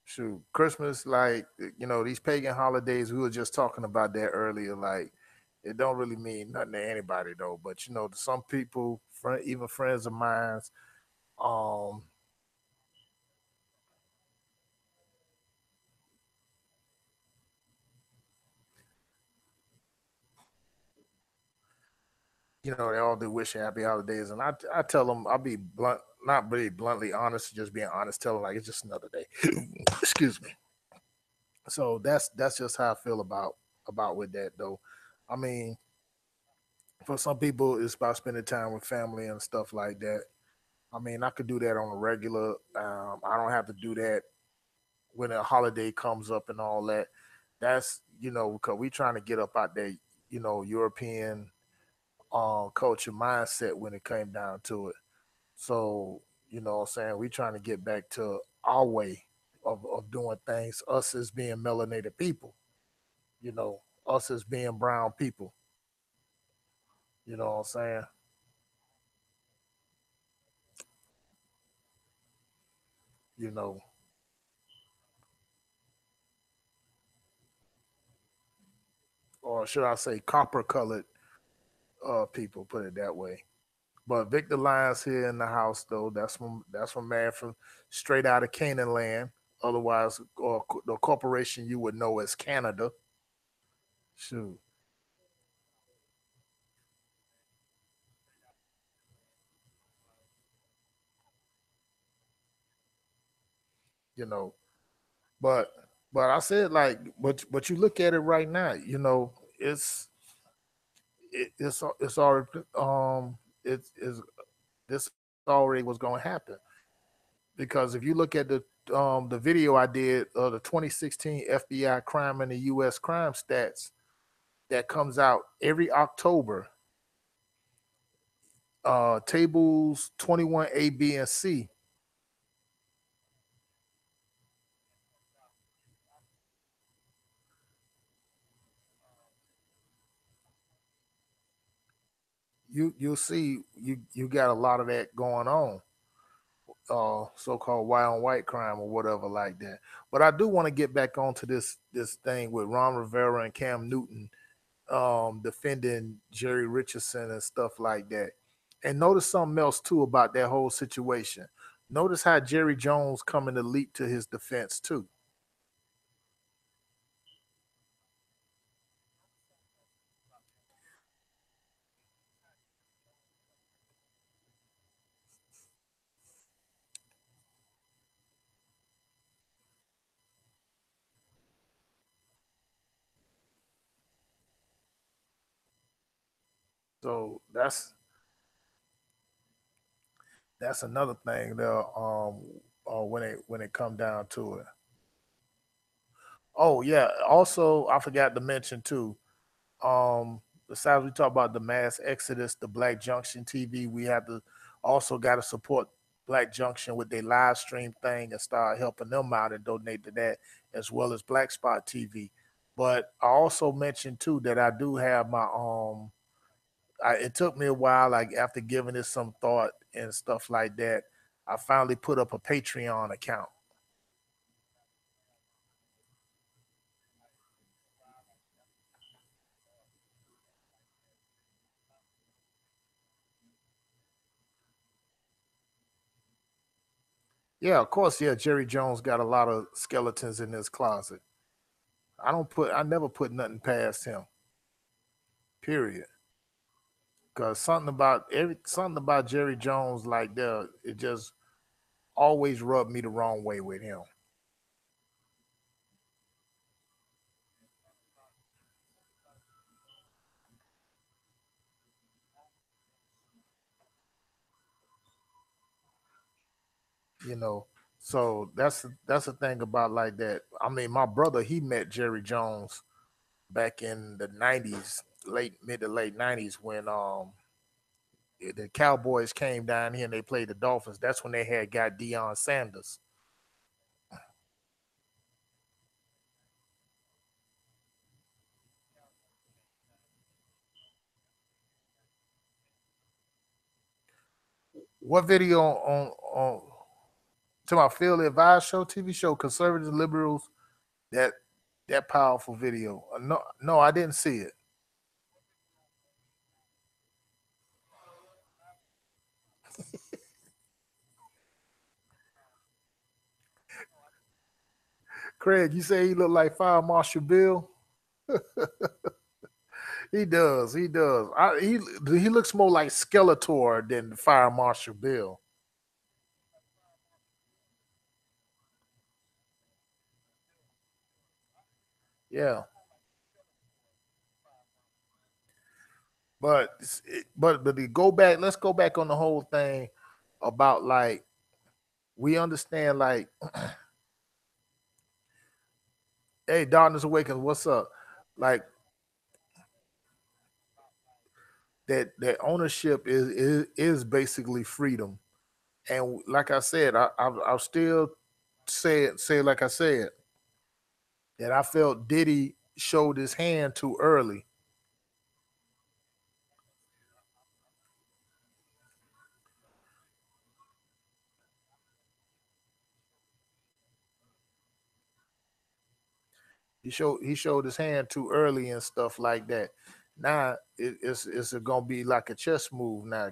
shoot, Christmas like you know these pagan holidays. We were just talking about that earlier. Like it don't really mean nothing to anybody though. But you know, to some people, even friends of mine, um, you know, they all do wish you happy holidays, and I tell them I'll be blunt, not really bluntly honest, just being honest. Tell them like it's just another day. Excuse me. So that's just how I feel about with that though. I mean, for some people, it's about spending time with family and stuff like that. I mean, I could do that on a regular. I don't have to do that when a holiday comes up and all that. That's you know because we trying to get up out there, you know, European culture mindset when it came down to it. So you know, what I'm saying we trying to get back to our way of doing things. Us as being melanated people, you know, us as being brown people. You know what I'm saying? You know, or should I say copper colored people, put it that way. But Victor Lyons here in the house though, that's from man from straight out of Canaan land, otherwise or the corporation you would know as Canada. Shoot. you know. But I said like, but you look at it right now, it's it's already it's this already was going to happen because if you look at the video I did of the 2016 FBI crime in the U.S. crime stats that comes out every October, tables 21 A, B, and C. You'll see you got a lot of that going on, so-called white on white crime or whatever like that. But I do want to get back onto this thing with Ron Rivera and Cam Newton defending Jerry Richardson and stuff like that. And notice something else too about that whole situation. Notice how Jerry Jones coming to leap to his defense too. So that's another thing there. When it come down to it. Oh yeah. Also, I forgot to mention too. Besides we talk about the mass exodus, the Black Junction TV, we have to also got to support Black Junction with their live stream thing and start helping them out and donate to that, as well as Black Spot TV. But I also mentioned too that I do have my it took me a while, like after giving it some thought and stuff like that, I finally put up a Patreon account. Yeah, of course, yeah, Jerry Jones got a lot of skeletons in his closet. I never put nothing past him. Period. Cause something about Jerry Jones like that, it just always rubbed me the wrong way with him. You know, so that's the thing about like that. I mean, my brother he met Jerry Jones back in the '90s, late mid to late '90s when the Cowboys came down here and they played the Dolphins. That's when they had got Deion Sanders. What video on to my Field Advice show TV show conservatives and liberals that that powerful video? No, no, I didn't see it. Craig, you say he looked like Fire Marshal Bill? He does. He does. He looks more like Skeletor than Fire Marshal Bill. Yeah, but but to go back. Let's go back on the whole thing about like we understand like, hey, Darkness Awakens, what's up? Like that ownership is basically freedom. And like I said, I'll still say it like I said that I felt Diddy showed his hand too early. He showed his hand too early and stuff like that. Now it's gonna be like a chess move. Now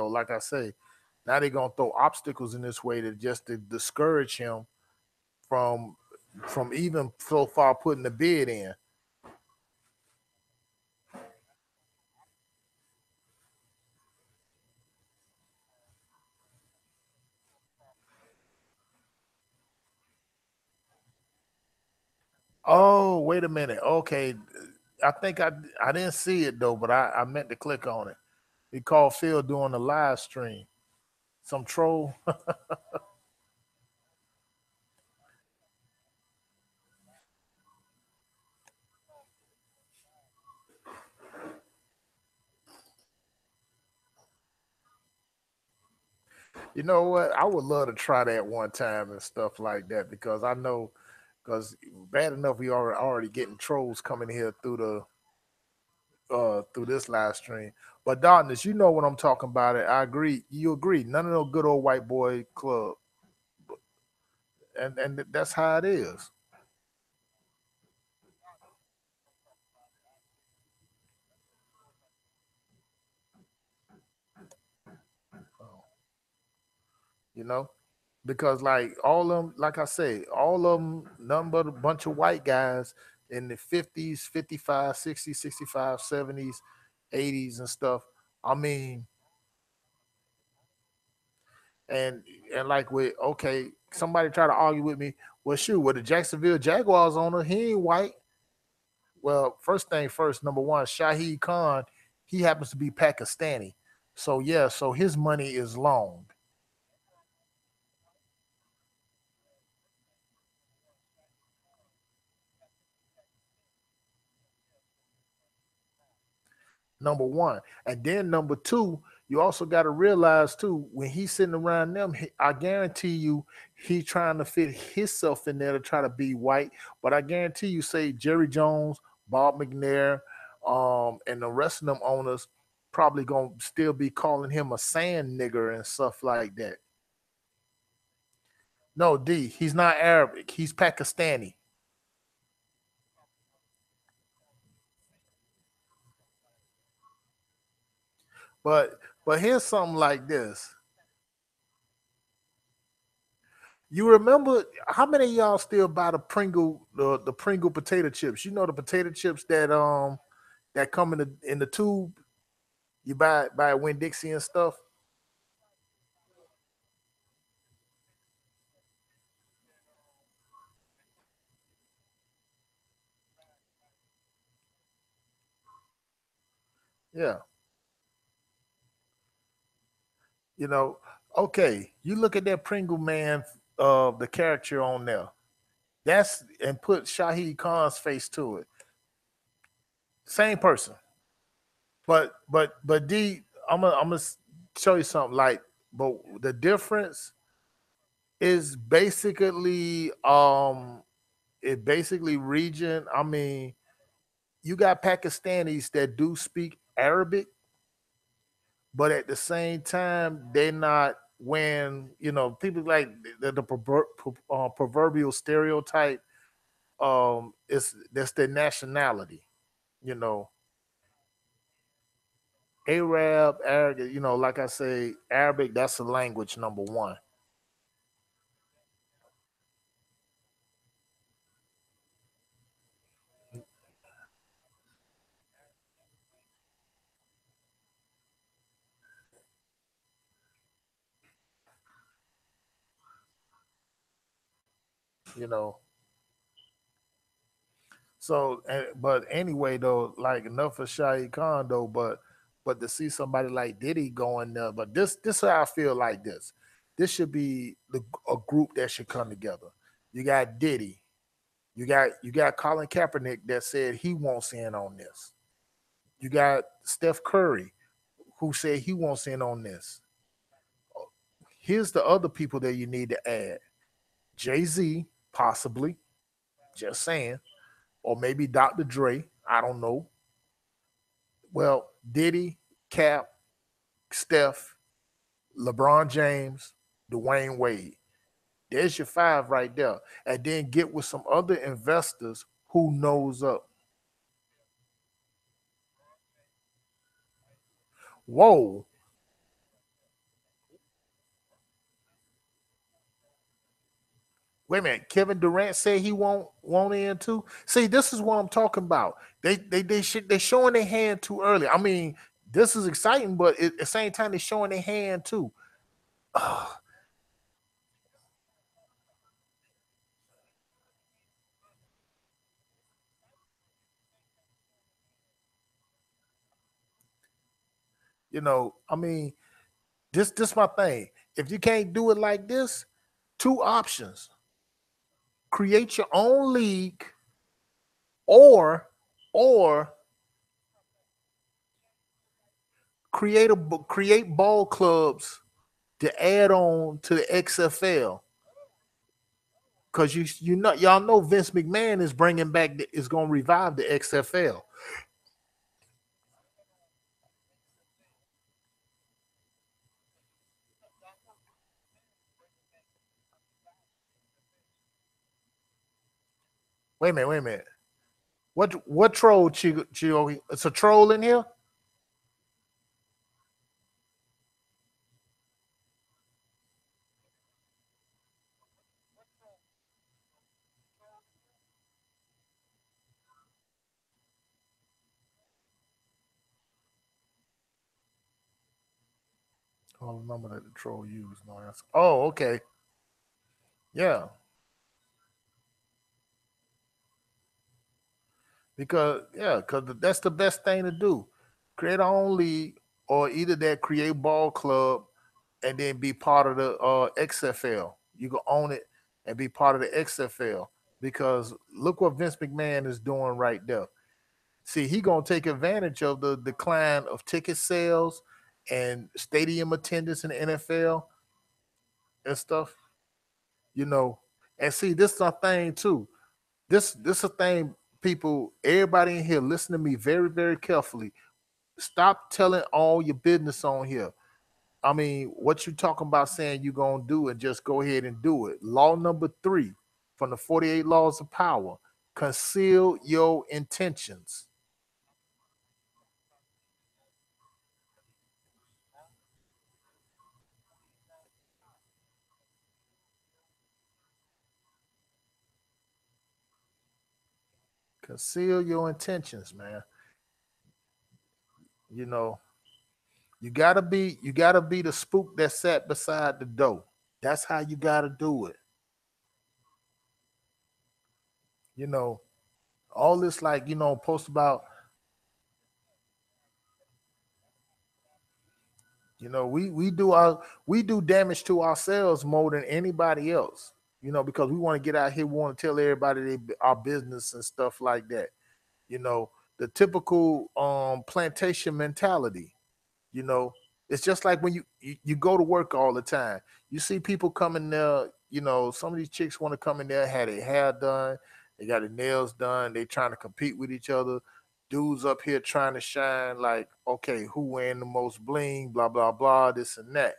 like I say, now they're gonna throw obstacles in this way to just to discourage him from even so far putting the bid in. Oh, wait a minute. Okay, I think I didn't see it though, but I meant to click on it. He called Phil doing the live stream. Some troll. You know what? I would love to try that one time and stuff like that because I know because bad enough we are already getting trolls coming here through this live stream. But darkness, you know what I'm talking about. It. I agree. You agree. None of no good old white boy club, and that's how it is. You know, because like all of them, like I say, all of them, none but a bunch of white guys in the 50s, 55, 60s, 65, 70s, 80s, and stuff. I mean, and and like with okay, somebody try to argue with me. Well, shoot, with the Jacksonville Jaguars owner, he ain't white. Well, first thing first, number one, Shahid Khan, he happens to be Pakistani. So yeah, so his money is long. Number one. And then number two, you also got to realize too, when he's sitting around them, I guarantee you he trying to fit himself in there to try to be white. But I guarantee you, say Jerry Jones, Bob McNair, and the rest of them owners probably gonna still be calling him a sand nigger and stuff like that. No, D, he's not Arabic. He's Pakistani. But here's something like this. You remember how many of y'all still buy the Pringle potato chips? You know the potato chips that come in the tube. You buy Winn Dixie and stuff. Yeah, you know. Okay, you look at that Pringle man, the character on there. That's and put Shahid Khan's face to it. Same person, but D, I'm gonna show you something. Like, but the difference is basically it basically region. I mean, you got Pakistanis that do speak Arabic, but at the same time, they're not when people like the proverbial stereotype. It's that's their nationality. You know, Arab, Arabic. Like I say, Arabic. That's the language number one. You know, So, but anyway, though, like enough for Shahid Khan though, but to see somebody like Diddy going there, but this how I feel like this. This should be a group that should come together. You got Diddy, you got Colin Kaepernick that said he wants in on this. You got Steph Curry who said he wants in on this. Here's the other people that you need to add: Jay Z, possibly, just saying, or maybe Dr. Dre. I don't know. Well, Diddy, Cap, Steph, LeBron James, Dwayne Wade. There's your five right there. And then get with some other investors who knows up. Whoa. Wait a minute. Kevin Durant said he won't in too. See, this is what I'm talking about. They showing their hand too early. I mean, this is exciting, but at the same time, they're showing their hand too. I mean, this my thing. If you can't do it like this, two options: create your own league, or or create ball clubs to add on to the XFL. Because y'all know Vince McMahon is bringing back is going to revive the XFL. Wait a minute, wait a minute. What troll, Chigo? It's a troll in here. Oh, the number that the troll used. No, that's, oh, okay, yeah. Because that's the best thing to do. Create our own league, or either that create ball club and then be part of the XFL. You can own it and be part of the XFL, because look what Vince McMahon is doing right there. See, he gonna take advantage of the decline of ticket sales and stadium attendance in the NFL and stuff. You know, and see, this is a thing too. This a thing, people. Everybody in here, listen to me very very carefully. Stop telling all your business on here. I mean, what you talking about saying you gonna do, and just go ahead and do it. Law number 3 from the 48 laws of power: conceal your intentions. Conceal your intentions, man. You know, you gotta be the spook that sat beside the door. That's how you gotta do it. You know, all this, like, post about, we do damage to ourselves more than anybody else. Because we want to get out here, we want to tell everybody our business and stuff like that. You know, the typical plantation mentality. You know, it's just like when you go to work all the time. You see people coming there. Some of these chicks want to come in there, had their hair done, they got their nails done, they trying to compete with each other. Dudes up here trying to shine, like, okay, who wearing the most bling, blah blah blah, this and that.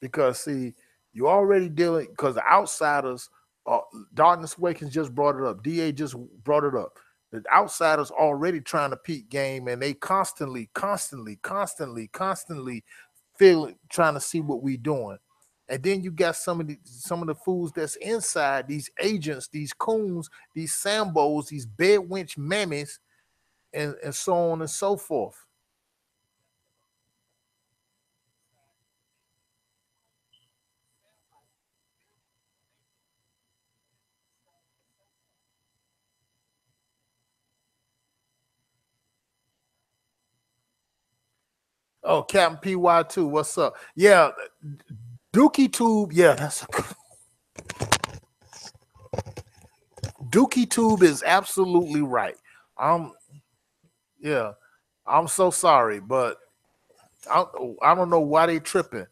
Because see, you already dealing, because the outsiders, uh, Darkness Awakens just brought it up. Da just brought it up. The outsiders already trying to peak game, and they constantly feeling, trying to see what we doing. And then you got some of the fools that's inside, these agents, these coons, these sambos, these bedwinch mammies, and so on and so forth. Oh, Captain PY2, what's up? Yeah, Dookie Tube, yeah, Dookie Tube is absolutely right. I'm Yeah, I'm so sorry, but I, I don't know why they tripping.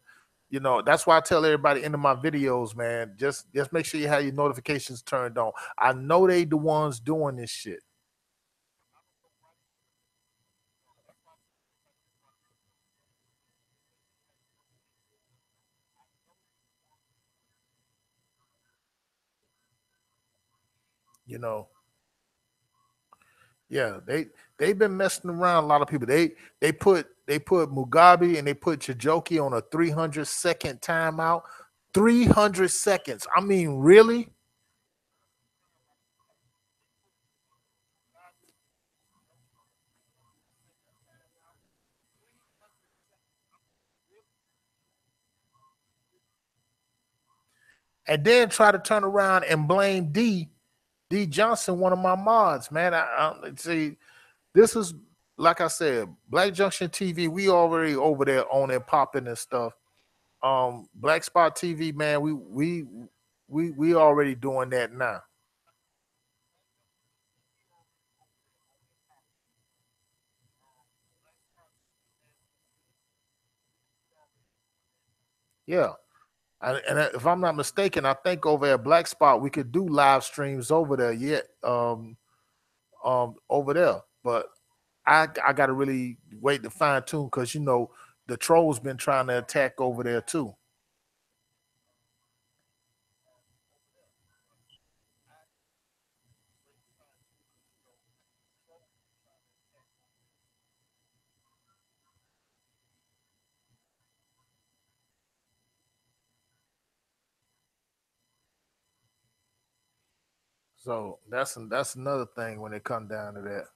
That's why I tell everybody into my videos, man. Just make sure you have your notifications turned on. I know they the ones doing this shit. You know, yeah, they've been messing around. A lot of people. They put Mugabe and they put Chijoki on a 300-second timeout. 300 seconds. I mean, really? and then try to turn around and blame D Johnson, one of my mods, man. I see. This is like I said, Black Junction TV. We already over there on it, popping and stuff. Black Spot TV, man. We already doing that now. Yeah. And if I'm not mistaken, I think over at Black Spot we could do live streams over there. Yet, over there. But I got to really wait to fine tune because the trolls been trying to attack over there too. So that's another thing when it come down to that.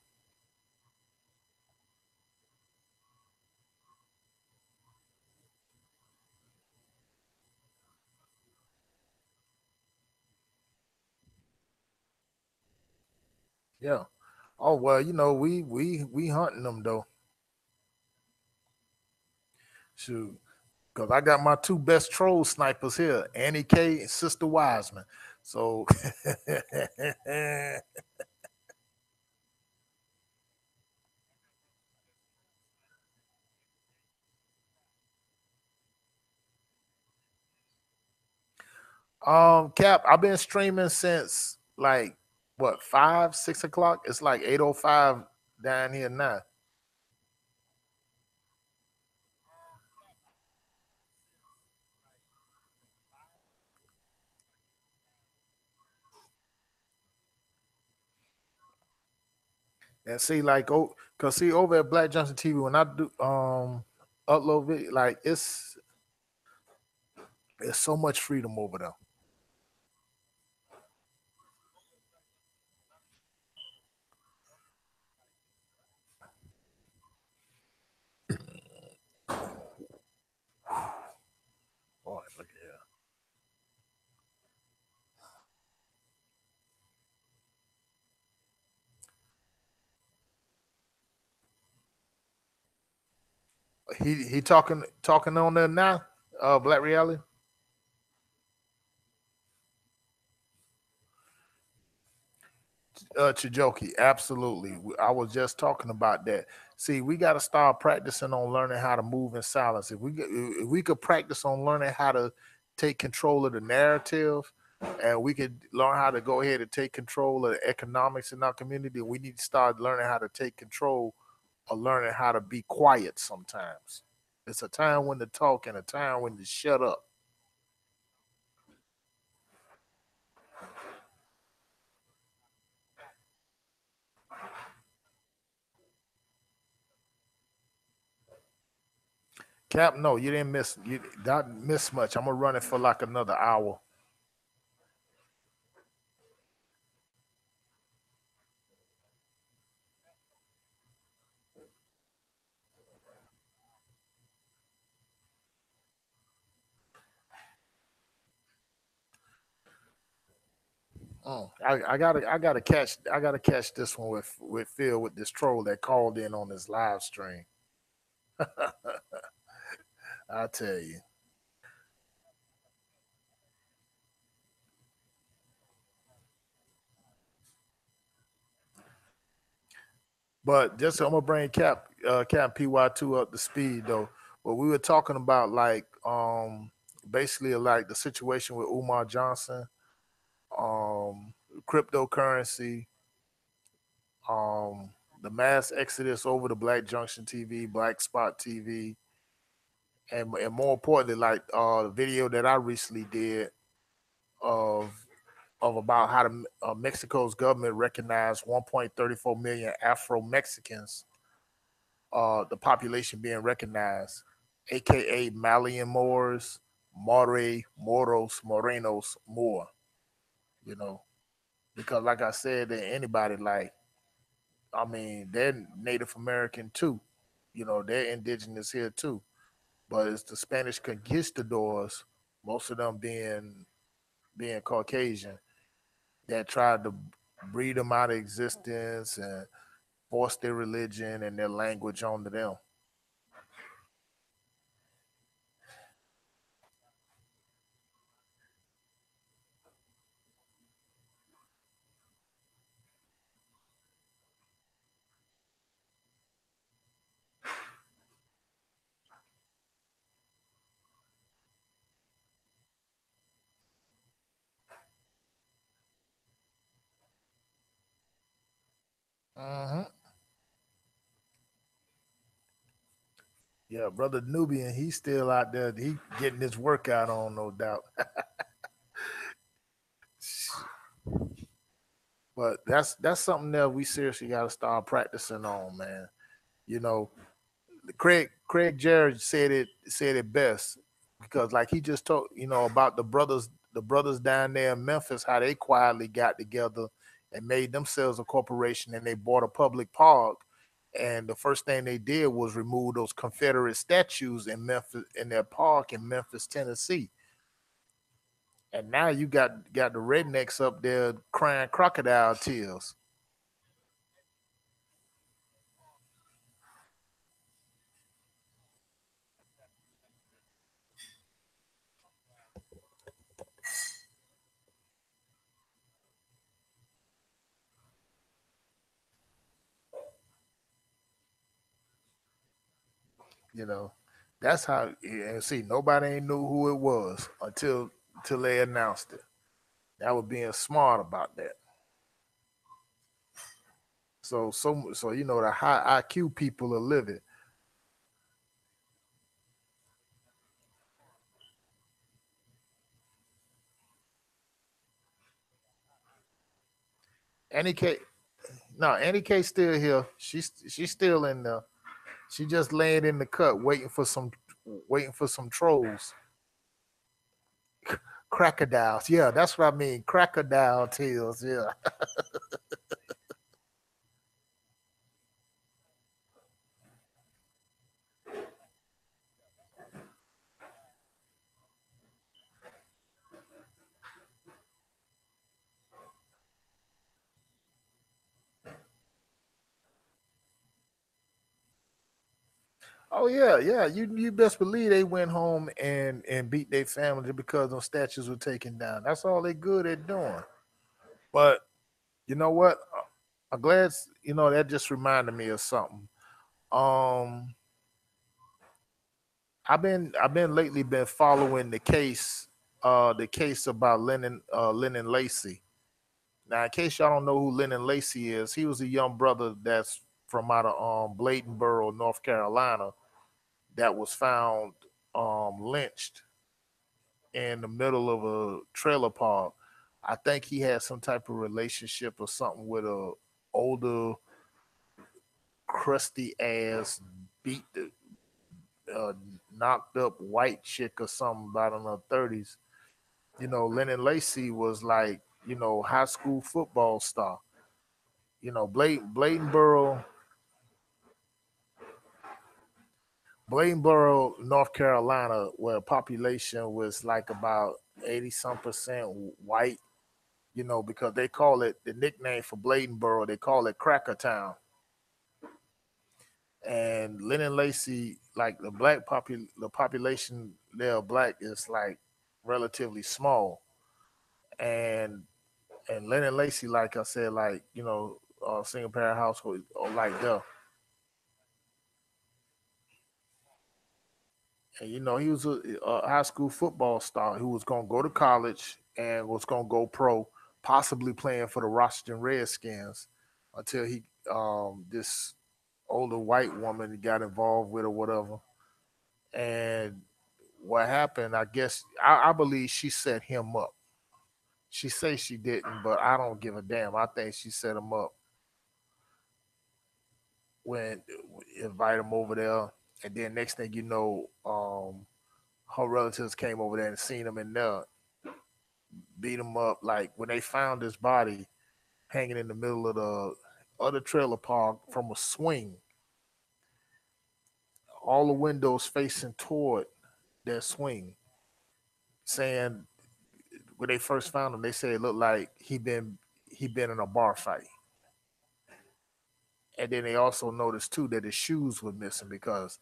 Yeah. Oh well, we hunting them though. Shoot, because I got my two best troll snipers here, Annie K and Sister Wiseman. So Cap, I've been streaming since like what 5, 6 o'clock. It's like 8:05 down here now. And see, like, cause see over at Black Johnson TV when I do upload video, like it's so much freedom over there. Boy, look at here. He talking on there now. Black Reality. Chijoki, absolutely. I was just talking about that. See, we got to start practicing on learning how to move in silence. If we could practice on learning how to take control of the narrative, and we could learn how to go ahead and take control of the economics in our community, we need to start learning how to take control of learning how to be quiet sometimes. It's a time when to talk and a time when to shut up. Cap, no, you didn't miss. You not miss much. I'm gonna run it for like another hour. I gotta catch this one with Phil with this troll that called in on this live stream. I tell you. But just I'm gonna bring Cap PY2 up to speed though. But we were talking about like basically like the situation with Umar Johnson, um cryptocurrency, um the mass exodus over to Black Junction TV, Black Spot TV, and more importantly, like the video that I recently did of about how Mexico's government recognized 1.34 million Afro Mexicans, the population being recognized, aka Malian Moors, Morenos.Morenos.Muur. You know, because like I said, anybody like I mean they're Native American too. They're indigenous here too. But it's the Spanish conquistadors, most of them being being Caucasian, that tried to breed them out of existence and force their religion and their language onto them. Hmm. Yeah, brother Nubian, he's still out there. He getting his workout on, no doubt. But that's something that we seriously got to start practicing on, man. You know, Craig Jarrett said it best, because like he just talked, about the brothers down there in Memphis, how they quietly got together and made themselves a corporation, and they bought a public park, and the first thing they did was remove those Confederate statues in Memphis, in their park in Memphis, Tennessee. And now you got the rednecks up there crying crocodile tears. You know, that's how. And see, nobody ain't knew who it was until they announced it. That was being smart about that. So the high IQ people are living. Annie K, no, Annie K still here. She's still in the. She just laying in the cut, waiting for some trolls. Crocodiles. Yeah, that's what I mean. Crocodile tails. Yeah. Oh yeah, yeah. You best believe they went home and beat their family because those statues were taken down. That's all they good at doing. But you know what? I'm glad. That just reminded me of something. Um, I've been lately been following the case about Lennon Lacey. Now, in case y'all don't know who Lennon Lacey is, he was a young brother that's from out of Bladenboro, North Carolina, that was found lynched in the middle of a trailer park. I think he had some type of relationship or something with a older, crusty ass, beat the uh, knocked up white chick or something about in her 30s. Lennon Lacey was like, high school football star. Bladenboro, North Carolina, where population was like about 80 some percent white, because they call it the nickname for Bladenboro, they call it Cracker Town. And Lennon Lacey, like the population there black is like relatively small. And Lennon Lacey, like I said, like, single parent household, or like that. And he was a high school football star who was gonna go to college and was gonna go pro, possibly playing for the Washington Redskins, until this older white woman got involved with or whatever. And what happened? I guess I believe she set him up. She say she didn't, but I don't give a damn. I think she set him up when invite him over there, and then next thing you know, her relatives came over there and seen him in there, beat him up. Like when they found his body hanging in the middle of the other trailer park from a swing, all the windows facing toward their swing, saying when they first found him, they said it looked like he been in a bar fight. And then they also noticed too that his shoes were missing because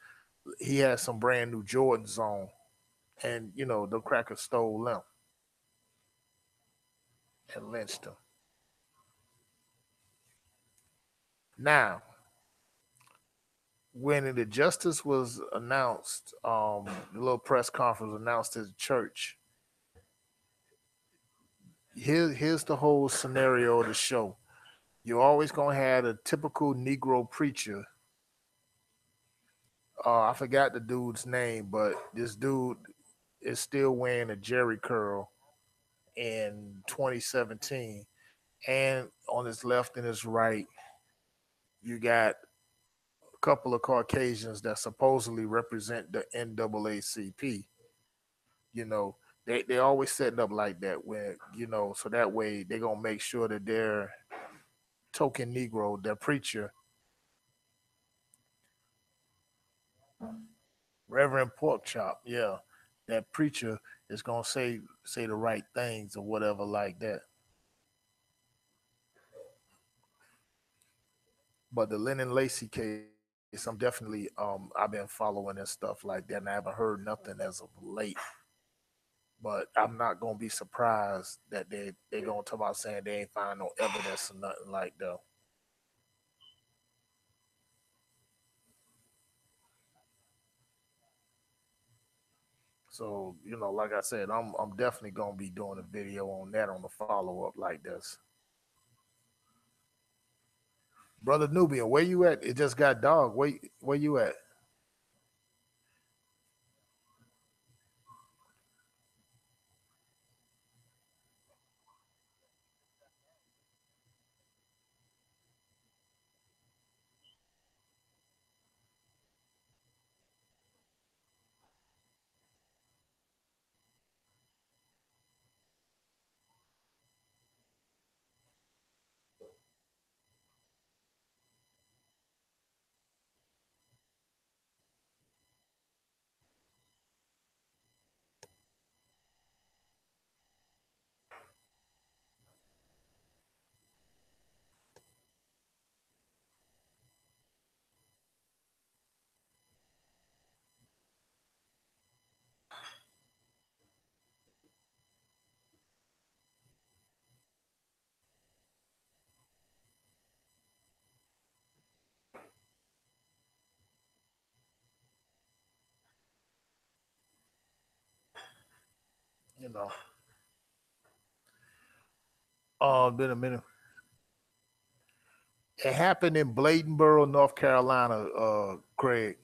he had some brand new Jordans on, and the crackers stole them and lynched him. Now, when the justice was announced, the little press conference announced at the church. Here's the whole scenario of the show. You're always gonna have a typical Negro preacher. I forgot the dude's name, but this dude is still wearing a Jerry curl in 2017. And on his left and his right, you got a couple of Caucasians that supposedly represent the NAACP. You know, they always setting up like that when so that way they gonna make sure that their token Negro, their preacher, Reverend Porkchop, yeah, that preacher is gonna say the right things or whatever like that. But the Lennon Lacey case, I'm definitely I've been following and stuff like that, and I haven't heard nothing as of late. But I'm not gonna be surprised that they gonna talk about saying they ain't find no evidence or nothing like that. So like I said, I'm definitely gonna be doing a video on that on the follow up like this. Brother Nubian, where you at? It just got dog. Where you at? You know, been a minute. It happened in Bladenboro, North Carolina. Craig.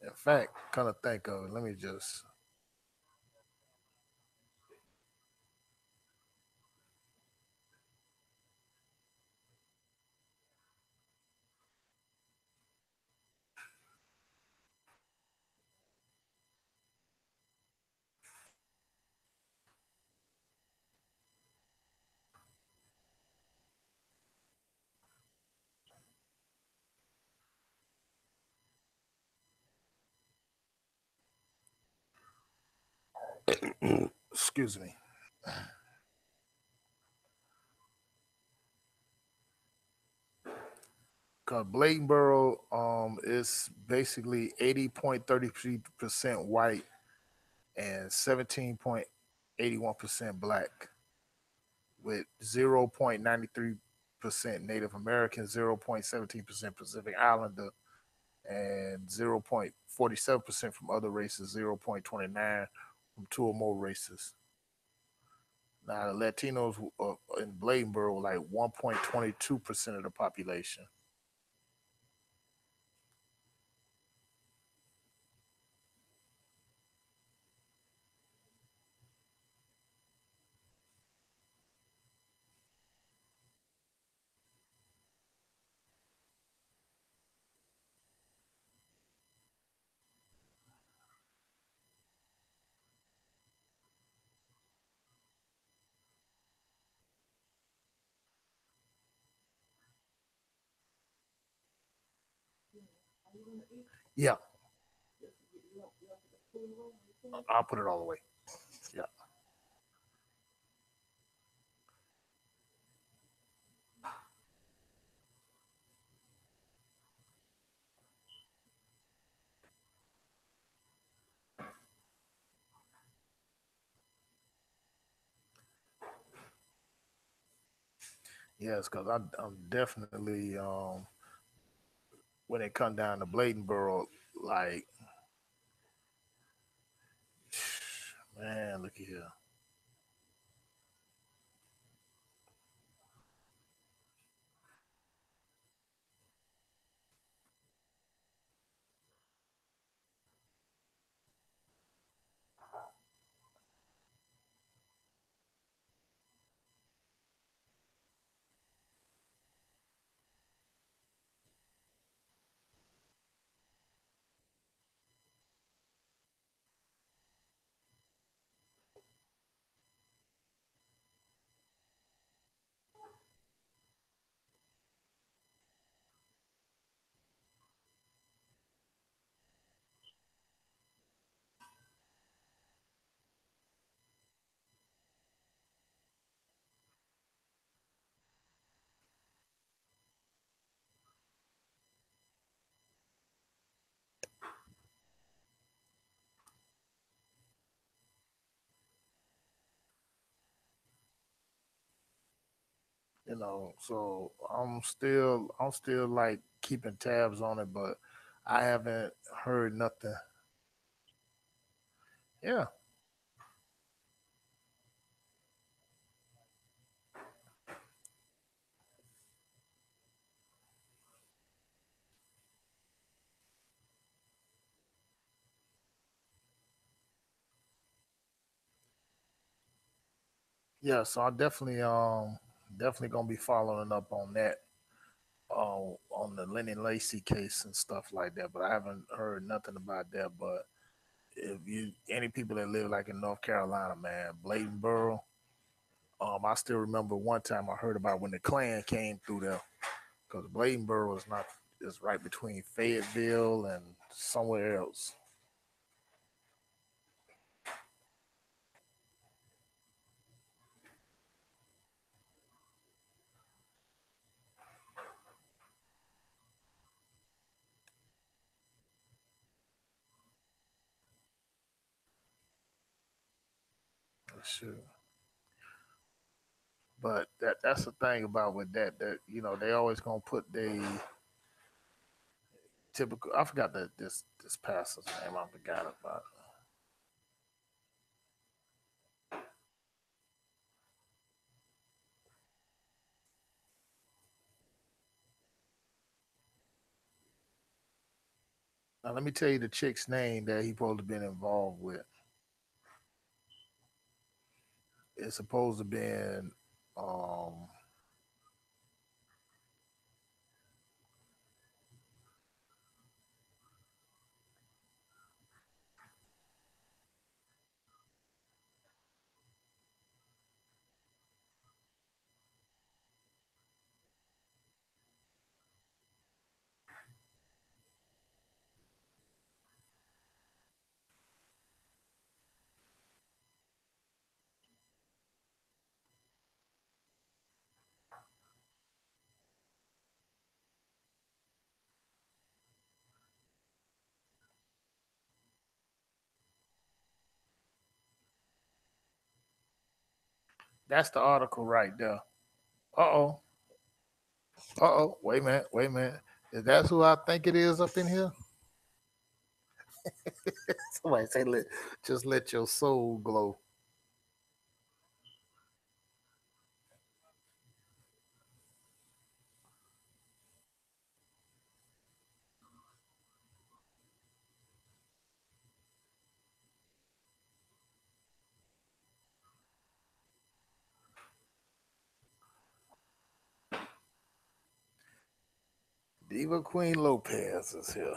In fact, kind of think of it. Let me just. Excuse me. Cause Bladenboro is basically 80.33% white and 17.81% black, with 0.93% Native American, 0.17% Pacific Islander, and 0.47% from other races, 0.29 from two or more races. Now, the Latinos in Bladenboro were like 1.22% of the population. Yeah. I'll put it all the way. Yeah. Yes, because I'm definitely when it come down to Bladenboro, like man, look here. So I'm still like keeping tabs on it, but I haven't heard nothing. Yeah, yeah. So I definitely gonna be following up on that on the Lenny Lacey case and stuff like that. But I haven't heard nothing about that. But if you any people that live like in North Carolina, man, Bladenboro. I still remember one time I heard about when the Klan came through there because Bladenboro is not is right between Fayetteville and somewhere else. Sure. But that's the thing about with that they always gonna put the typical. I forgot that this pastor's name. I forgot about. Now let me tell you the chick's name that he supposed to been involved with. It's supposed to been um that's the article right there. Uh oh. Uh oh. Wait a minute. Wait a minute. Is that who I think it is up in here? Somebody say just let your soul glow. Diva Queen Lopez is here.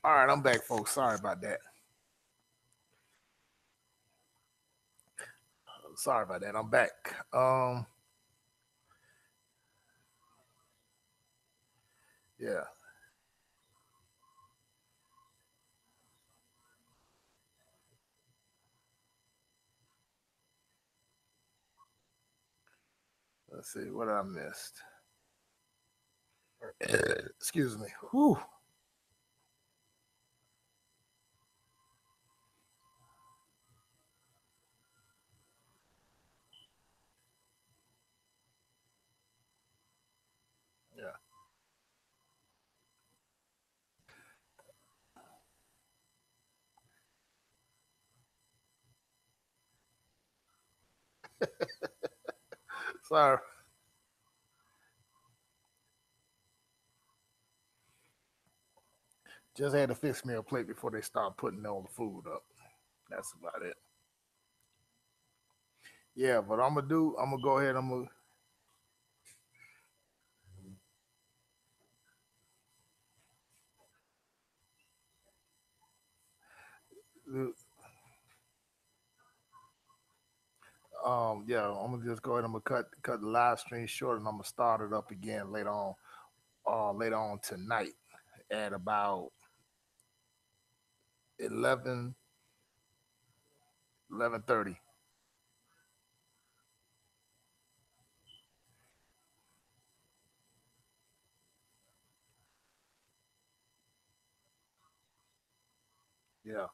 All right, I'm back, folks. Sorry about that. Sorry about that. I'm back. Yeah. Let's see what I missed. Excuse me. Whew. Yeah. Sorry. Just had to fix me a plate before they start putting all the food up. That's about it. Yeah, but I'm gonna go ahead. Yeah, I'm gonna just go ahead. I'm gonna cut the live stream short, and I'm gonna start it up again later on tonight at about 11 11:30. Yeah.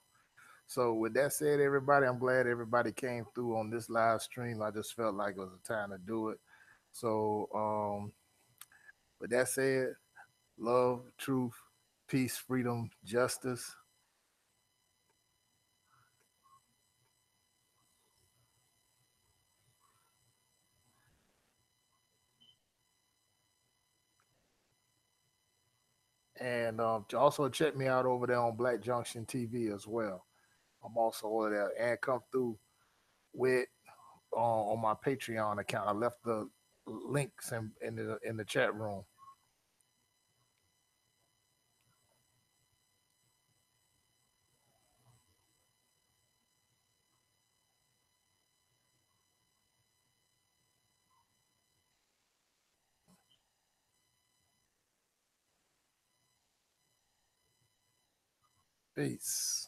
So with that said, everybody, I'm glad everybody came through on this live stream. I just felt like it was a time to do it. So with that said, love, truth, peace, freedom, justice, and also check me out over there on Black Junction TV as well. I'm also over there, and come through with on my Patreon account. I left the links in the chat room. Peace.